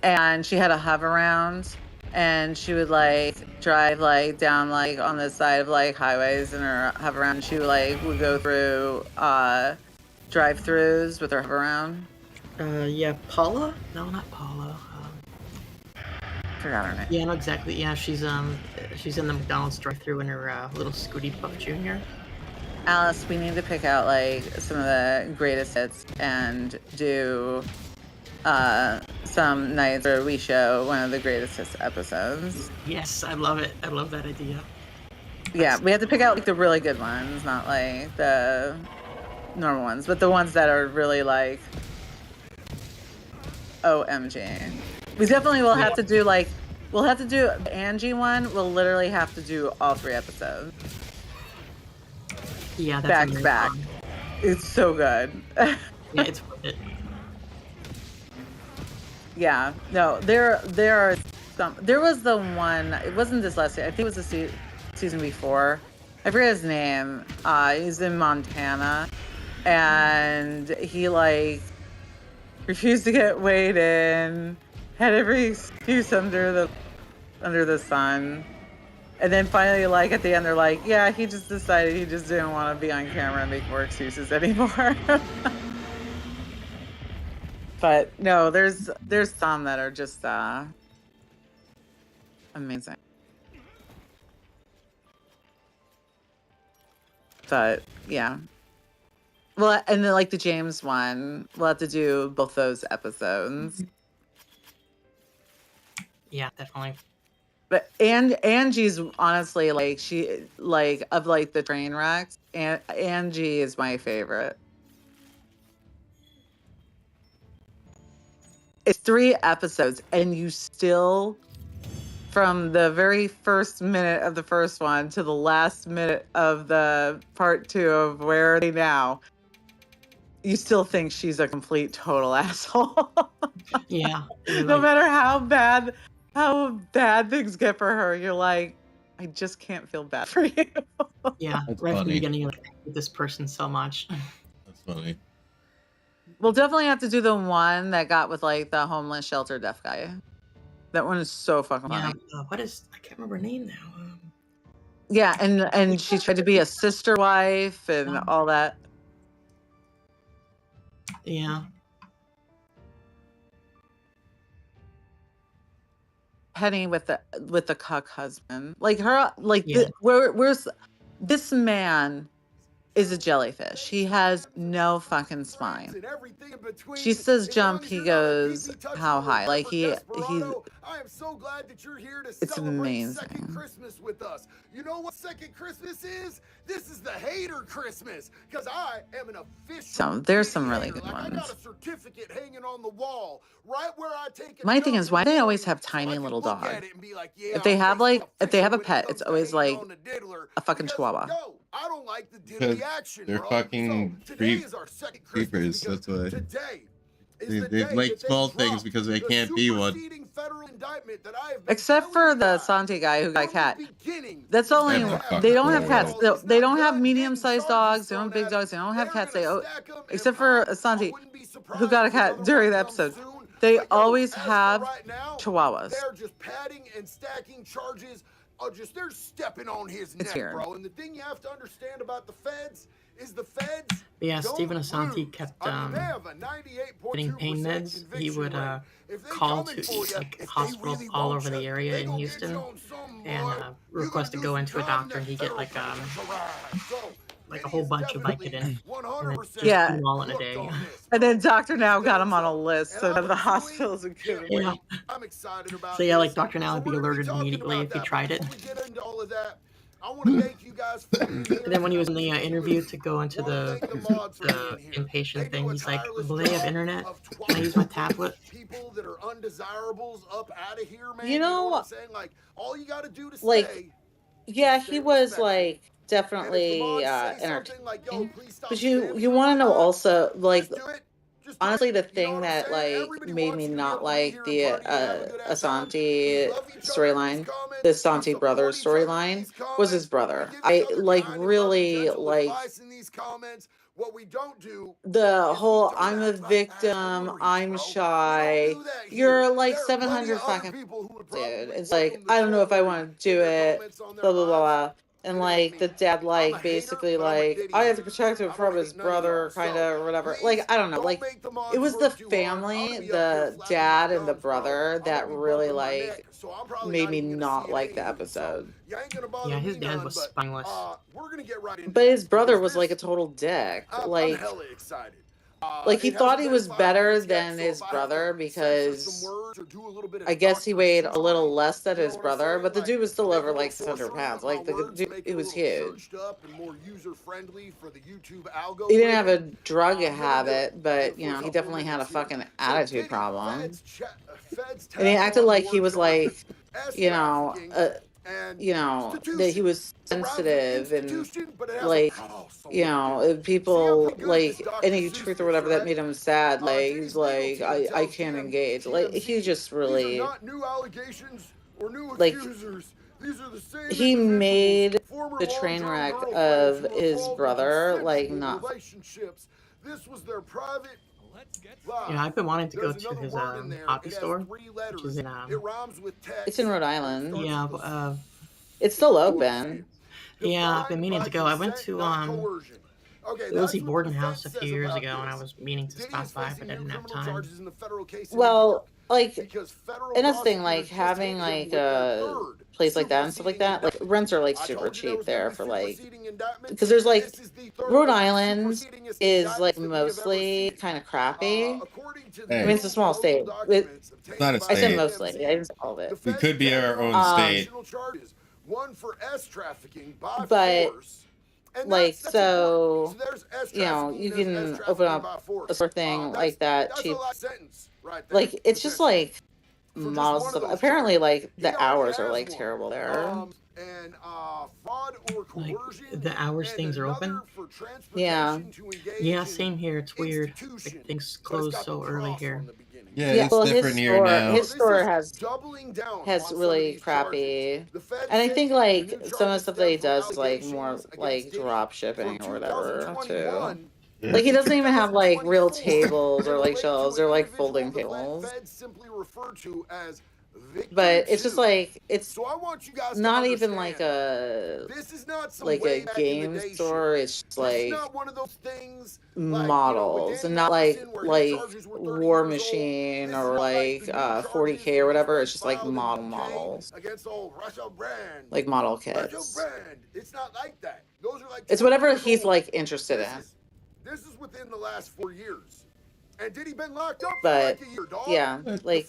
And she had a hover round. And she would like drive like down like on the side of like highways in her hover round. She would go through drive-throughs with her hover round. Yeah, Paula? No, not Paula. Forgot her name. Yeah, no, exactly. Yeah, she's in the McDonald's drive-through in her little Scooty Puff Jr. Alice, we need to pick out like some of the greatest hits and do some nights where we show one of the greatest hits episodes. Yes, I love it. I love that idea. Yeah, we have to pick out like the really good ones, not like the normal ones, but the ones that are really like OMG. We definitely will have to do like, we'll have to do the Angie one. We'll literally have to do all 3 episodes. Yeah, that's back to back. It's so good. Yeah, it's worth it. Yeah, no, there are some. There was the one. It wasn't this last season. I think it was the season before. I forget his name. He's in Montana, and he like refused to get weighed in. Had every excuse under the sun. And then finally, like at the end, they're like, "Yeah, he just decided he just didn't want to be on camera and make more excuses anymore." But no, there's some that are just amazing. But yeah, well, and then like the James one, we'll have to do both those episodes. Yeah, definitely. But Angie's honestly like she like of like the train wrecks, and Angie is my favorite. It's 3 episodes, and you still, from the very first minute of the first one to the last minute of the part 2 of Where Are They Now, you still think she's a complete total asshole. Yeah. No matter how bad things get for her, you're like, I just can't feel bad for you. Yeah, That's right from funny. the beginning, you're like, I hate this person so much. That's funny. We'll definitely have to do the one that got with like the homeless shelter deaf guy. That one is so fucking Yeah, funny. what is, I can't remember her name now. Yeah, and she tried to be a sister wife and all that. Yeah. Penny with the cuck husband, like her, like Yeah. where's this man is a jellyfish. He has no fucking spine. She says jump, he goes how high? Like he's. I am so glad that you're here to It's celebrate amazing. second Christmas with us. You know what second Christmas is? This is the hater Christmas, because I am an official. So there's some really good I got ones. a certificate hanging on the wall, right where I take a My thing is, why do they always have so I tiny can little look dogs? at it and be like, yeah, If they I'm have like, if they have a when it pet, comes it's to always hating like on the diddler, a fucking because, chihuahua. yo, I don't like the Because diddly action, they're bro. fucking So today creep is our second Christmas creepers. because That's why today is they the day like that they small things dropped because they the can't be one. superseding federal indictment excitement that I have been Except for the Santi guy who got a cat. That's only they don't have cats. They don't have medium-sized dogs. They don't have big dogs. They don't have cats. Except for Santi, who got a cat during the episode. They always have chihuahuas. They're just padding and stacking charges. They're stepping on his neck, weird. bro. And the thing you have to understand about the feds is the feds. But yeah, don't Stephen Asante lose. kept I mean, they have a 98.2% getting pain meds. He would conviction rate. If they call coming to for ya, like if they hospitals really all want over ya, the area they in gonna get Houston you on some, and boy. request to go into a doctor, and he get like a whole bunch of Vicodin, and then just Yeah. put them all in a day. And then Dr. Now got him on a list so that the hospitals would give him. Yeah. I'm excited about So yeah, like this. Dr. Now would be alerted immediately if he tried it. Before we get into all of that, I want to thank you guys for being here. And then when he was in the interview to go into the inpatient thing, he's like, "Will they have internet? Can I use my tablet?" People that are undesirables up out of here, man. You know what I'm saying? Like, all you got to do to Like, stay. yeah, he was like definitely entertaining. But you want to know also, like, honestly, the thing that like made me not like the Asante storyline, the Asante brothers storyline, was his brother. I like really like what we don't do the whole I'm a victim, I'm shy. You're like 700 fucking dude. It's like, I don't know if I want to do it, blah, blah, blah. And like the dad, like basically like, I have to protect him from his brother, kind of, or whatever. Like, I don't know. Like, it was the family, the dad and the brother that really like made me not like the episode. Yeah, his dad was spineless. But his brother was like a total dick. Like, hella excited. like he thought he was better than his brother because I guess he weighed a little less than his brother, but the dude was still over like 600 pounds. Like the dude, it was huge. He didn't have a drug habit, but you know, he definitely had a fucking attitude problem. And he acted like he was like, you know, that he was sensitive and like, you know, people like any truth or whatever that made him sad, like he's like, I can't engage. Like he just really like he made the train wreck of his brother like not. This was their private. Yeah, I've been wanting to go to his hobby store, which is in It's in Rhode Island. Yeah, it's still open. Yeah, I've been meaning to go. I went to Lizzie Borden House a few years ago, and I was meaning to stop by, but I didn't have time. Well, like, and that's the thing, like having like a place like that and stuff like that, like rents are like super cheap there for like, because there's like Rhode Island is like mostly kind of crappy. Hey. I mean, it's a small state. It's not a I said state. mostly. I didn't say all of it. We could be our own state. One for S trafficking by But force. like so, you know, you can open up a sort of thing like that cheap. Like it's just like models stuff. Apparently, like the hours are like terrible there. Like the hours things are open. Yeah. Yeah, same here. It's weird. Like things close so early here. Yeah, it's different here now. His store has really crappy, and I think like some of the stuff that he does is like more like drop shipping or whatever too. Like he doesn't even have like real tables or like shelves. They're like folding tables. But it's just like it's not even like a game store. It's just like models and not like War Machine or like 40K or whatever. It's just like models, like model kits. It's not like that. Those are like it's whatever he's like interested in. This is within the last 4 years. And did he been locked up But for like a year, dog? yeah, like.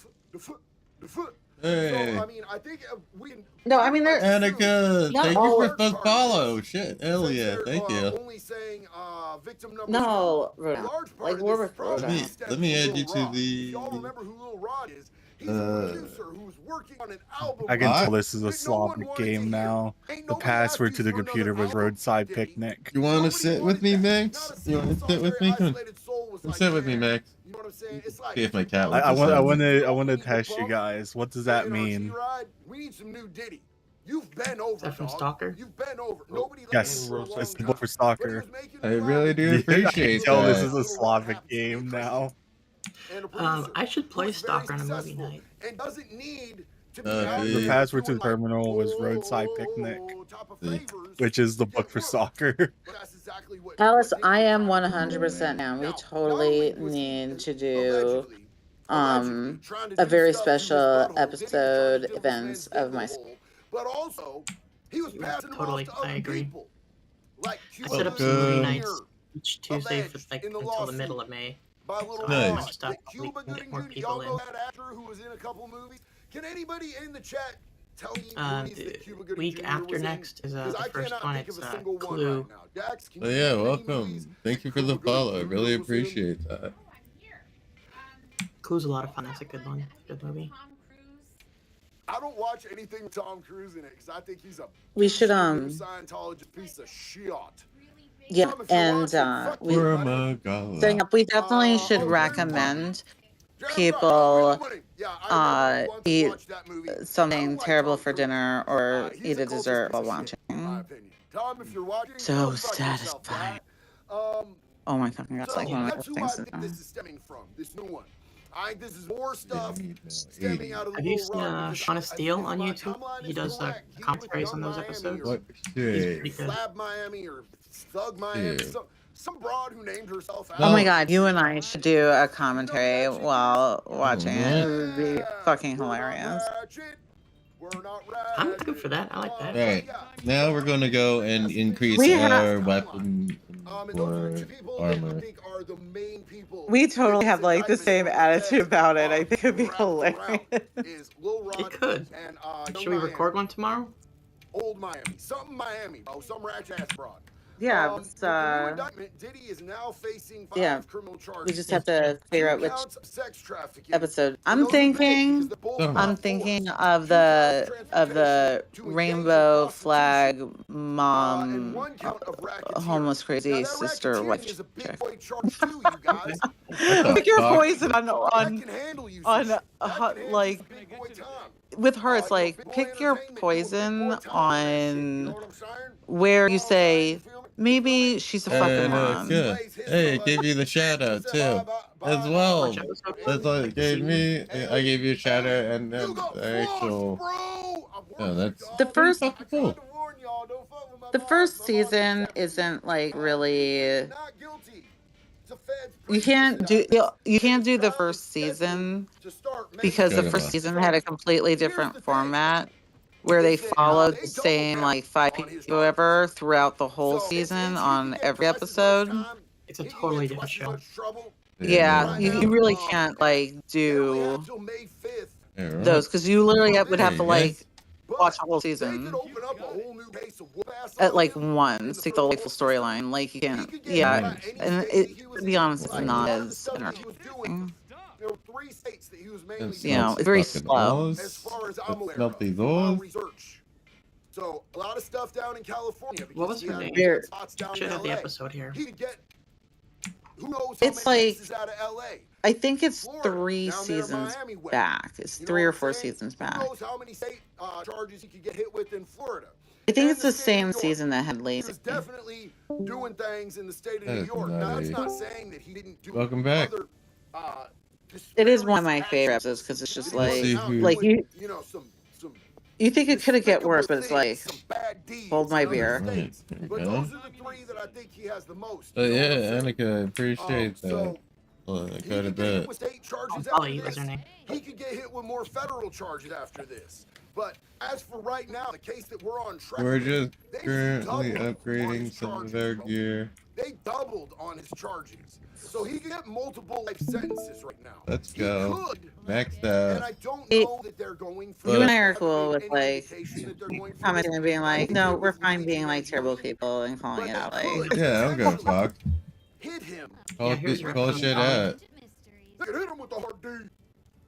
Hey. So, I mean, I think we can. No, I mean, they're Annika, not thank all you for the follow. Shit, hell yeah, thank you. Only saying victim number no, like Warwick Road. Let me add you to the. Y'all remember who Lil Rod is? He's a producer who's working on an album. I can tell this is a Slavic game now. The password to the computer was roadside picnic. You want to sit with me, Max? You want to sit with me? Come sit with me, Max. You know what I'm saying? It's like See if my cat I wants to want send. to test you guys. What does that mean? ride. We need some new Diddy. You've been over, Is that from dog. Stalker? You've been over. Nobody let Yes, you for a long it's the time. book for soccer. I really do I can appreciate tell this that. is a Slavic game now. And a producer I should play who is very Stalker on a movie successful night. And doesn't need to be Uh, out The there password to doing the terminal was roadside picnic, type of favors. which is the book for soccer. But that's exactly what Alice, Diddy I was am trying to do. 100% down. We Now, totally not only was he need to do allegedly trying to a do very stuff to his special butthole, Diddy was trying to episode fill this events man's of my dick hole, but also he was passing them Totally, off to I other agree. people. Like I set up some movie nights each Tuesday for like in the until the middle of May. by Little So Nice. I have Rod. more stuff. That Cuba Hopefully Gooding get more Jr. people Y'all know in. that actor who was in a couple movies? Can anybody in the chat tell me movies that Cuba The Gooding week Jr. after was next is Because the I first cannot one. think It's of a single one Clue. right now. Dax, can Oh you yeah, name any movies? welcome. Thank you for the follow. I really appreciate that. Clue's a lot of fun. That's a good one. Good movie. I don't watch anything with Tom Cruise in it because I think he's a We should Scientologist piece of shit. yeah, and we setting up. We definitely should recommend people eat something terrible for dinner or eat a dessert while watching. Tom, if you're watching, So go fuck yourself, satisfying. Dad. Oh my fucking god, it's like one of my That's favorite who I things to think do. this is stemming from. This new one. I think this is more stuff stemming out of the Have you Little seen Rod because Shaun of I Steel think on my YouTube? timeline He is does correct. He was commentaries on Young those Miami episodes. or He's pretty good. Slab Miami or Thug Miami. Yeah. Some broad who named herself Oh my after god, you and I should do a commentary while watching it. what? It would be fucking hilarious. I'm good for that. I like that. Alright, now we're gonna go and increase We our weapon or armor. We totally have like the same attitude about it. I think it'd be hilarious. It could. Should we record one tomorrow? Old Miami, something Miami, bro, some ratchet ass broad. Yeah, With the new indictment, Diddy is now facing 5 criminal charges. we just have to figure out which counts of sex trafficking. episode. And those are big because they're both I'm not thinking forced. of the rainbow flag mom, homeless crazy sister wife chick. Pick your poison on like with her. It's like pick your poison on where you say maybe she's a fucking moron. Good. Hey, it gave you the shout out too, as well. That's what it gave me. I gave you a shout out and then the actual. Yeah, that's The first cool. The first season isn't like really. You can't do the first season because the first season had a completely different format where they followed the same like 5 people ever throughout the whole season on every episode. It's a totally different show. Yeah, you really can't like do those because you literally would have to like watch a whole season at like once, take the whole storyline. Like you can't, yeah. And it, to be honest, it's not as entertaining. There were 3 states that he was mainly You know, it's very slow. as far as I'm aware Not of, the my laws. research. So a lot of stuff down in California. What was because her he name? had spots down Should in have the LA. episode here. He could get who knows how It's many like cases out of LA. I think it's Florida, 3 down there in seasons Miami way. back. It's You know 3 or what I'm 4 saying? seasons Who back. knows how many state charges he could get hit with in Florida. I think And it's the state of same New York. season that had He lazy. was definitely doing things in the state of That New is York. Now that's nutty. not saying that he didn't do Welcome back. other It is one of my favorite episodes because it's just like see who- you some you think it could get worse, but it's like hold my beer. Right. But Yeah. those are the 3 that I think he has the most. But You know what I'm yeah, saying? Annika, I appreciate that. So Quite a he could get hit bit. with state charges Polly after was her this. name. He could get hit with more federal charges after this. But as for right now, the case that we're on track We're with, just they've currently doubled on upgrading his some of charges, our bro. gear. They doubled on his charges. So he could get multiple life sentences right now. Let's He go. could, Maxed and I out. don't know that they're going for You and it. I are Haven't cool made with any like indication that they're going for commenting it. and being I like, think no, they we're would fine really being like make terrible money. people and calling But it they out. could Like, Yeah, I'm gonna actually talk. hit him. Call, Yeah, here's your call episode, shit Polly. out. They could hit him with the hard D.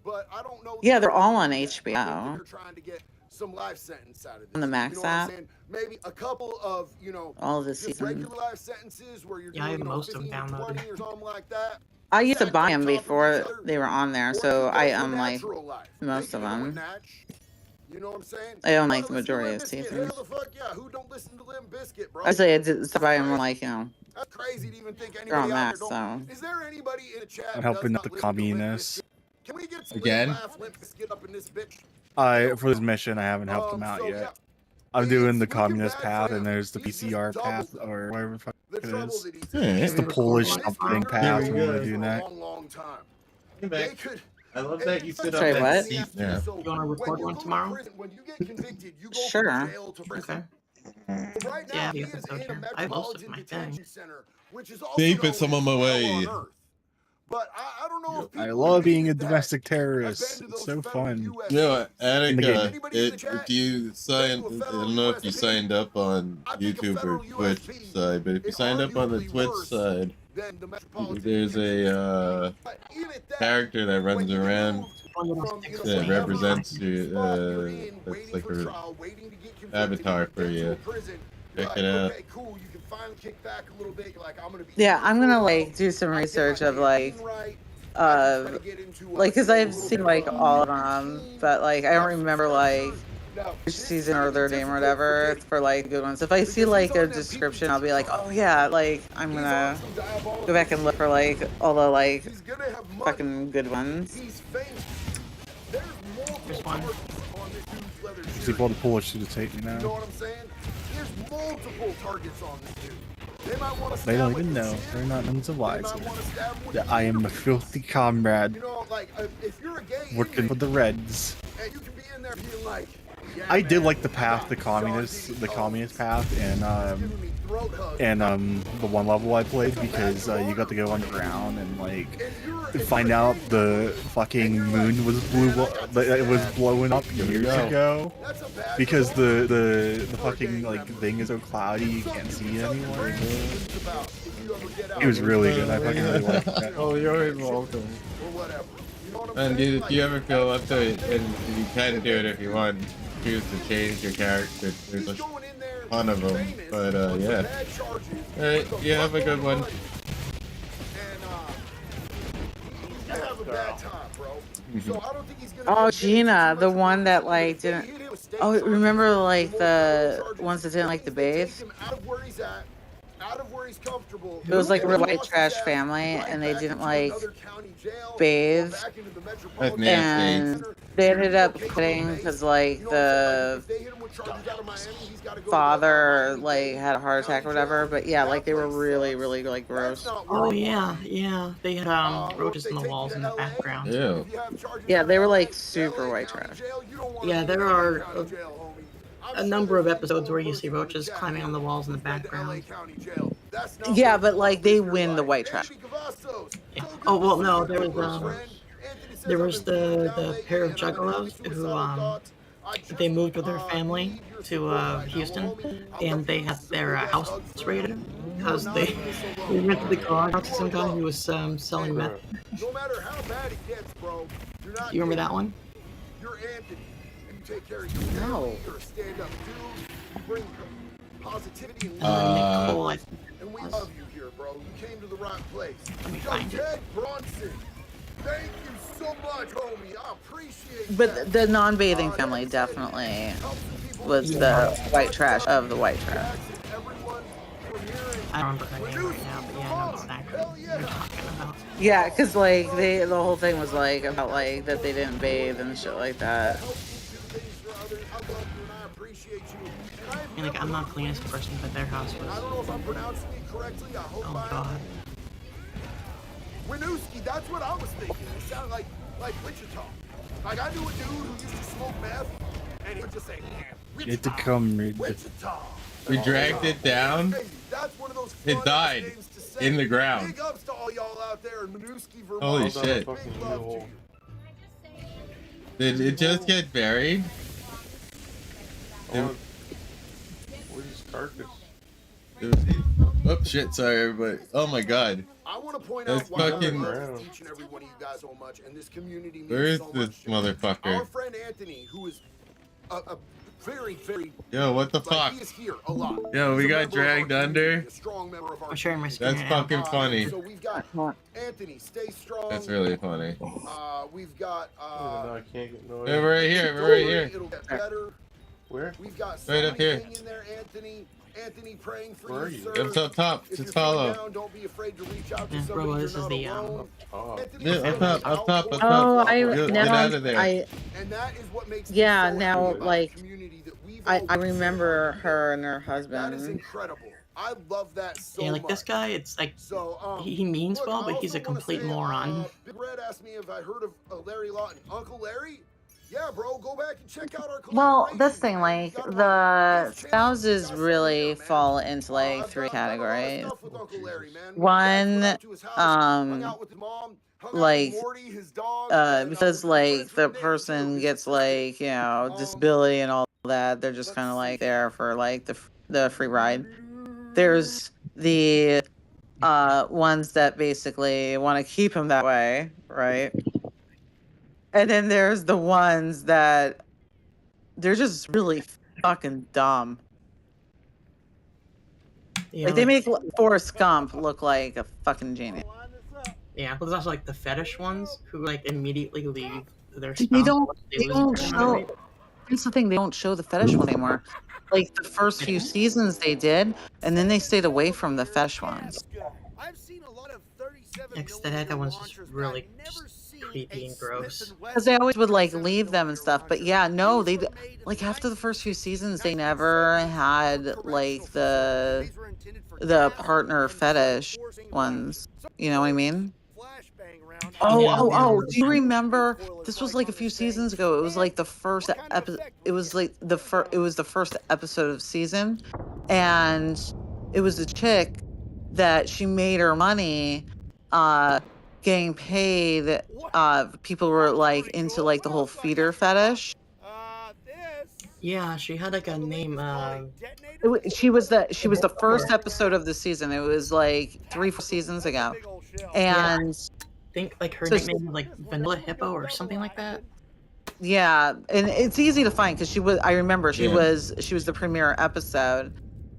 But I don't know. yeah, they're all on I think HBO they're trying to get some life sentence out of this. on the Max You know what I'm app. saying? Maybe a couple of, All of the just seasons. regular life sentences where you're Yeah, I doing, have most of them 15 to 20 downloaded. or something like that. I used to stacked buy on them top of each before other, they were on there, or you so go I for like natural life. most of You know what them. you know what I'm saying? I own Oh, like the listen to majority Limp of Bizkit. seasons. Hell the fuck yeah! Who don't listen to Limp Bizkit, bro? I say I did That's buy them crazy. like, you know, That's crazy to even think they're anybody on out there mass, don't. so. Is there anybody in the chat I'm that does helping not the listen to Limp communists. Bizkit? Can we get some Again? laugh Limp Bizkit up in this bitch? For this mission, I haven't helped them out So yet. yeah, I'm doing the it's looking communist bad path, for and him. there's the He's just PCR path, doubled or whatever the fuck the it trouble is. that he's Yeah. It's the in. Polish This something fucker path. has I'm been gonna for do a next. long time. Hey, They Mac. could. I love that you sit Sorry, up what? that seat now. So You want to record when you one go to tomorrow? prison, when you get convicted, you go Sure. from jail to prison. Okay. Right now, Yeah, he you is can go in a here. I have most of metropolitan my detention thing. center, which is also They known put some on my as hell way. on earth. But I don't know if I people love who being a did that domestic have been terrorist. to It's those so federal fun. U.S. You know, bases. In the game. Anybody in the chat if you sign, been to a I federal don't know if US you base? signed up on I think a YouTube or federal Twitch USB side, but if you is signed up on the arguably Twitch worse side, than the metropolitan there's detention center. a character that runs around that represents you. That's like a avatar for you. Check it out. Okay, cool. You can finally kick back a little bit. You're like, I'm gonna be. Yeah, I'm gonna like do some research of like, like, cause I've seen like all of them, but like I don't remember like which season or their name or whatever for like good ones. If I see like a description, I'll be like, oh yeah, like I'm gonna go back and look for like all the like fucking good ones. There's one. See if all the Polish students hate me You know now. what I'm saying? There's multiple targets on this dude. They might want to They don't stab even with know. the They're chin. not none They wise might want to stab him with that the I am heel. a filthy comrade You know, like if you're a gay working for the Reds. and you can be in there being like, yeah, I did man, like the path, the communist path, and the one level I played because you got to go underground and like find out the fucking moon was it was blowing up years ago because the fucking like thing is so cloudy you can't see it anymore. It was really good. I fucking really liked that. Oh, you're welcome. And dude, if you ever feel up to it, and you can do it if you want, choose to change your character. There's a ton of them, but yeah. Alright, you have a good one. Oh, Gina, the one that like didn't. Oh, remember like the ones that didn't like the bathe? It was like a real white trash family, and they didn't like bathe, and they ended up quitting because like the father like had a heart attack or whatever. But yeah, like they were really, really like gross. Oh yeah, yeah. They had roaches in the walls in the background. Ew. Yeah, they were like super white trash. Yeah, there are a number of episodes where you see roaches climbing on the walls in the background. Yeah, but like they win the white trash. Yeah. Oh well, no, there was the pair of juggalos who they moved with their family to Houston, and they had their house raided because they rented the garage out to some guy who was selling meth. No matter how bad it gets, bro, you're not. You remember that one? You're Anthony, and you take care of your family. You're a stand-up dude. You bring positivity and love. And we love you here, bro. You came to the right place. Yo, Ted Bronson, thank you so much, homie. I appreciate that. But the non-bathing family definitely was the white trash of the white trash. I don't remember that name right now, but yeah, I know exactly what you're talking about. Yeah, because like the whole thing was like about like that they didn't bathe and shit like that. I mean, like, I'm not the cleanest person, but their house was. I don't know if I'm pronouncing it correctly. I hope Oh God. Winooski, that's what I was thinking. It sounded like Wichita. Like I knew a dude who used to smoke meth, and he would just say, It to come. Wichita. We dragged it down. Hey, that's one of those It died in the ground. Big ups to all y'all out there in Winooski, Vermont. Holy shit. Big love to you. Did it just get buried? Where's his carcass? Oh shit, sorry everybody. Oh my god. I want to point That's out why fucking... I love each and every one of you guys so much, and this community means Where is so this much to me. motherfucker? Our friend Anthony, who is very, very. Yo, what the like, fuck? he is here a lot. Yo, He's we a got member of our dragged community, under. a strong member of our I'm sharing my community. screen That's right now. fucking funny. So we've got Anthony, stay strong. That's really funny. We've got No, I can't get no. Hey, we're right here. don't We're right worry, here. It'll get better. Where? We've got Right up here. in there, Anthony. Anthony praying for Where are you, you? sir. It's up top. If Just you're feeling follow. down, don't be afraid to reach out to Yeah, somebody. Robo, You're this is not the alone. Oh. Anthony Yeah, is up very top, up top, up outgoing. top. Oh, Get now out of there. And that is what makes me yeah, so now happy about like the community that we've I all worked so remember hard to her and her build. That is husband. incredible. I love that so Yeah, like much. this guy, it's like So, he means look, well, I but he's a also wanna complete say, moron. Big Red asked me if I heard of Larry Lawton. Uncle Larry? Yeah, bro, go back and check out our Well, this collaborations, thing, man. like We've got 'em on the his channel. spouses Got some really there, man. fall into like I've three done a lot of categories. stuff with Uncle Larry, man. Me and Dax went One, out to his house, hung out with his mom, hung out with like Morty, his dog, and because we're good like friends the with Nick, person too, gets his assistant. like, you know, disability and all that, they're just kind of like there for like the free ride. There's the ones that basically want to keep him that way, right? And then there's the ones that they're just really fucking dumb. Yeah, Like they make Forrest Gump look like a fucking genius. yeah, but there's also like the fetish ones who like immediately leave their They spouse. don't. once They lose don't their show. memory. That's the thing. They don't show the fetish one anymore. Like the first few seasons they did, and then they stayed away from the fetish ones. I've seen a lot of 37 Yeah, 'cause that one's just really just creepy and gross. Because they always would like leave them and stuff. But yeah, no, like after the first few seasons, they never had like the partner fetish ones. You know what I mean? Oh! Do you remember? This was like a few seasons ago. It was like the first episode. It was like the first. It was the first episode of season, and it was a chick that she made her money, getting paid. People were like into like the whole feeder fetish. Yeah, she had like a name. She was the first episode of the season. It was like 3-4 seasons ago, and I think like her so nickname was like Vanilla Hippo or something like that. yeah, and it's easy to find because she was. I remember she Yeah. was the premiere episode,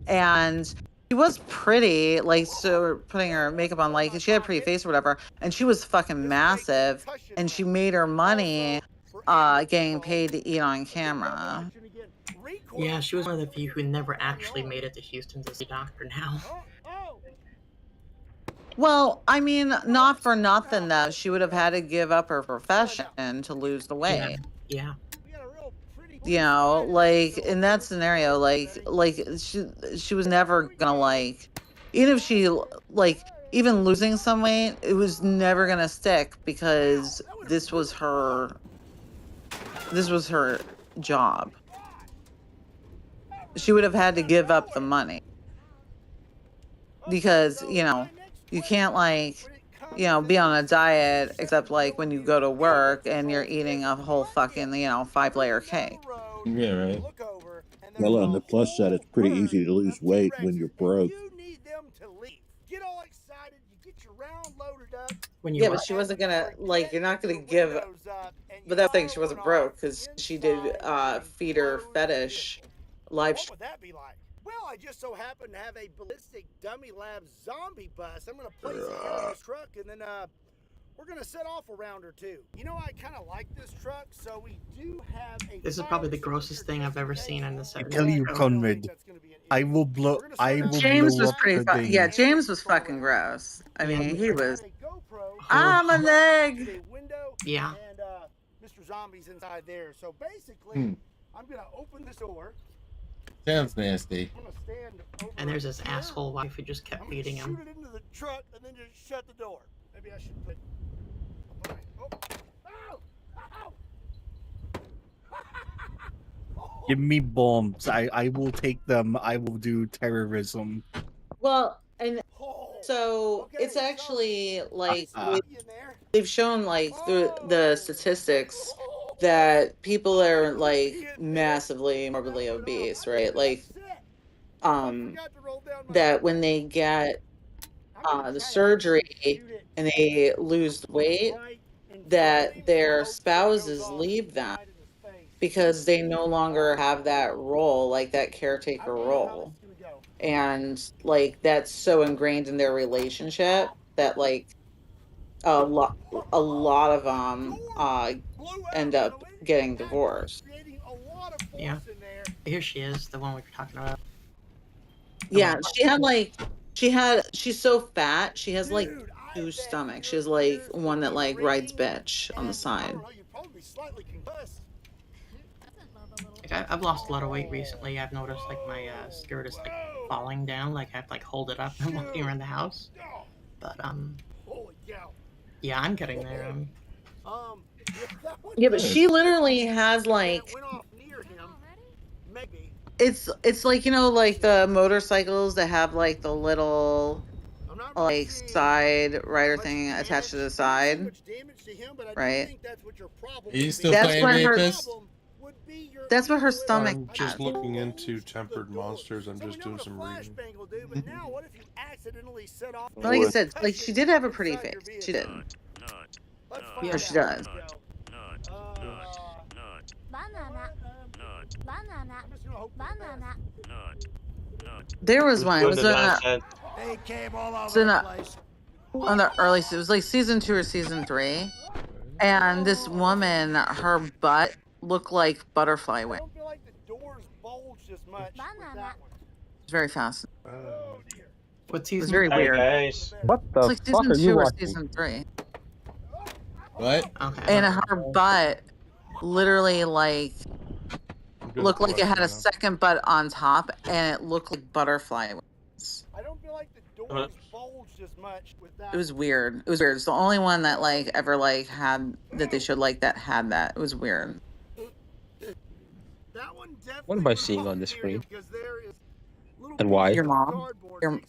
and she was pretty. Like so, putting her makeup on, like she had a pretty face or whatever, and she was fucking massive, and she made her money, getting paid to eat on camera. Yeah, she was one of the few who never actually made it to Houston to see a doctor now. Well, I mean, not for nothing though. She would have had to give up her profession to lose the weight. Yeah. You know, like in that scenario, like she was never gonna like, even if she like even losing some weight, it was never gonna stick because this was her job. She would have had to give up the money because you know you can't like be on a diet except like when you go to work and you're eating a whole fucking 5-layer cake. Yeah, right. Well, on the plus side, it's pretty easy to lose weight when you're broke. Yeah, but she wasn't gonna like. You're not gonna give. But that thing, she wasn't broke because she did feeder fetish live. What would that be like? Well, I just so happen to have a ballistic dummy lab zombie bus. I'm gonna place it here in this truck, and then we're gonna set off a round or two. You know, I kind of like this truck, so we do have a. This is probably the grossest thing I've ever seen in this. I tell you, Conrad, I will blow. James blow was up pretty. the thing. Yeah, James was fucking gross. I mean, he was. I'm a leg. Yeah. And Mr. Zombie's inside there. So basically, I'm gonna open this door. Sounds nasty. I'm gonna stand over And there's this asshole wife who just kept beating him. shoot it into the truck and then just shut the door. Maybe I should put. Give me bombs. I will take them. I will do terrorism. Well, and so it's actually like they've shown like the statistics that people are like massively morbidly obese, right? Like, that when they get the surgery and they lose weight, that their spouses leave them because they no longer have that role, like that caretaker role. And like that's so ingrained in their relationship that like a lot of end up getting divorced. Yeah. Here she is, the one we were talking about. Yeah, she's so fat, she has like two stomachs. She has like one that like rides bitch on the side. Like I've lost a lot of weight recently. I've noticed like my skirt is like falling down. Like I have to like hold it up and walking around the house. But yeah, I'm getting there. Yeah, but she literally has like it's like, you know, like the motorcycles that have like the little like side rider thing attached to the side, right? Are you still That's playing what her Rapist? that's what her stomach I'm has. just looking into tempered monsters. I'm just doing some reading. Like I said, like she did have a pretty face. She did. Yeah. Or she does. There was one. It was on the early. It was like season 2 or season 3, and this woman, her butt looked like butterfly wings. It's very fast. What It was season? very weird. Guys. What the It's like fuck season are you 2 or watching? season 3. What? Okay. And her butt literally like looked like it had a second butt on top, and it looked like butterfly wings. It was weird. It was weird. It's the only one that like ever like had that they showed like that had that. It was weird. What am I seeing on the screen? And why? Your mom,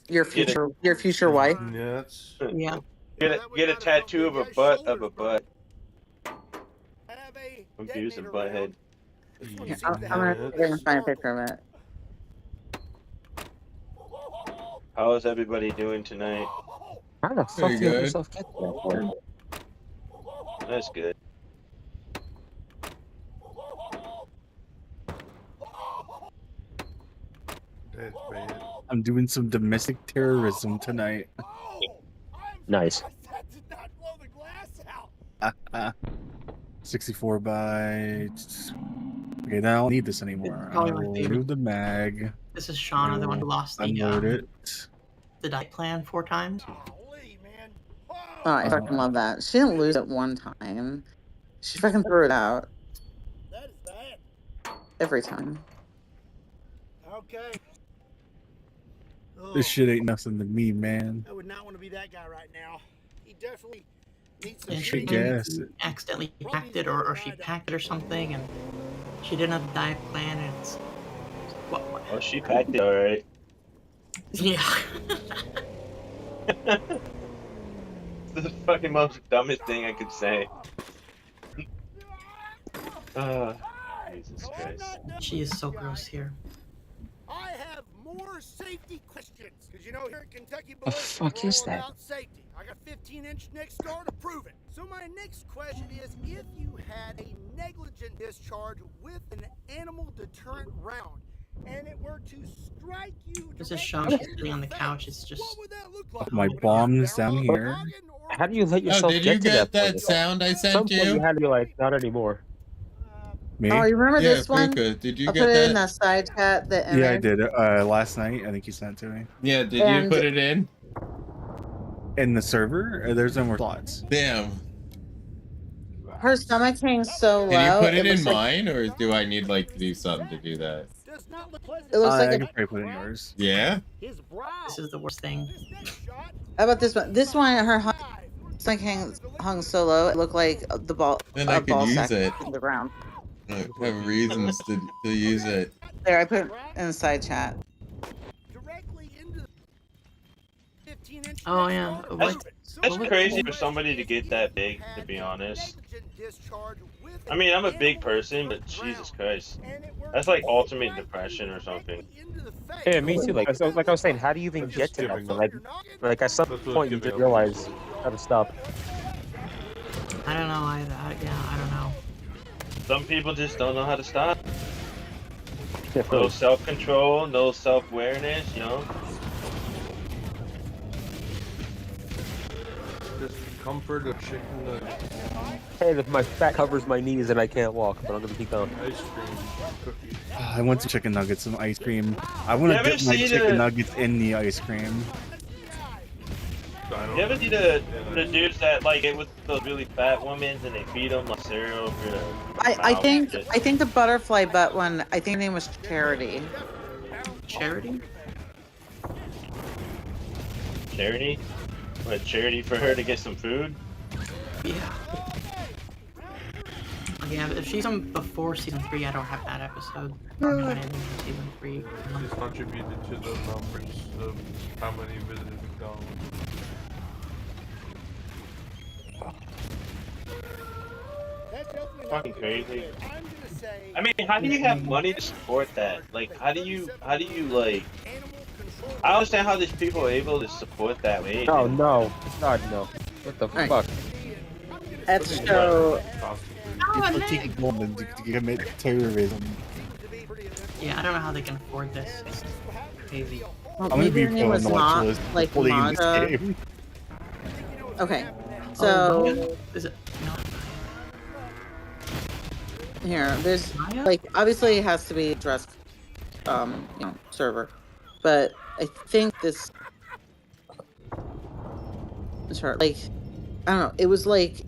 your future wife. Nuts. Yeah. Get a tattoo of a butt Confusing butthead. Here, I'm gonna find a picture of it. How is everybody doing tonight? How the fuck do you let yourself get to that point? That's good. That's bad. I'm doing some domestic terrorism tonight. Nice. 64 by. Okay, now I don't need this anymore. I Probably my will favorite. remove the mag. This is Shauna, the one who lost the Unload it. the diet plan 4 times. Oh, I fucking love that. She didn't lose it one time. She fucking threw it out. Every time. Okay. This shit ain't nothing to me, man. I would not want to be that guy right now. He definitely needs some And she Big ass. accidentally packed it, or she packed it or something, and she didn't have a diet plan, and it's what? Oh, she packed it alright. Yeah. It's the fucking most dumbest thing I could say. Jesus Christ. She is so gross here. I have more safety questions. Because you know here at Kentucky The Boys, fuck we're is all that? about safety. I got 15-inch neck scar to prove it. So my next question is, if you had a negligent discharge with an animal deterrent round, and it were to strike you This is directly Shauna sitting on the couch. It's just My bomb's down here. How do you let yourself did get you to get that that point? sound I At some sent point you? you had to be like, not anymore. Me? Oh, you remember Yeah, this one? Puka, did you I'll get put it in that? the side chat. The image. Yeah, I did. Last night, I think you sent it to me. Yeah, did you And- put it in? In the server, there's no more slots. Damn. Her stomach hangs so low. Can you put it in looks like- mine, or do I need like to do something to do that? It looks like I a can probably put it in yours. Yeah. This is the worst thing. How about this one? This one, her stomach hung so low, it looked like the ball. Then I could use sack it. in the ground. I have reasons to use it. There, I put it in the side chat. Oh yeah. That's crazy for somebody to get that big, to be honest. I mean, I'm a big person, but Jesus Christ. That's like ultimate depression or something. Yeah, me too. Like I was saying, how do you even get to that? Like at some point you just realize how to stop. I don't know either. Yeah, I don't know. Some people just don't know how to stop. No Definitely. self-control, no self-awareness, you know? Just the comfort of chicken nuggets. Hey, if my fat covers my knees and I can't walk, but I'm gonna keep going. Ice cream, cookies. I want some chicken nuggets, some ice cream. I want to You ever dip my see chicken the- nuggets in the ice cream. You ever see the dudes that like get with those really fat women and they feed them like cereal for the I mouth think and shit? I think the butterfly butt one. I think her name was Charity. Charity? Charity? What, charity for her to get some food? Yeah. Yeah, but if she's on before season 3, I don't have that episode. I didn't in season 3. She's contributed to the numbers of how many visited McDonald's. Fucking crazy. I mean, how do you have money to support that? Like, how do you like? I don't understand how these people are able to support that way. Oh no, God no! What the fuck? That show. People take women to commit terrorism. Yeah, I don't know how they can afford this. It's crazy. I'm gonna be put on the watch list like playing this Mata. game. Okay, Oh, so is it? No. here, there's like obviously it has to be dress, server, but I think this chart, like, I don't know, it was like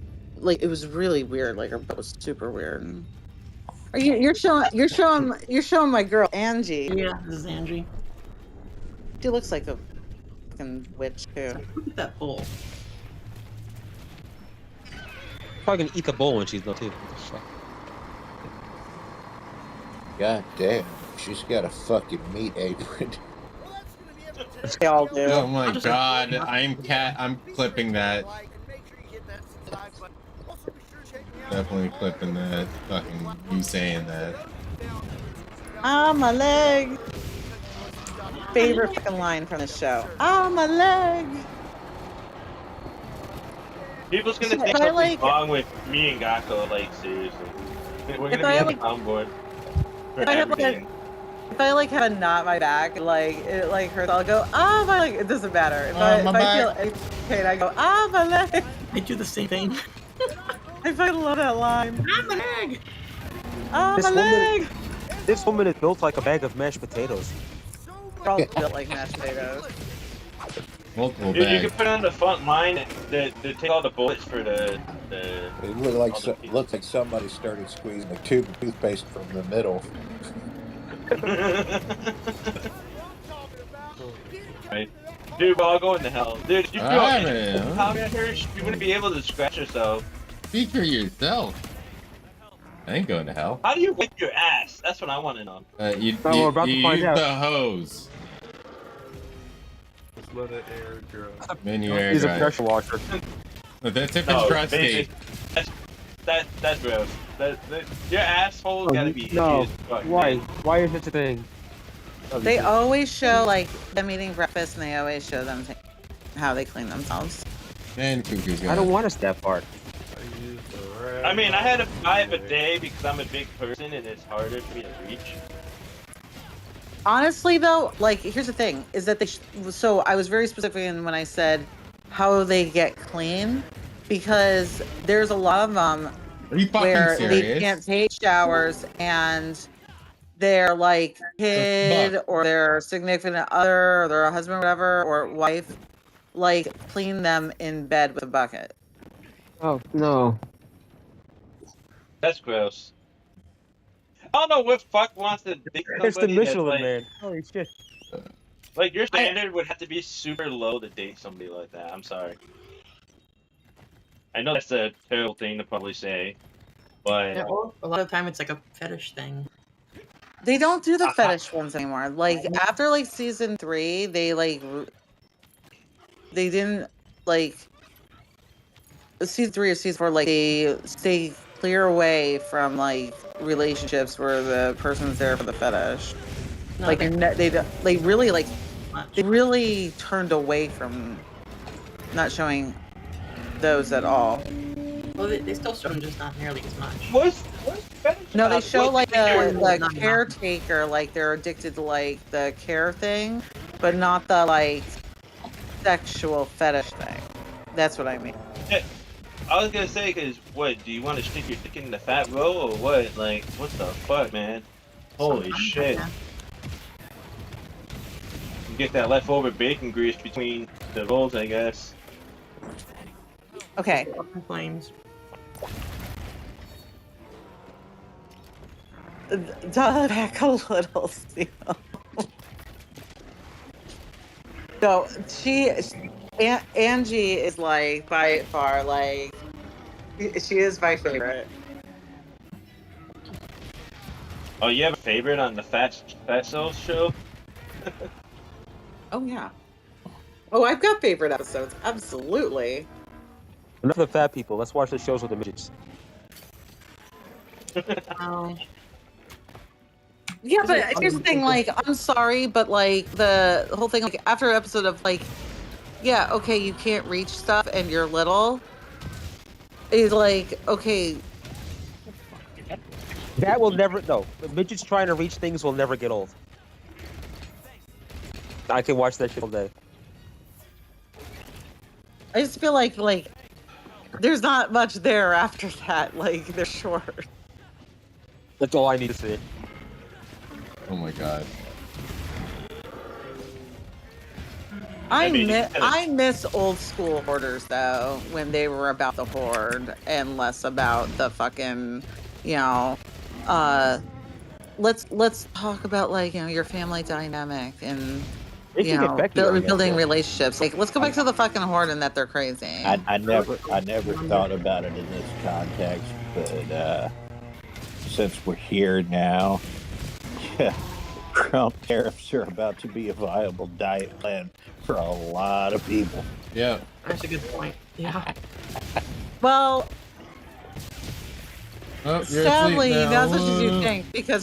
it was really weird. Like her butt was super weird. Are you're showing my girl Angie? Yeah, this is Angie. She looks like a fucking witch too. Look at that bowl. Probably gonna eat the bowl when she's done too. What the fuck? God damn, she's got a fucking meat apron. They all do. Oh my god, I'm clipping that. Definitely clipping that. Fucking you saying that. Ah, my leg. Favorite fucking line from the show. Ah, my leg. People's gonna If think I, something's like- wrong with me and Gakko, like, seriously. We're If gonna I, be like- on board for If I have like everything. if I like have a knot in my back, like it like hurts, I'll go, ah, my leg. It doesn't matter. If I feel pain, I go, ah, my leg. I do the same thing. I fucking love that line. Ah, my leg. Ah, This my woman- leg. This woman is built like a bag of mashed potatoes. They're all built like mashed potatoes. Multiple You bags. can put on the front line to take all the bullets for the It looked like somebody started squeezing a tube of toothpaste from the middle. Right. Dude, we're all going to hell. Dude, if you feel Alright, man. how it hurts, you wouldn't be able to scratch yourself. Speak for yourself. I ain't going to hell. How do you wipe your ass? That's what I want to know. You we're about to find use out. the hose. Just let it air dry. Then you air He's a dry. pressure washer. But that's if it's No, crusty. that's gross. Your asshole gotta be No. hideous as fuck, Why? man. Why is such a thing? They always show like them eating breakfast, and they always show them how they clean themselves. And cuckoo's I don't want us that part. I mean, I had to buy a bidet because I'm a big person and it's harder for me to reach. Honestly, though, like here's the thing: is that so I was very specific in when I said how they get clean, because there's a lot of them Are you fucking where they serious? can't take showers and their like kid or their significant other or their husband or whatever or wife like clean them in bed with a bucket. Oh no. That's gross. I don't know what fuck wants to date somebody It's the that's, Michelin like, man. Holy shit. Like, your standard would have to be super low to date somebody like that. I'm sorry. I know that's a terrible thing to probably say, but Yeah, well, a lot of the time it's like a fetish thing. They don't do the fetish ones anymore. Like after like season 3, they like they didn't like season 3 or season 4. Like they stay clear away from like relationships where the person's there for the fetish. No, Like they really like much. they really turned away from not showing those at all. Well, they still show them, just not nearly as much. what's better No, they show what like do you think they were- the caretaker, like they're addicted to like the care thing, but not the like sexual fetish thing. That's what I mean. Yeah, I was gonna say, cause what? Do you want to stick your dick in the fat roll or what? Like, what the fuck, man? Holy Sometimes, shit! yeah. You get that leftover bacon grease between the rolls, I guess. Okay. Up in flames. Dial it back a little, Steve. So Angie is like by far like she is my favorite. Oh, you have a favorite on the Fatso show? Oh yeah. Oh, I've got favorite episodes. Absolutely. Enough of the fat people. Let's watch the shows with the midgets. Oh. Yeah, but here's the thing, like, I'm sorry, but like the whole thing, like after an episode of like, yeah, okay, you can't reach stuff and you're little, is like, okay. That will never no. Midgets trying to reach things will never get old. I can watch that shit all day. I just feel like there's not much there after that. Like they're short. That's all I need to see. Oh my god. I miss old school hoarders though, when they were about the hoard and less about the fucking, you know, let's talk about like, you know, your family dynamic and They you should get know, Becky on that building show. relationships. Like, let's go back to the fucking hoard and that they're crazy. I never thought about it in this context, but since we're here now, yeah, Trump tariffs are about to be a viable diet plan for a lot of people. Yeah. That's a good point. Yeah. Well, Oh, you're sadly, asleep now. that's what you think because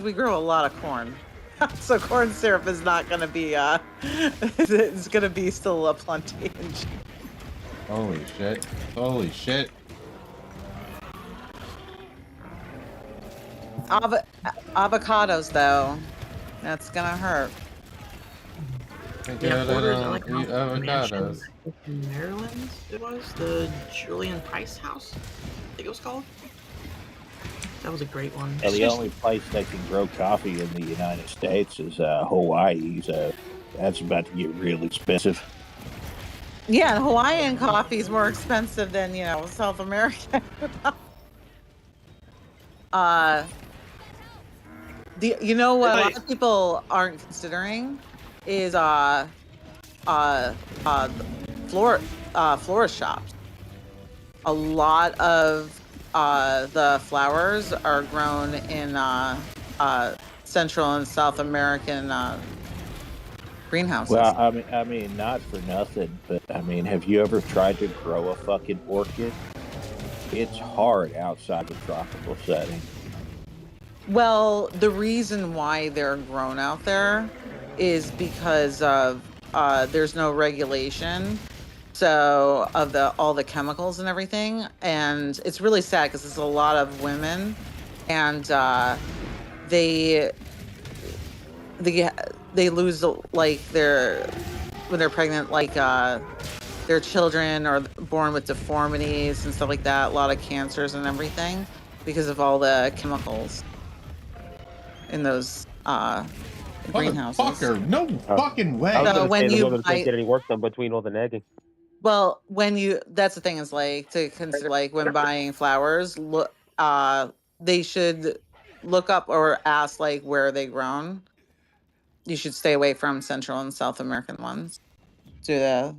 we grow a lot of corn. So corn syrup is not going to be it's going to be still a plenty. Holy shit. Holy shit. Avocados though, that's going to hurt. Yeah, Borders, I like eat avocados. in Maryland, it was the Julian Price House, I think it was called. That was a great one. And the only place they can grow coffee in the United States is Hawaii, so that's about to get real expensive. Yeah, and Hawaiian coffee is more expensive than, you know, South American. You know what a lot of people aren't considering is florist shops. A lot of the flowers are grown in Central and South American greenhouses. Well, I mean, not for nothing, but I mean, have you ever tried to grow a fucking orchid? It's hard outside the tropical setting. Well, the reason why they're grown out there is because of there's no regulation, so of all the chemicals and everything, and it's really sad because it's a lot of women, and they lose like when they're pregnant, like their children are born with deformities and stuff like that, a lot of cancers and everything because of all the chemicals in those greenhouses. Motherfucker, no fucking way. I was So gonna when say the you women buy- can't get any work done between all the nagging. Well, that's the thing is like to consider like when buying flowers, they should look up or ask like where are they grown. You should stay away from Central and South American ones due to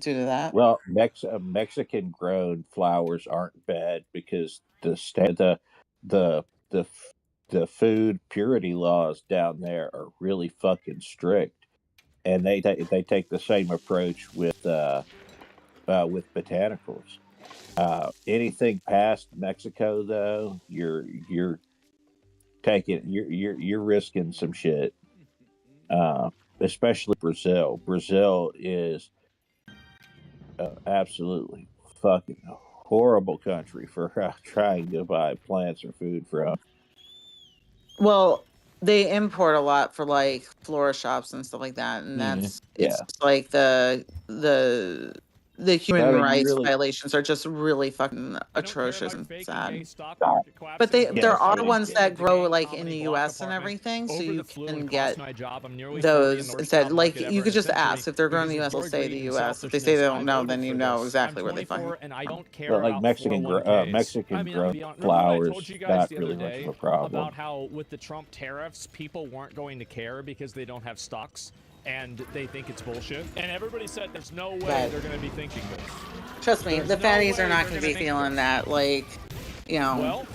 that. Well, Mexican grown flowers aren't bad because the food purity laws down there are really fucking strict, and they take the same approach with botanicals. Anything past Mexico, though, you're risking some shit. Especially Brazil. Brazil is absolutely fucking horrible country for trying to buy plants or food from. Well, they import a lot for like florist shops and stuff like that, and that's it's just like the human rights violations are just really fucking atrocious and sad. But there are ones that grow like in the U.S. and everything, so you can get those instead. Like you could just ask if they're grown in the U.S. They'll say the U.S. If they say they don't know, then you know exactly where they find. But like Mexican grown flowers, not really much of a problem. About how with the Trump tariffs, people weren't going to care because they don't have stocks and they think it's bullshit. And everybody said there's no way they're going to be thinking this. Trust me, the fatties are not going to be feeling that. Like, you know,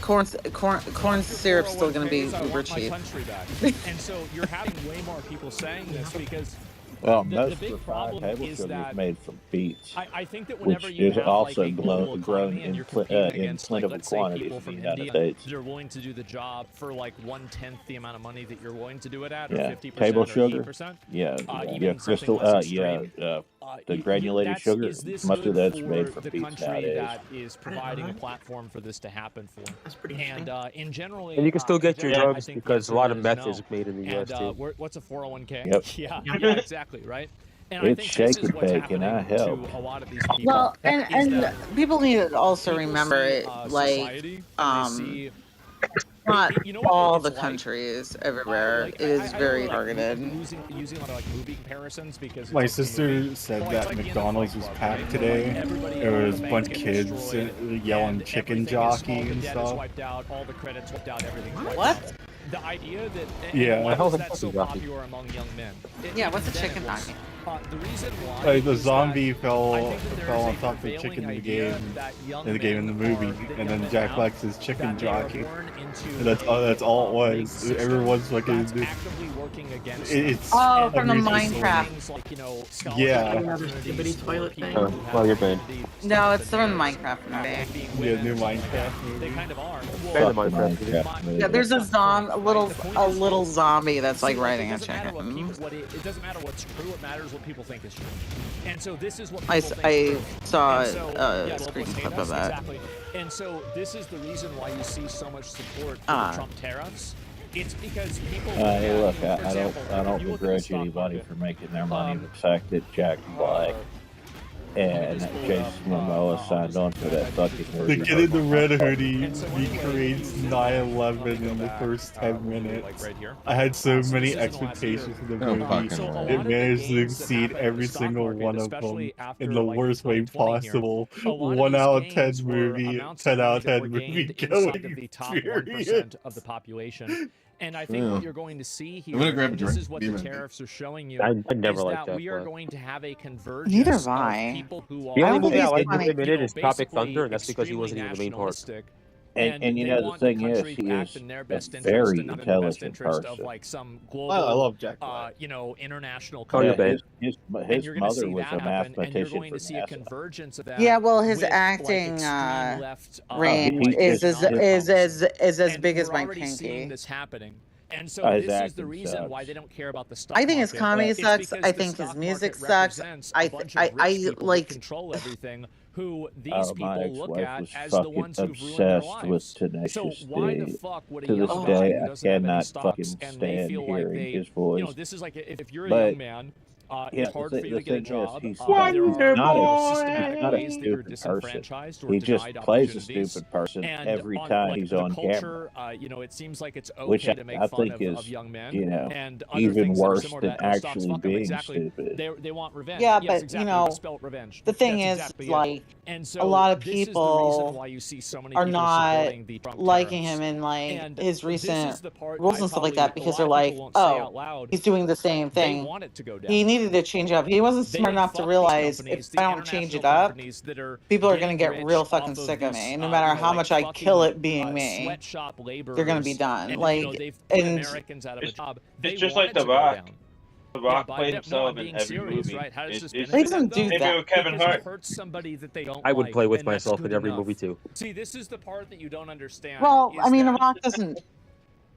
corn syrup's still going to be uber cheap. And so you're having way more people saying this because most big refined table sugar is made from beets, I think that whenever which you is have also like a global grown economy and in you're competing against plentiful let's say quantities people in the from United India States. that are willing to do the job for like 1/10 the amount of money that you're willing to do it at, or Yeah, 50% table or sugar. 80%. Yeah, crystal. The granulated sugar. Most of that's made from the beets country nowadays. that is providing a platform for this to happen for. That's pretty and in generally, And you can still get your I drugs think the because a answer lot of is meth no. is made in the U.S. And too. what's a 401k? Yep. Yeah, exactly, right. And It's I think this shake is and what's bake, and I happening help. to a lot of these people. Well, is and that people need to also remember see, it, like, society and they see not you know what all it's the like? countries everywhere. Like, it is I very don't like targeted. using a lot of like movie comparisons because it's My like a sister movie. said But that it's like the end of McDonald's Fight was Club, packed right? today. Like everybody, There all was the a banks bunch of get kids destroyed, yelling and chicken everything is, all jockey the and debt is stuff. wiped out, all the credits wiped out, everything's wiped What? out. The idea that Yeah. why The hell's was a that so chicken jockey? popular among young men? Yeah, what's a Even then chicken it was, jockey? the reason why Like the is zombie that fell I think that there on is a top of the prevailing chicken in the idea game, that young in the men movie, are- that and young then men Jack have, Black's his chicken that they are jockey. born into And that's all it big was. system Everyone's fucking. that's actively working against It's Oh, from the amazing. Minecraft. things like, you know, Yeah. opportunities for people Oh, who have well, you're banned. No, it's from the Minecraft movie. Yeah, new Minecraft They movie. kind of are. Ban the Minecraft movie. Yeah, there's a little zombie that's like riding a chicken. It doesn't matter what's true. It matters what people think is true. And so this is what I people think is true. saw And so, a yeah, screen well, clip of that. Exactly. And so this is the reason why you see so much support for the Trump tariffs. It's because people. Hey, look, for example, I don't if you look at the begrudge stock anybody market, for making their money. The fact that Jack Black and Jason Momoa signed on for that fucking The movie. kid in the red hoodie recreates 9/11 in the first 10 minutes. I had so many expectations for the No movie. fucking way. It managed to exceed every single one of them in the worst way possible. 1 out of 10 movie, 10 out of 10 movie inside going of the top 1% of the population. And I think Yeah. what you're going to see here, I'm gonna grab a and this drink. is what Be the right back. tariffs are showing you, I never is liked that Jack we are Black. going to have a Neither convergence have of I. people who The are only movie I think like it's funny. him in is Tropic basically Thunder, and that's because he wasn't extremely even the main part. nationalistic. And you they know, the want thing is, country to he act is in their a best interest very and not in the best intelligent interest of person. like some global, I love Jack Black. you know, international Oh, you're company. banned. And His you're going to mother see was that a happen, and you're mathematician going for to see a NASA. convergence of that. Yeah, well, his with, like, acting extreme left, range he is just- as and big as we're my already seeing pinky. this happening. And so His this is the acting reason why sucks. they don't care about the stock I think his market. comedy It's sucks. because I the think his stock music market sucks. represents I a bunch of rich people that like. control everything, who these Oh, my people look ex-wife at was as the fucking ones who've ruined their obsessed with lives. Tenacious So why the D. fuck would a To this young day, guy who I doesn't have any cannot stocks fucking and they stand feel like hearing they, his you voice. know, this is like if you're a But young man, yeah, it's hard for you to get a thing job. is, There he's are not systematic a ways that you're stupid person. disenfranchised or He just denied plays a opportunities. stupid person And every on, time like, he's the on camera, culture, you know, it seems like it's which okay to make I fun think of is, young men. you know, And other even things that are worse similar than to that. No, stop, actually fuck 'em. being Exactly. stupid. They want revenge. Yeah, Yes, but exactly. you know, Spelt revenge. the thing That's is, exactly it. like, And a so lot of this is the reason people why you see so many are people not supporting the Trump liking tariffs. him in like And his this recent is the part rules I and stuff like probably that a because lot they're of like, people won't say oh, out loud. he's doing the same They thing. want it to go down. He needed to change it up. He wasn't smart enough to fuck these realize companies, if the I don't change international it up, companies that are people are going to getting get real rich fucking off of sick of this, me. No matter you know, how like much I kill fucking, it being me, sweatshop laborers. they're going to be done. And, Like, you know, they've put and Americans out of a job. They It's just want like it The to go Rock. down. The Rock Yeah, played no, himself I'm in being every serious, movie. right? How does this He doesn't do Maybe that. with Kevin because Hart. it hurts somebody that they don't I would like, play with and that's myself good in every enough. movie too. See, this is the part that you don't understand. well, is I mean, The that Rock doesn't.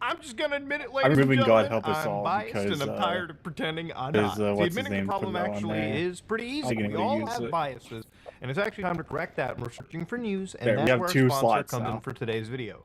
I'm just gonna admit it, I'm ladies and moving God gentlemen. Help Us I'm All biased because and I'm tired of pretending I'm because, not. See, what's his admitting the name put problem that on actually there. is pretty easy. Thinking We of all use have it. biases, and it's actually time to correct that. And we're searching for news, and There, we that's have where our 2 sponsor slots comes now. in for today's video.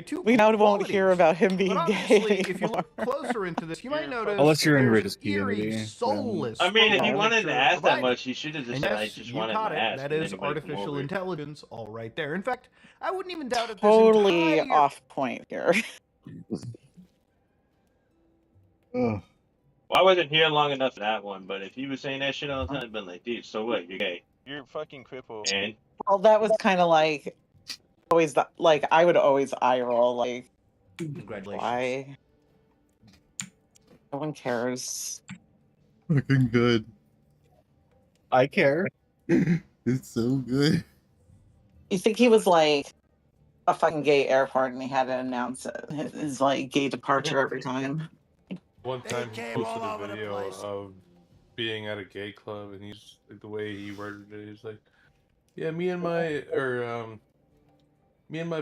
say too. We now won't qualities. hear about him being But gay obviously, if you anymore. look closer into this, you might notice Unless you're in there's British an eerie, community, soulless. I mean, if he photo wanted to picture ask of that Ida. much, he should have just And said, "I yes, just you wanted caught to it. ask," That and is anybody come artificial over. intelligence, all right there. In fact, I wouldn't even doubt it. Totally off point here. Well, I wasn't here long enough for that one, but if he was saying that shit all the time, I'd been like, dude, so what? You're gay. You're fucking crippled. And Well, that was kind of like always like I would always eye roll like, Congratulations. why? No one cares. Fucking good. I care. It's so good. You think he was like a fucking gay airport and he had to announce it, his like gay departure every time. One time he posted a video of being at a gay club, and he's like the way he worded it. He's like, "Yeah, me and my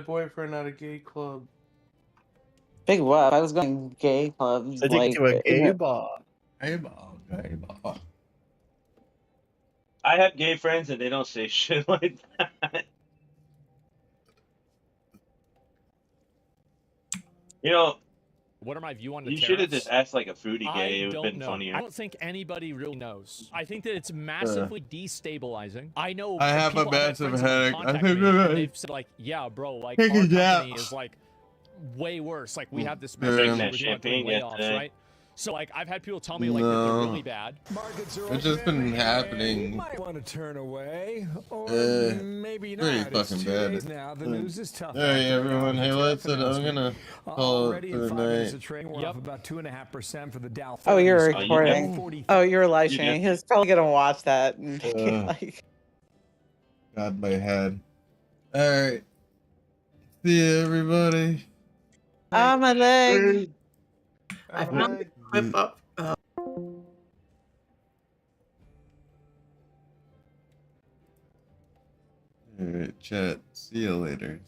boyfriend at a gay club." Big whoop. I was going gay clubs I think like to a gay bar. Gay bar. I have gay friends, and they don't say shit like that. You know, what are my view on the You tariffs? should have just asked like a foodie I gay. It would have don't been know. funnier. I don't think anybody really knows. I think that it's massively destabilizing. I know I have a people, I've had massive friends that have headache. I contacted think me, I'm and they've said like, yeah, bro, like Take our it out. company is like way worse. Like we have this Drinking message, that we're doing champagne layoffs, yesterday. right? So like I've had people tell me like that they're No. really bad. It's just been happening. Might want to turn away, or Uh, maybe pretty not. It's fucking 2 bad. days now. The news is tough. Hey out there. everyone, hey, Tariff listen, I'm announcement. gonna call it Already for in the 5 minutes night. of trading, we're off about 2.5% for the Dow. Oh, you're 30s. recording. Oh, you're live You streaming. got- He's probably gonna watch that and be Uh. like, God, my head. Alright. See ya, everybody. "Ah, my leg." I found the clip up. Alright, chat. See you later.